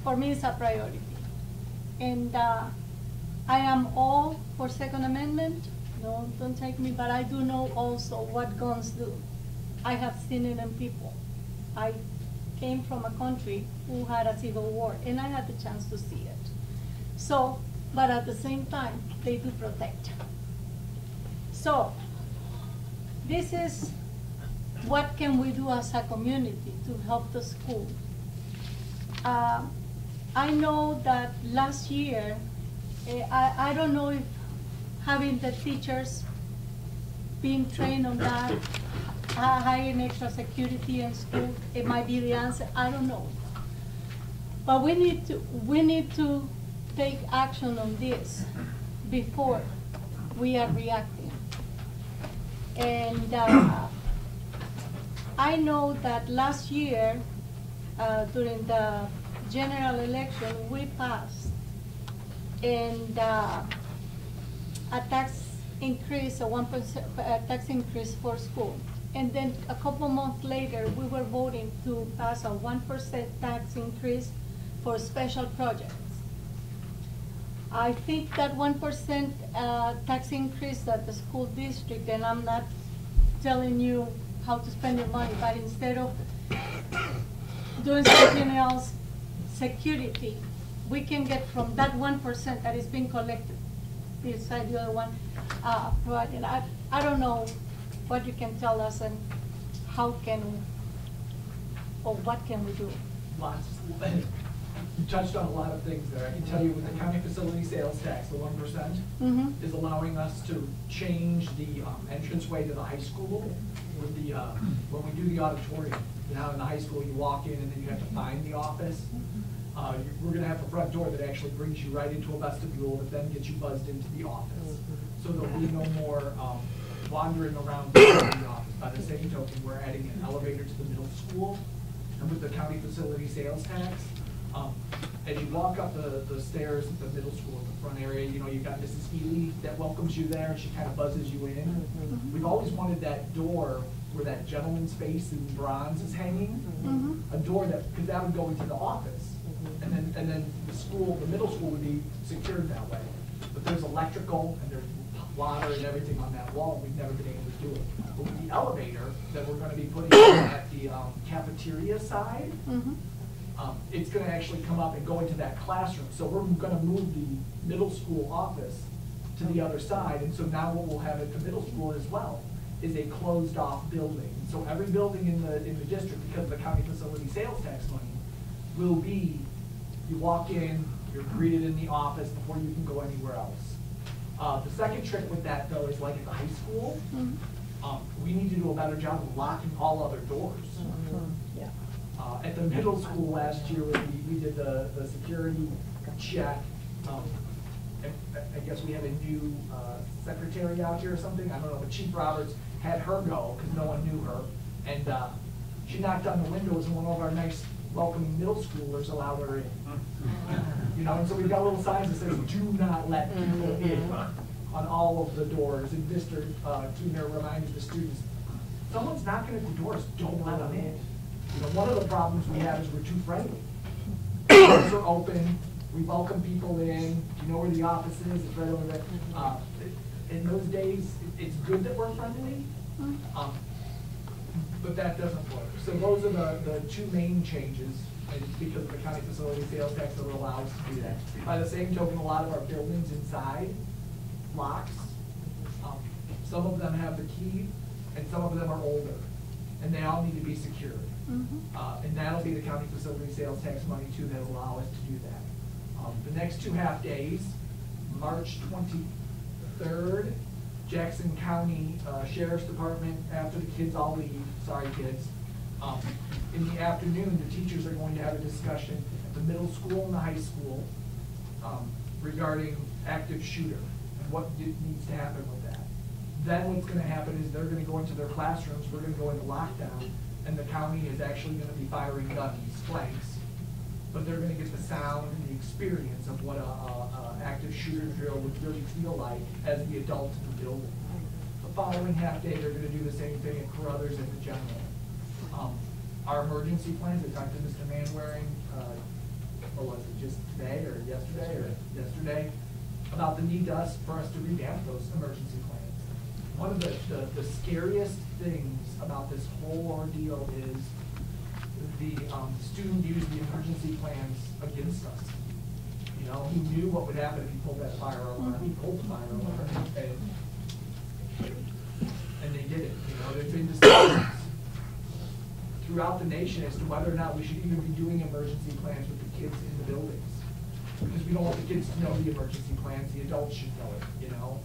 for me it's a priority. And I am all for Second Amendment. No, don't take me, but I do know also what guns do. I have seen it in people. I came from a country who had a civil war, and I had the chance to see it. So, but at the same time, they do protect. So, this is what can we do as a community to help the school. I know that last year, I don't know if having the teachers being trained on that, hiring extra security in school, it might be the answer, I don't know. But we need to take action on this before we are reacting. And I know that last year, during the general election, we passed and a tax increase, a 1% tax increase for school. And then a couple months later, we were voting to pass a 1% tax increase for special projects. I think that 1% tax increase at the school district, and I'm not telling you how to spend your money, but instead of doing something else, security, we can get from that 1% that is being collected, beside the other one, provided. I don't know what you can tell us and how can we, or what can we do? Lots. You touched on a lot of things there. I can tell you with the county facility sales tax, the 1% is allowing us to change the entranceway to the high school with the, when we do the auditorium. Now in the high school, you walk in and then you have to find the office. We're gonna have a front door that actually brings you right into a vestibule that then gets you buzzed into the office. So there'll be no more wandering around the office. By the same token, we're adding an elevator to the middle school. And with the county facility sales tax, as you walk up the stairs at the middle school, at the front area, you know, you've got Mrs. Healy that welcomes you there, and she kind of buzzes you in. We've always wanted that door where that gentleman's face in bronze is hanging, a door that, because that would go into the office. And then the school, the middle school would be secured that way. But there's electrical and there's water and everything on that wall. We've never been able to do it. But with the elevator that we're going to be putting at the cafeteria side, it's going to actually come up and go into that classroom. So we're going to move the middle school office to the other side. And so now what we'll have at the middle school as well is a closed off building. So every building in the district, because of the county facility sales tax money, will be, you walk in, you're greeted in the office before you can go anywhere else. The second trick with that though is like at the high school, we need to do a better job of locking all other doors. At the middle school last year, we did the security check. I guess we have a new secretary out here or something, I don't know, but Chief Roberts had her go because no one knew her. And she knocked on the windows and one of our nice welcoming middle schoolers allowed her in. You know, and so we've got little signs that says, do not let people in on all of the doors. And Mr. Keener reminded the students, someone's knocking at the doors, don't let them in. You know, one of the problems we have is we're too friendly. The doors are open, we welcome people in, you know where the office is, it's right over there. In those days, it's good that we're friendly. but that doesn't work. So those are the two main changes, and it's because of the county facility sales tax that will allow us to do that. By the same token, a lot of our buildings inside locks. Some of them have the key, and some of them are older, and they all need to be secured. And that'll be the county facility sales tax money too that will allow us to do that. The next 2 half days, March 23rd, Jackson County Sheriff's Department, after the kids all leave, sorry kids, in the afternoon, the teachers are going to have a discussion at the middle school and the high school regarding active shooter and what needs to happen with that. Then what's going to happen is they're going to go into their classrooms, we're going to go into lockdown, and the county is actually going to be firing guns, blanks, but they're going to get the sound and the experience of what a active shooter drill would really feel like as the adult in the building. The following half day, they're going to do the same thing at Carruthers and the general. Our emergency plans, I talked to Mr. Manwaring, what was it, just today or yesterday, about the need for us to revamp those emergency plans. One of the scariest things about this whole ordeal is the student used the emergency plans against us. You know, he knew what would happen if he pulled that fire alarm. He pulled the fire alarm, and they did it. You know, there's been discussions throughout the nation as to whether or not we should even be doing emergency plans with the kids in the buildings, because we don't want the kids to know the emergency plans. The adults should know it. You know.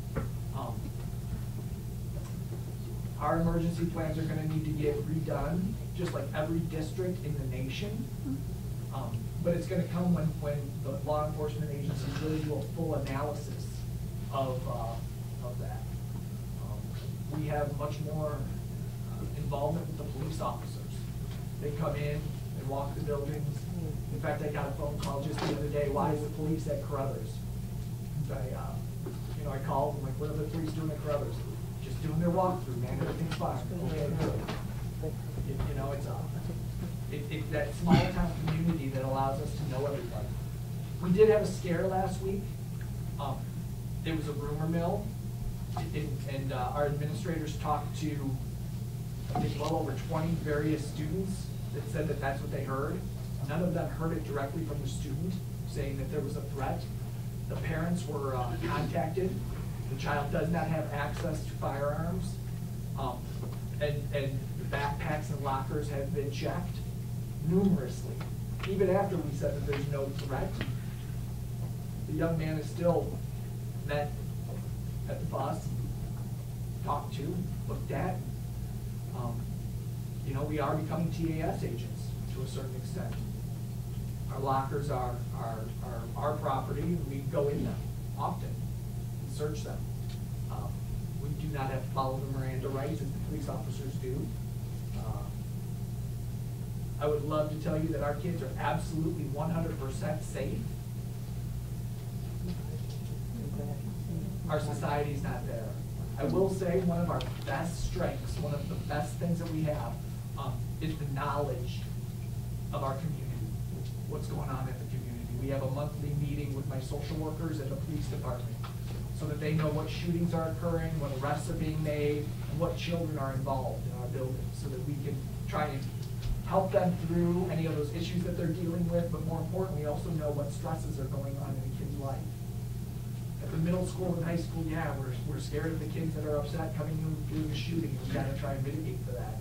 Our emergency plans are going to need to get redone, just like every district in the nation. But it's going to come when the law enforcement agencies really do a full analysis of that. We have much more involvement with the police officers. They come in, they walk the buildings. In fact, I got a phone call just the other day, why is the police at Carruthers? I called, I'm like, what are the police doing at Carruthers? Just doing their walkthrough, man, everything's fine. Okay, good. You know, it's that small town community that allows us to know everybody. We did have a scare last week. It was a rumor mill, and our administrators talked to, I think, well over 20 various students that said that that's what they heard. None of them heard it directly from the student, saying that there was a threat. The parents were contacted. The child does not have access to firearms, and the backpacks and lockers have been checked numerously. Even after we said that there's no threat, the young man is still met at the bus, talked to, looked at. You know, we are becoming TAS agents to a certain extent. Our lockers are our property, and we go in them often and search them. We do not have to follow the Miranda rights as the police officers do. I would love to tell you that our kids are absolutely 100% safe. Our society's not there. I will say one of our best strengths, one of the best things that we have, is the knowledge of our community, what's going on in the community. We have a monthly meeting with my social workers and the police department so that they know what shootings are occurring, what arrests are being made, and what children are involved in our buildings, so that we can try and help them through any of those issues that they're dealing with, but more importantly, also know what stresses are going on in a kid's life. At the middle school and high school, yeah, we're scared of the kids that are upset coming in and doing a shooting, and we've got to try and mitigate for that.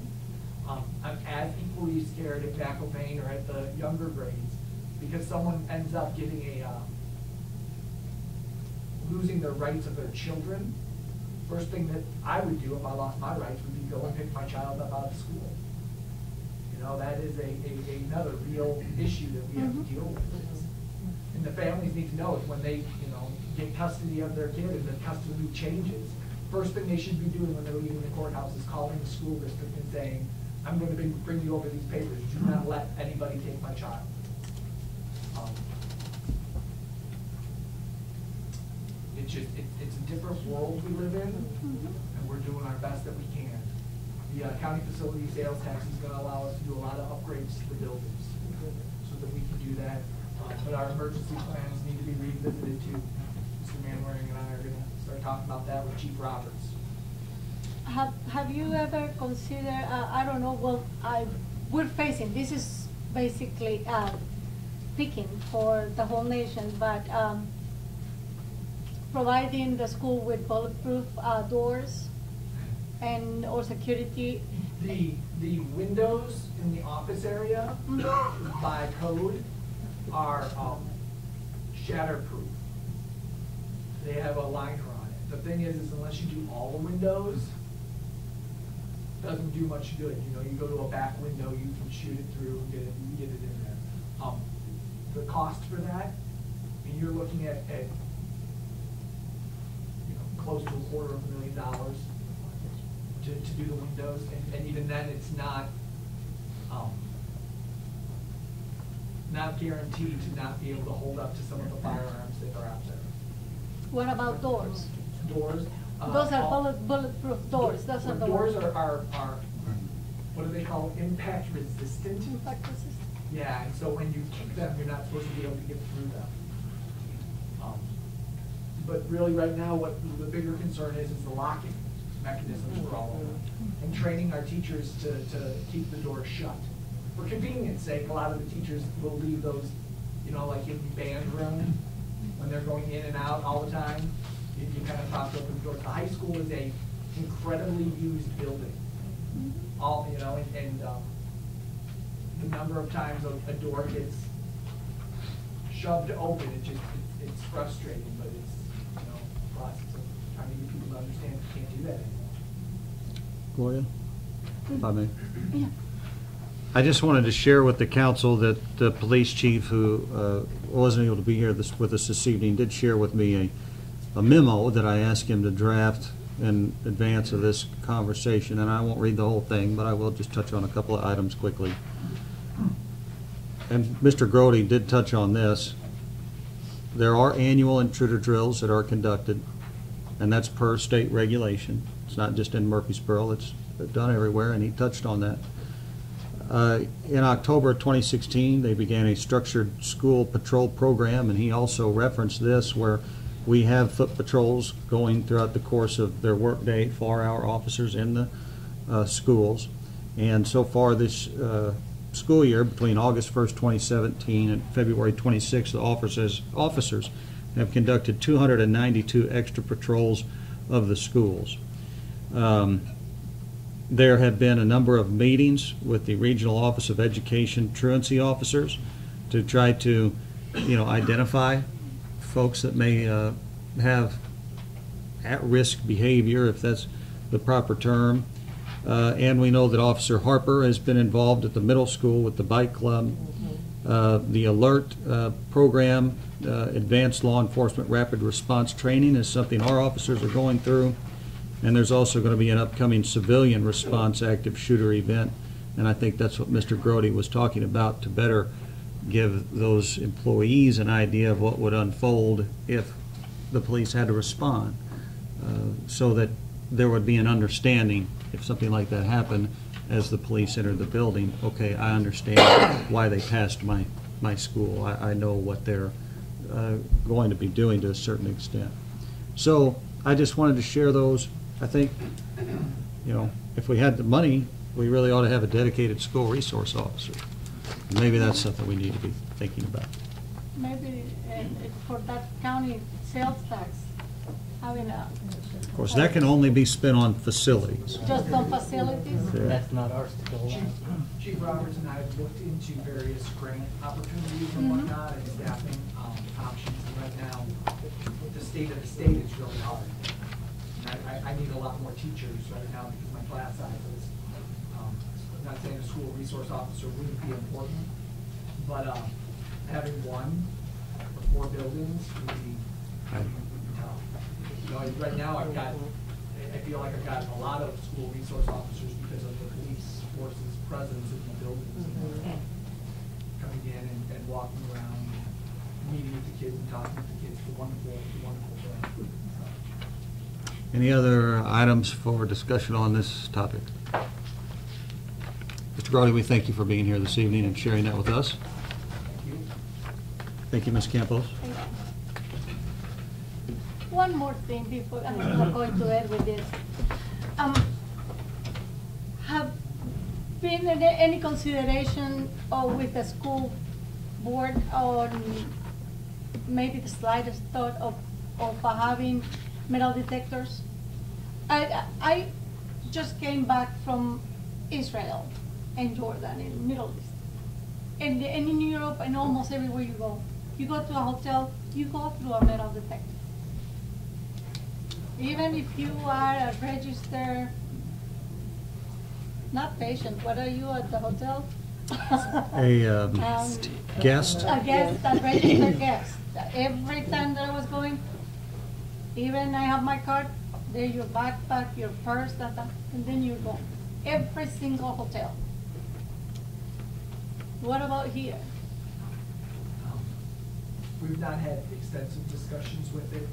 I'm as equally scared at McElvain or at the younger grades, because someone ends up getting losing their rights of their children. First thing that I would do if I lost my rights would be go and pick my child up out of school. You know, that is another real issue that we have to deal with. And the families need to know is when they, get custody of their kid and the custody changes, first thing they should be doing when they're leaving the courthouse is calling the school district and saying, I'm going to bring you over these papers. Do not let anybody take my child. It's a different world we live in, and we're doing our best that we can. The county facility sales tax is going to allow us to do a lot of upgrades to the buildings so that we can do that. But our emergency plans need to be revisited too. Mr. Manwaring and I are going to start talking about that with Chief Roberts. have you ever considered, I don't know, well, we're facing, this is basically picking for the whole nation, but providing the school with bulletproof doors and or security. The windows in the office area by code are shatterproof. They have a liner on it. The thing is unless you do all the windows, it doesn't do much good. You know, you go to a back window, you can shoot it through and get it in there. The cost for that, I mean, you're looking at close to $250,000 to do the windows, and even then it's not guaranteed to not be able to hold up to some of the firearms that are out there. What about doors? Doors. Those are bulletproof doors. Those are the doors ones. are what do they call them? Impact resistant. Impact resistant. Yeah, and so when you kick them, you're not supposed to be able to get through them. But really, right now, what the bigger concern is the locking mechanisms for all of them, and training our teachers to keep the door shut. For convenience sake, a lot of the teachers will leave those, you know, like in the band room, when they're going in and out all the time, you kind of prop open the door. The high school is a incredibly used building. All, you know, and the number of times a door gets shoved open, it's frustrating, but it's, you know, a process of trying to get people to understand you can't do that anymore. Gloria, if I may. Yeah. I just wanted to share with the council that the police chief, who wasn't able to be here with us this evening, did share with me a memo that I asked him to draft in advance of this conversation, and I won't read the whole thing, but I will just touch on a couple of items quickly. And Mr. Grody did touch on this. There are annual intruder drills that are conducted, and that's per state regulation. It's not just in Murphysboro, it's done everywhere, and he touched on that. In October of 2016, they began a structured school patrol program, and he also referenced this, where we have foot patrols going throughout the course of their workday for our officers in the schools. And so far this school year, between August 1st, 2017 and February 26th, the officers have conducted 292 extra patrols of the schools. There have been a number of meetings with the Regional Office of Education truancy officers to try to, identify folks that may have at-risk behavior, if that's the proper term. And we know that Officer Harper has been involved at the middle school with the bike club. The alert program, advanced law enforcement rapid response training, is something our officers are going through. And there's also going to be an upcoming civilian response active shooter event. And I think that's what Mr. Grody was talking about, to better give those employees an idea of what would unfold if the police had to respond, so that there would be an understanding if something like that happened as the police entered the building. Okay, I understand why they passed my school. I know what they're going to be doing to a certain extent. So I just wanted to share those. I think, if we had the money, we really ought to have a dedicated school resource officer. Maybe that's something we need to be thinking about. Maybe for that county sales tax, having a... Of course, that can only be spent on facilities. Just on facilities? Yeah. That's not ours to go on. Chief Roberts and I have looked into various grant opportunities and whatnot, and staffing options. And right now, with the state of the state, it's really hard. And I need a lot more teachers right now because my class size is. I'm not saying a school resource officer wouldn't be important, but having one or 4 buildings would be tough. Right now I feel like I've got a lot of school resource officers because of the police force's presence in the buildings, coming in and walking around, meeting with the kids and talking with the kids. It's a wonderful thing. Any other items for discussion on this topic? Mr. Grody, we thank you for being here this evening and sharing that with us. Thank you. Thank you, Ms. Campos. Thank you. One more thing before I'm going to end with this. been any consideration with the school board on maybe the slightest thought of having metal detectors? I just came back from Israel and Jordan in the Middle East. And in Europe and almost everywhere you go to a hotel, you go through a metal detector. Even if you are a registered, not patient, what are you at the hotel? A guest? A guest, a registered guest. Every time that I was going, even I have my card, there your backpack, your purse, and then you go. Every single hotel. What about here? We've not had extensive discussions with it.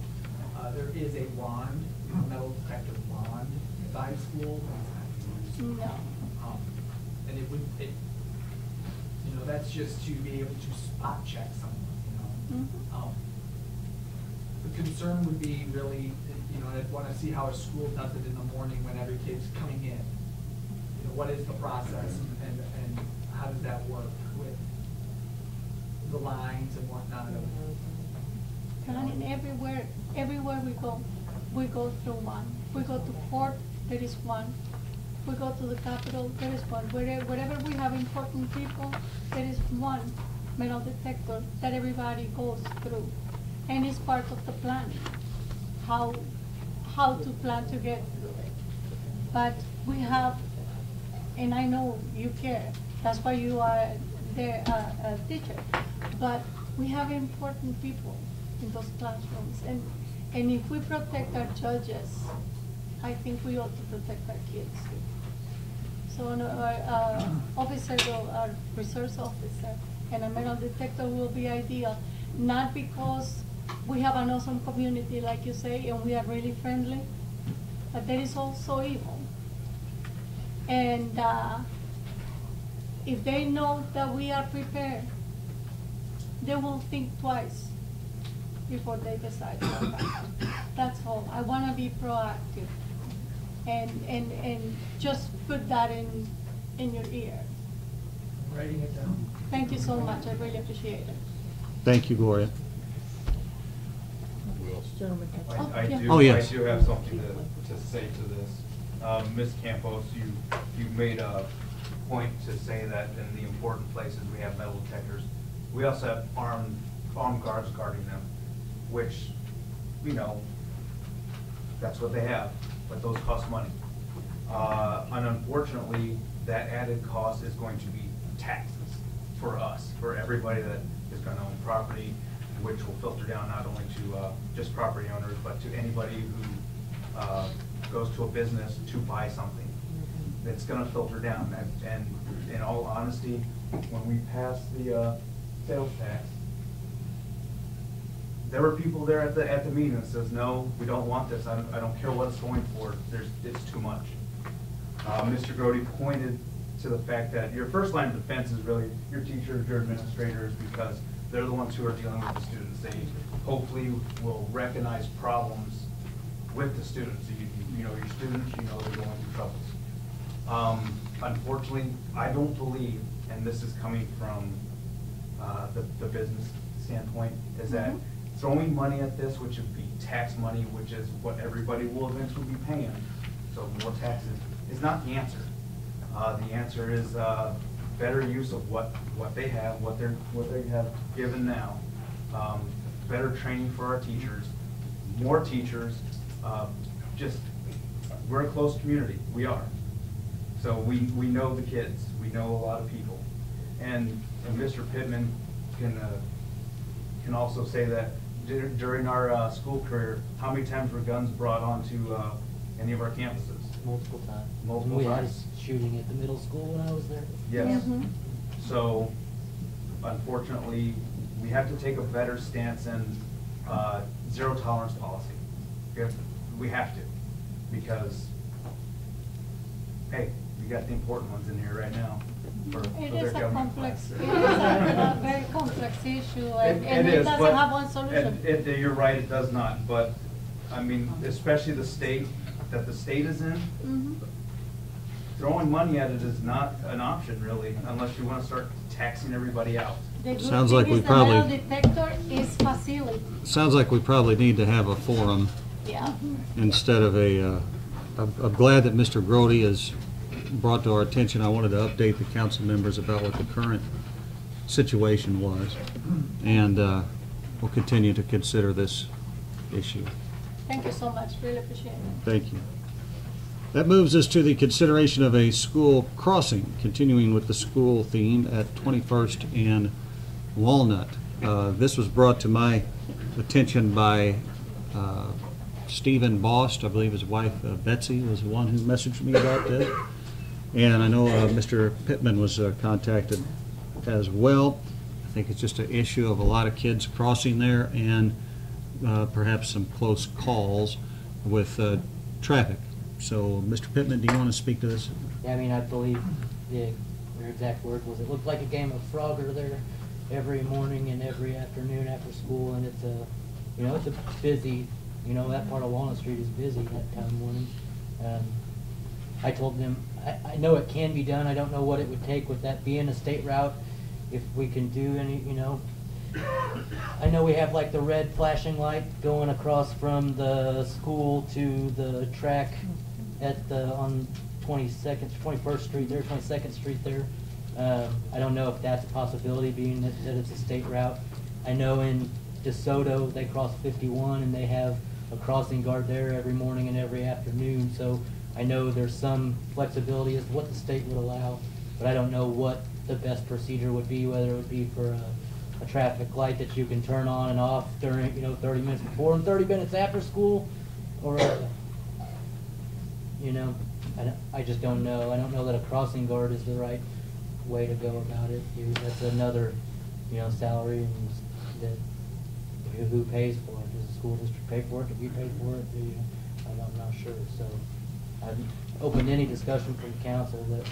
There is a wand, a metal detector wand at high school. No. And that's just to be able to spot check someone, The concern would be really, I'd want to see how a school does it in the morning when every kid's coming in. What is the process and how does that work with the lines and whatnot? Everywhere we go through one. We go to Fort, there is one. We go to the Capitol, there is one. Wherever we have important people, there is one metal detector that everybody goes through. And it's part of the planning, how to plan to get through it. But we have, and I know you care, that's why you are there, a teacher, but we have important people in those classrooms. And if we protect our judges, I think we ought to protect our kids. So our officer, our resource officer, and a metal detector will be ideal, not because we have an awesome community, like you say, and we are really friendly, but there is also evil. And if they know that we are prepared, they will think twice before they decide to come back. That's all. I want to be proactive and just put that in your ear. I'm writing it down. Thank you so much. I really appreciate it. Thank you, Gloria. I do, Oh, yes. I do have something to say to this. Ms. Campos, you made a point to say that in the important places we have metal detectors. We also have armed guards guarding them, which, that's what they have, but those cost money. And unfortunately, that added cost is going to be taxes for us, for everybody that is going to own property, which will filter down not only to just property owners, but to anybody who goes to a business to buy something. It's going to filter down. And in all honesty, when we passed the sales tax, there were people there at the meeting that says, no, we don't want this. I don't care what it's going for. It's too much. Mr. Grody pointed to the fact that your first line of defense is really your teachers, your administrators, because they're the ones who are dealing with the students. They hopefully will recognize problems with the students. You know your students, you know they're going through troubles. Unfortunately, I don't believe, and this is coming from the business standpoint, is that throwing money at this, which would be tax money, which is what everybody will eventually be paying, so more taxes, is not the answer. The answer is better use of what they have, what they have given now, better training for our teachers, more teachers. We're a close community. We are. So we know the kids. We know a lot of people, and Mr. Pittman can also say that during our school career, how many times were guns brought onto any of our campuses? Multiple times. Multiple we times. had a shooting at the middle school when I was there. Yes. So, unfortunately, we have to take a better stance in zero tolerance policy. We have to, because, hey, we got the important ones in here right now. It is a complex, it is a very complex issue, and it doesn't have one solution. You're right, it does not, but, I mean, especially the state that the state is in, throwing money at it is not an option really, unless you want to start taxing everybody out. The good Sounds thing like we is the metal probably- detector is facility. Sounds like we probably need to have a forum Yeah. instead of I'm glad that Mr. Grody has brought to our attention. I wanted to update the council members about what the current situation was, and we'll continue to consider this issue. Thank you so much, really appreciate it. Thank you. That moves us to the consideration of a school crossing, continuing with the school theme at 21st and Walnut. This was brought to my attention by Stephen Bost. I believe his wife Betsy was the one who messaged me about this. And I know Mr. Pittman was contacted as well. I think it's just an issue of a lot of kids crossing there and perhaps some close calls with traffic. So, Mr. Pittman, do you want to speak to this? Yeah, I mean, I believe your exact word was, it looked like a game of Frogger there every morning and every afternoon after school, and it's a busy, that part of Walnut Street is busy that time of morning. I told them, I know it can be done, I don't know what it would take with that being a state route, if we can do any, I know we have like the red flashing light going across from the school to the track on 21st Street there, 22nd Street there. I don't know if that's a possibility, being that it's a state route. I know in DeSoto they cross 51 and they have a crossing guard there every morning and every afternoon. So I know there's some flexibility as to what the state would allow, but I don't know what the best procedure would be, whether it would be for a traffic light that you can turn on and off during, 30 minutes before and 30 minutes after school, or, I just don't know. I don't know that a crossing guard is the right way to go about it. That's another, salary and that who pays for it? Does the school district pay for it? Do we pay for it? I'm not sure. So I'm open to any discussion from council. That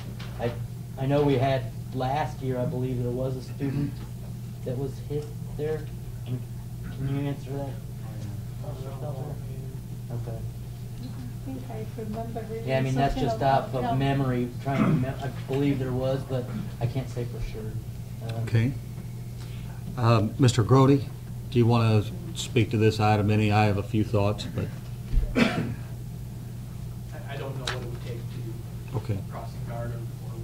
I know we had last year, I believe there was a student that was hit there. Can you answer that? Okay. I think I remember reading Yeah, I mean, that's something just about off of memory, trying to I believe there was, but I can't say for sure. Okay. Mr. Grody, do you want to speak to this item any? I have a few thoughts, but. I don't know what it would take to Okay. crossing guard or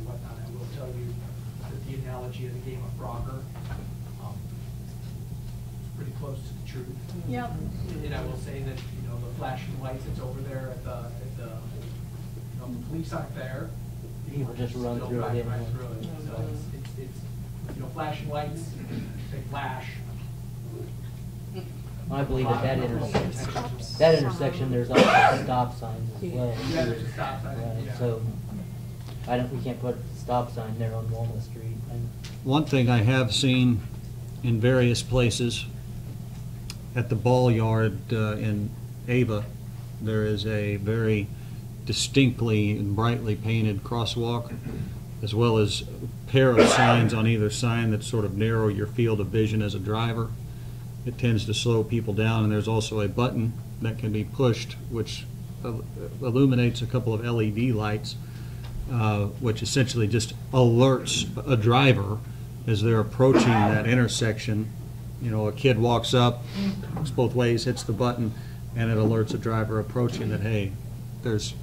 whatnot. I will tell you that the analogy of the game of Frogger is pretty close to the truth. Yeah. And I will say that, the flashing lights that's over there at the police aren't there. People just run Still through it drive anyway. right through it. So it's flashing lights, they flash. I believe at that intersection, there's also stop signs as well. Yeah, there's a stop sign, Right, yeah. so we can't put a stop sign there on Walnut Street. One thing I have seen in various places, at the ball yard in Ava, there is a very distinctly and brightly painted crosswalk, as well as a pair of signs on either side that sort of narrow your field of vision as a driver. It tends to slow people down, and there's also a button that can be pushed which illuminates a couple of LED lights, which essentially just alerts a driver as they're approaching that intersection. A kid walks up, looks both ways, hits the button, and it alerts a driver approaching that, hey, there's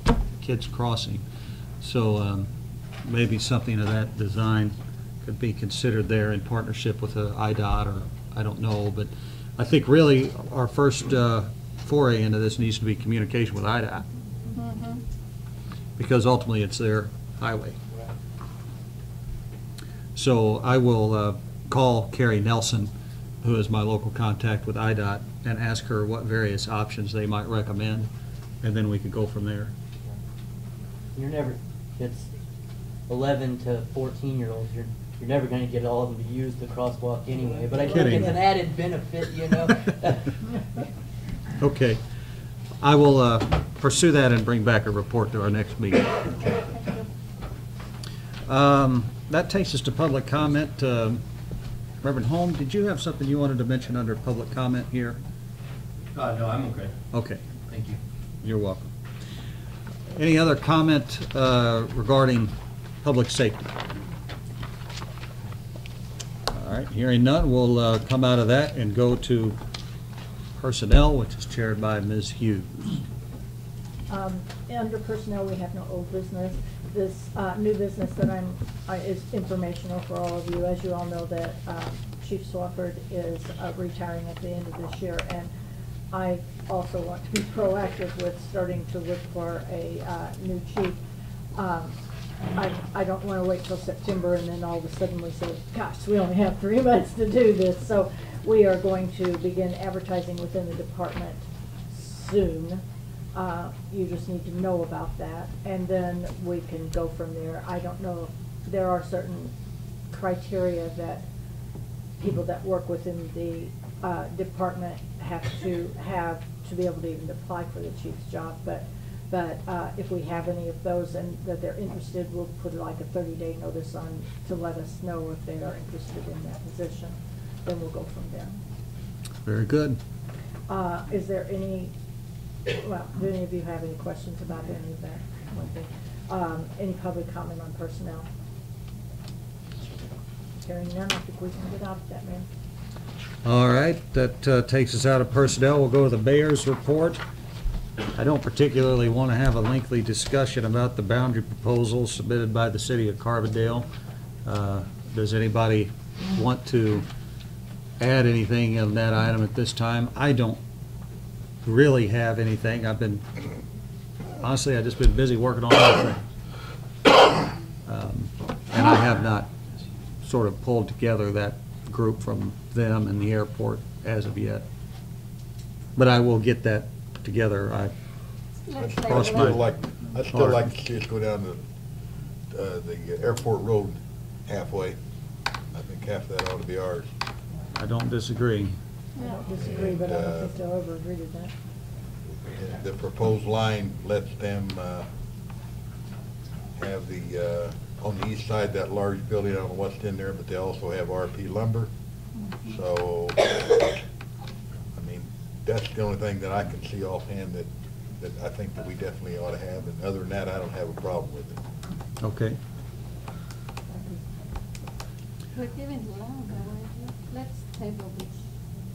kids crossing. So maybe something of that design could be considered there in partnership with IDOT, or I don't know, but I think really our first foray into this needs to be communication with IDOT, because ultimately it's their highway. So I will call Carrie Nelson, who is my local contact with IDOT, and ask her what various options they might recommend, and then we could go from there. It's 11 to 14-year-olds. You're never going to get all of them to use the crosswalk anyway. But I think it's an added benefit, Okay. I will pursue that and bring back a report to our next meeting. That takes us to public comment. Reverend Holm, did you have something you wanted to mention under public comment here? No, I'm okay. Okay. Thank you. You're welcome. Any other comment regarding public safety? All right, hearing none, we'll come out of that and go to personnel, which is chaired by Ms. Hughes. Under personnel, we have no old business. This new business that is informational for all of you. As you all know, that Chief Swafford is retiring at the end of this year, and I also want to be proactive with starting to look for a new chief. I don't want to wait till September and then all of a sudden we say, gosh, we only have 3 months to do this. So we are going to begin advertising within the department soon. You just need to know about that, and then we can go from there. I don't know, there are certain criteria that people that work within the department have to be able to even apply for the chief's job, but if we have any of those and that they're interested, we'll put like a 30-day notice on to let us know if they are interested in that position. Then we'll go from there. Very good. Is there any, well, do any of you have any questions about any of that? One thing. Any public comment on personnel? Hearing none, I think we can get out of that, ma'am. All right, that takes us out of personnel. We'll go to the mayor's report. I don't particularly want to have a lengthy discussion about the boundary proposals submitted by the city of Carbondale. Does anybody want to add anything on that item at this time? I don't really have anything. Honestly, I've just been busy working on other things. And I have not sort of pulled together that group from them and the airport as of yet. But I will get that together. I'd still like to see us go down to the airport road halfway. I think half of that ought to be ours. I don't disagree. I don't disagree, but I don't think they'll ever agree to that. The proposed line lets them have the, on the east side, that large building, I don't know what's in there, but they also have RP lumber. So, I mean, that's the only thing that I can see offhand that I think that we definitely ought to have. And other than that, I don't have a problem with it. Okay. We're giving long, let's table this.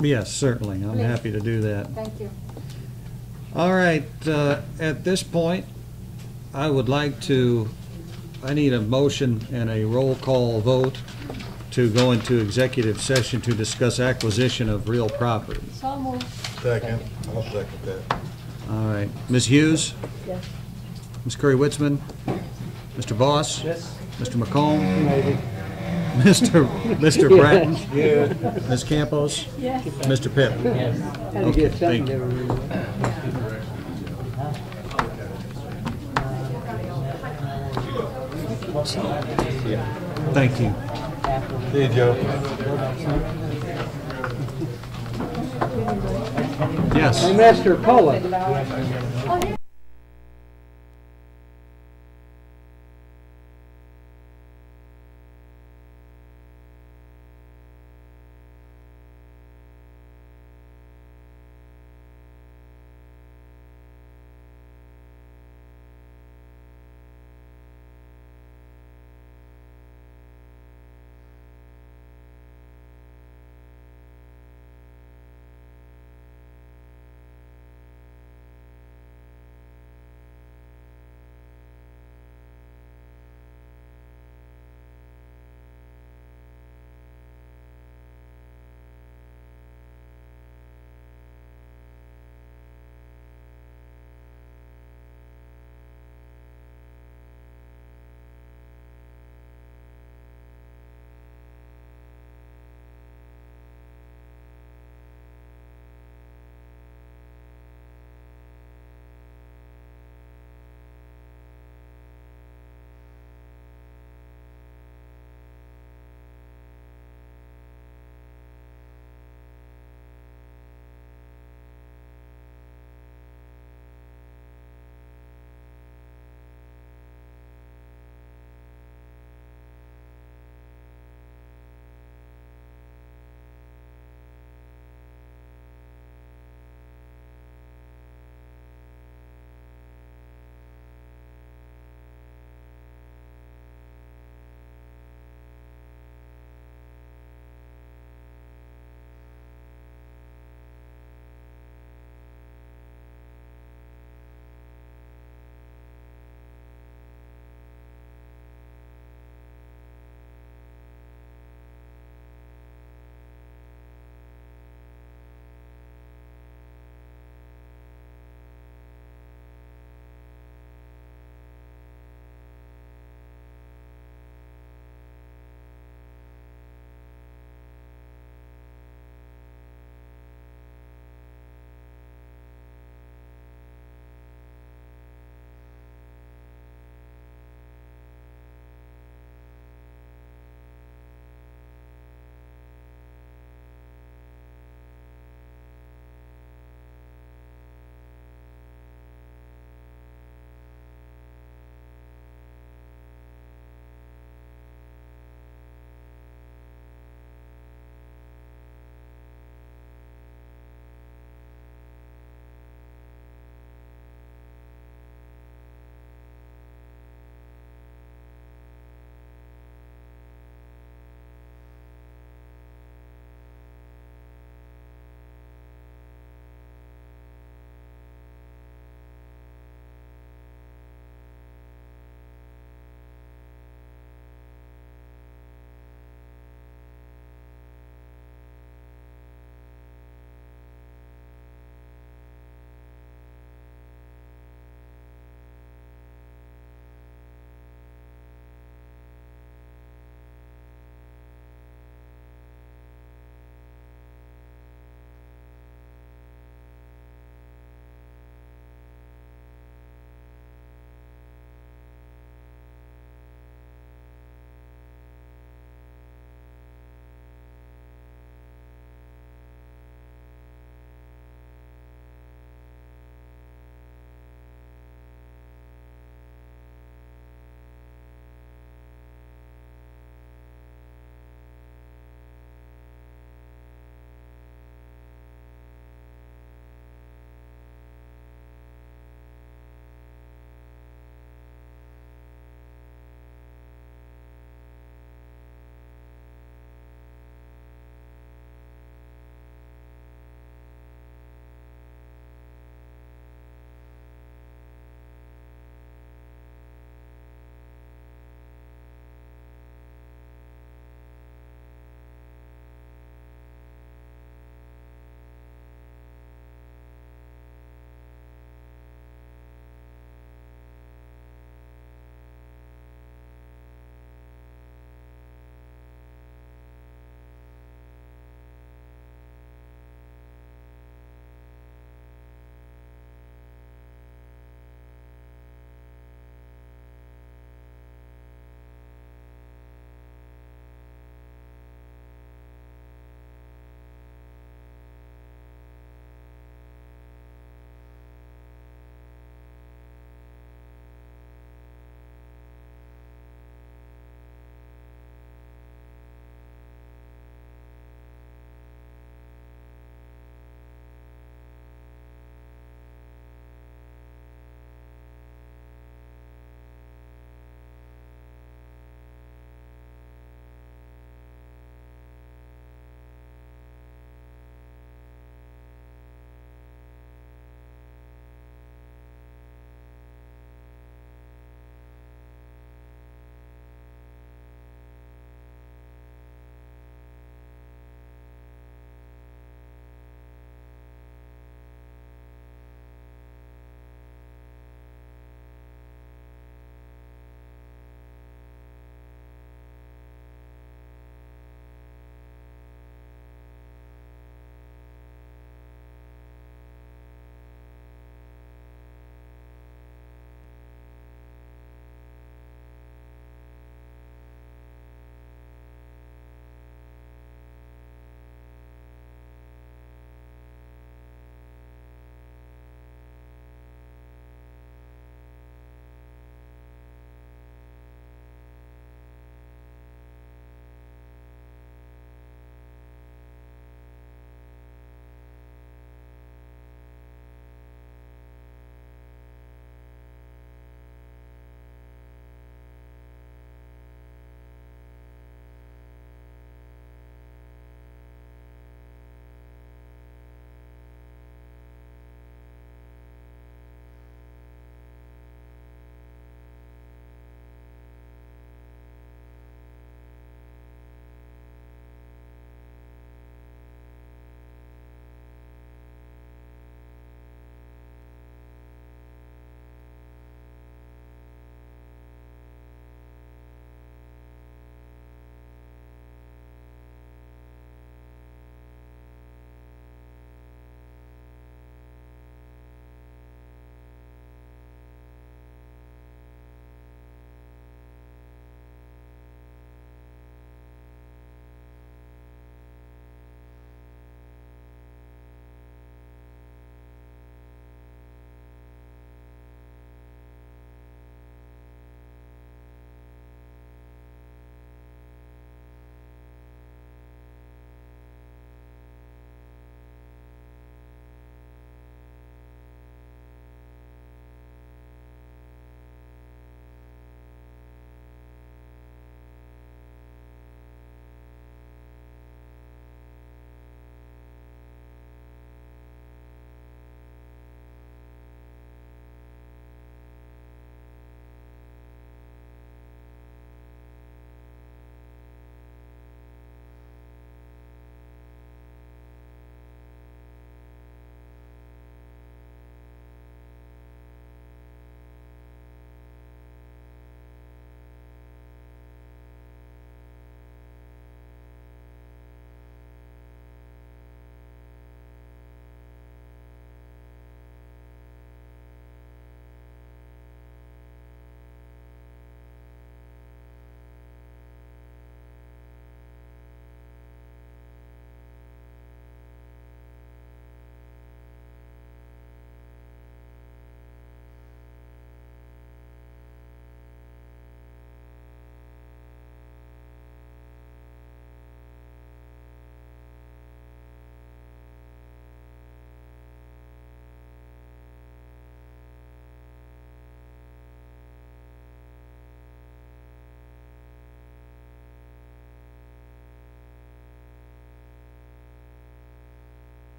Yes, certainly. I'm Please. happy to do that. Thank you. All right, at this point, I would like to, I need a motion and a roll call vote to go into executive session to discuss acquisition of real property. So moved. Second. I'll second that. All right, Ms. Hughes? Yes. Ms. Curry-Witzman? Mr. Voss? Yes. Mr. McComb? Maybe. Mr. Bratton? Yeah. Ms. Campos? Yes. Mr. Pitt? Yes. Had to Okay, get thank something you. to read. Thank you. See you, Joe. Yes. Hey, Mr. Poet. Oh, here.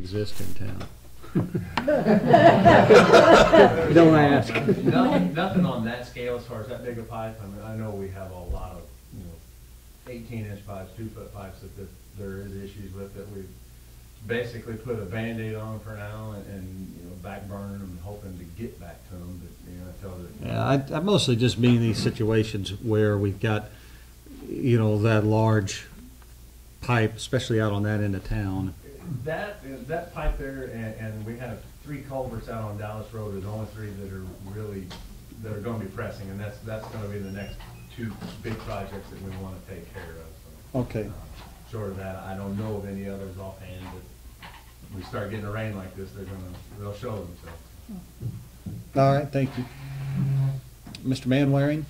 exist in town. Don't ask. Nothing on that scale as far as that big a pipe. I mean, I know we have a lot of, 18-inch pipes, 2-foot pipes that there is issues with that we've basically put a Band-Aid on for now and back burning them and hoping to get back to them, but, until they're. Yeah, I mostly just mean these situations where we've got, that large pipe, especially out on that end of town. That pipe there, and we have 3 culverts out on Dallas Road, are the only 3 that are really, that are gonna be pressing, and that's gonna be the next 2 big projects that we wanna take care of. So, Okay. Short of that, I don't know of any others offhand, but we start getting a rain like this, they'll show themselves. All right, thank you. Mr. Manwaring?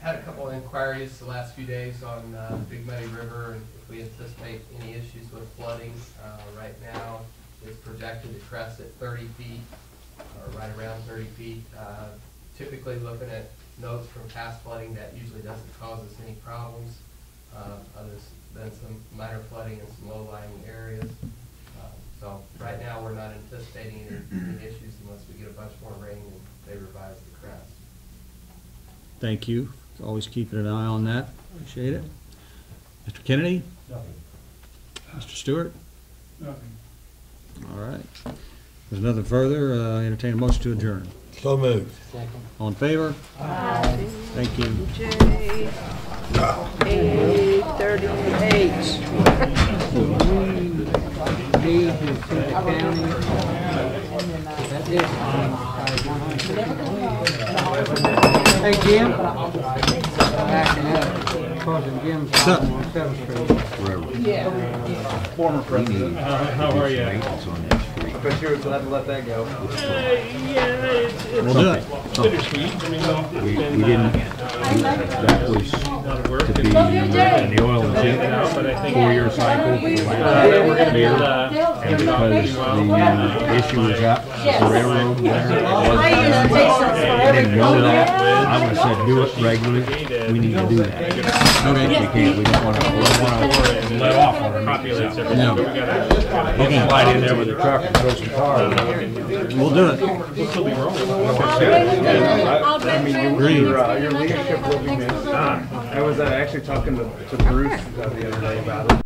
Had a couple of inquiries the last few days on Big Muddy River, and if we anticipate any issues with flooding. Right now, it's projected to crest at 30 feet, or right around 30 feet. Typically, looking at notes from past flooding, that usually doesn't cause us any problems, other than some minor flooding in some low-lying areas. So right now, we're not anticipating any issues unless we get a bunch more rain and they revise the crest. Thank you. Always keeping an eye on that. Appreciate it. Mr. Kennedy? Nothing. Mr. Stewart? Nothing. All right. There's nothing further. Entertain a motion to adjourn. So moved. All in favor? Aye. Thank you. J, 8:38. Hey, Jim. Backing up, causing Jim's problem on 7th Street. Former president. How are you? But you were glad to let that go. We'll do it. Bittersweet. I mean, We didn't, that was to be in the oil and zinc, 4-year cycle. we're gonna be able to. And because the issue was up, the railroad there, it wasn't, I didn't know that. I would have said do it regularly. We need to do that. Okay. We can't, we don't want to let off on it. Populates everything. No. But we gotta. Okay. Slide in there with the truck and throw some cars. We'll do it. We'll still be rolling. Your leadership will be missed. I was actually talking to Bruce the other day about it.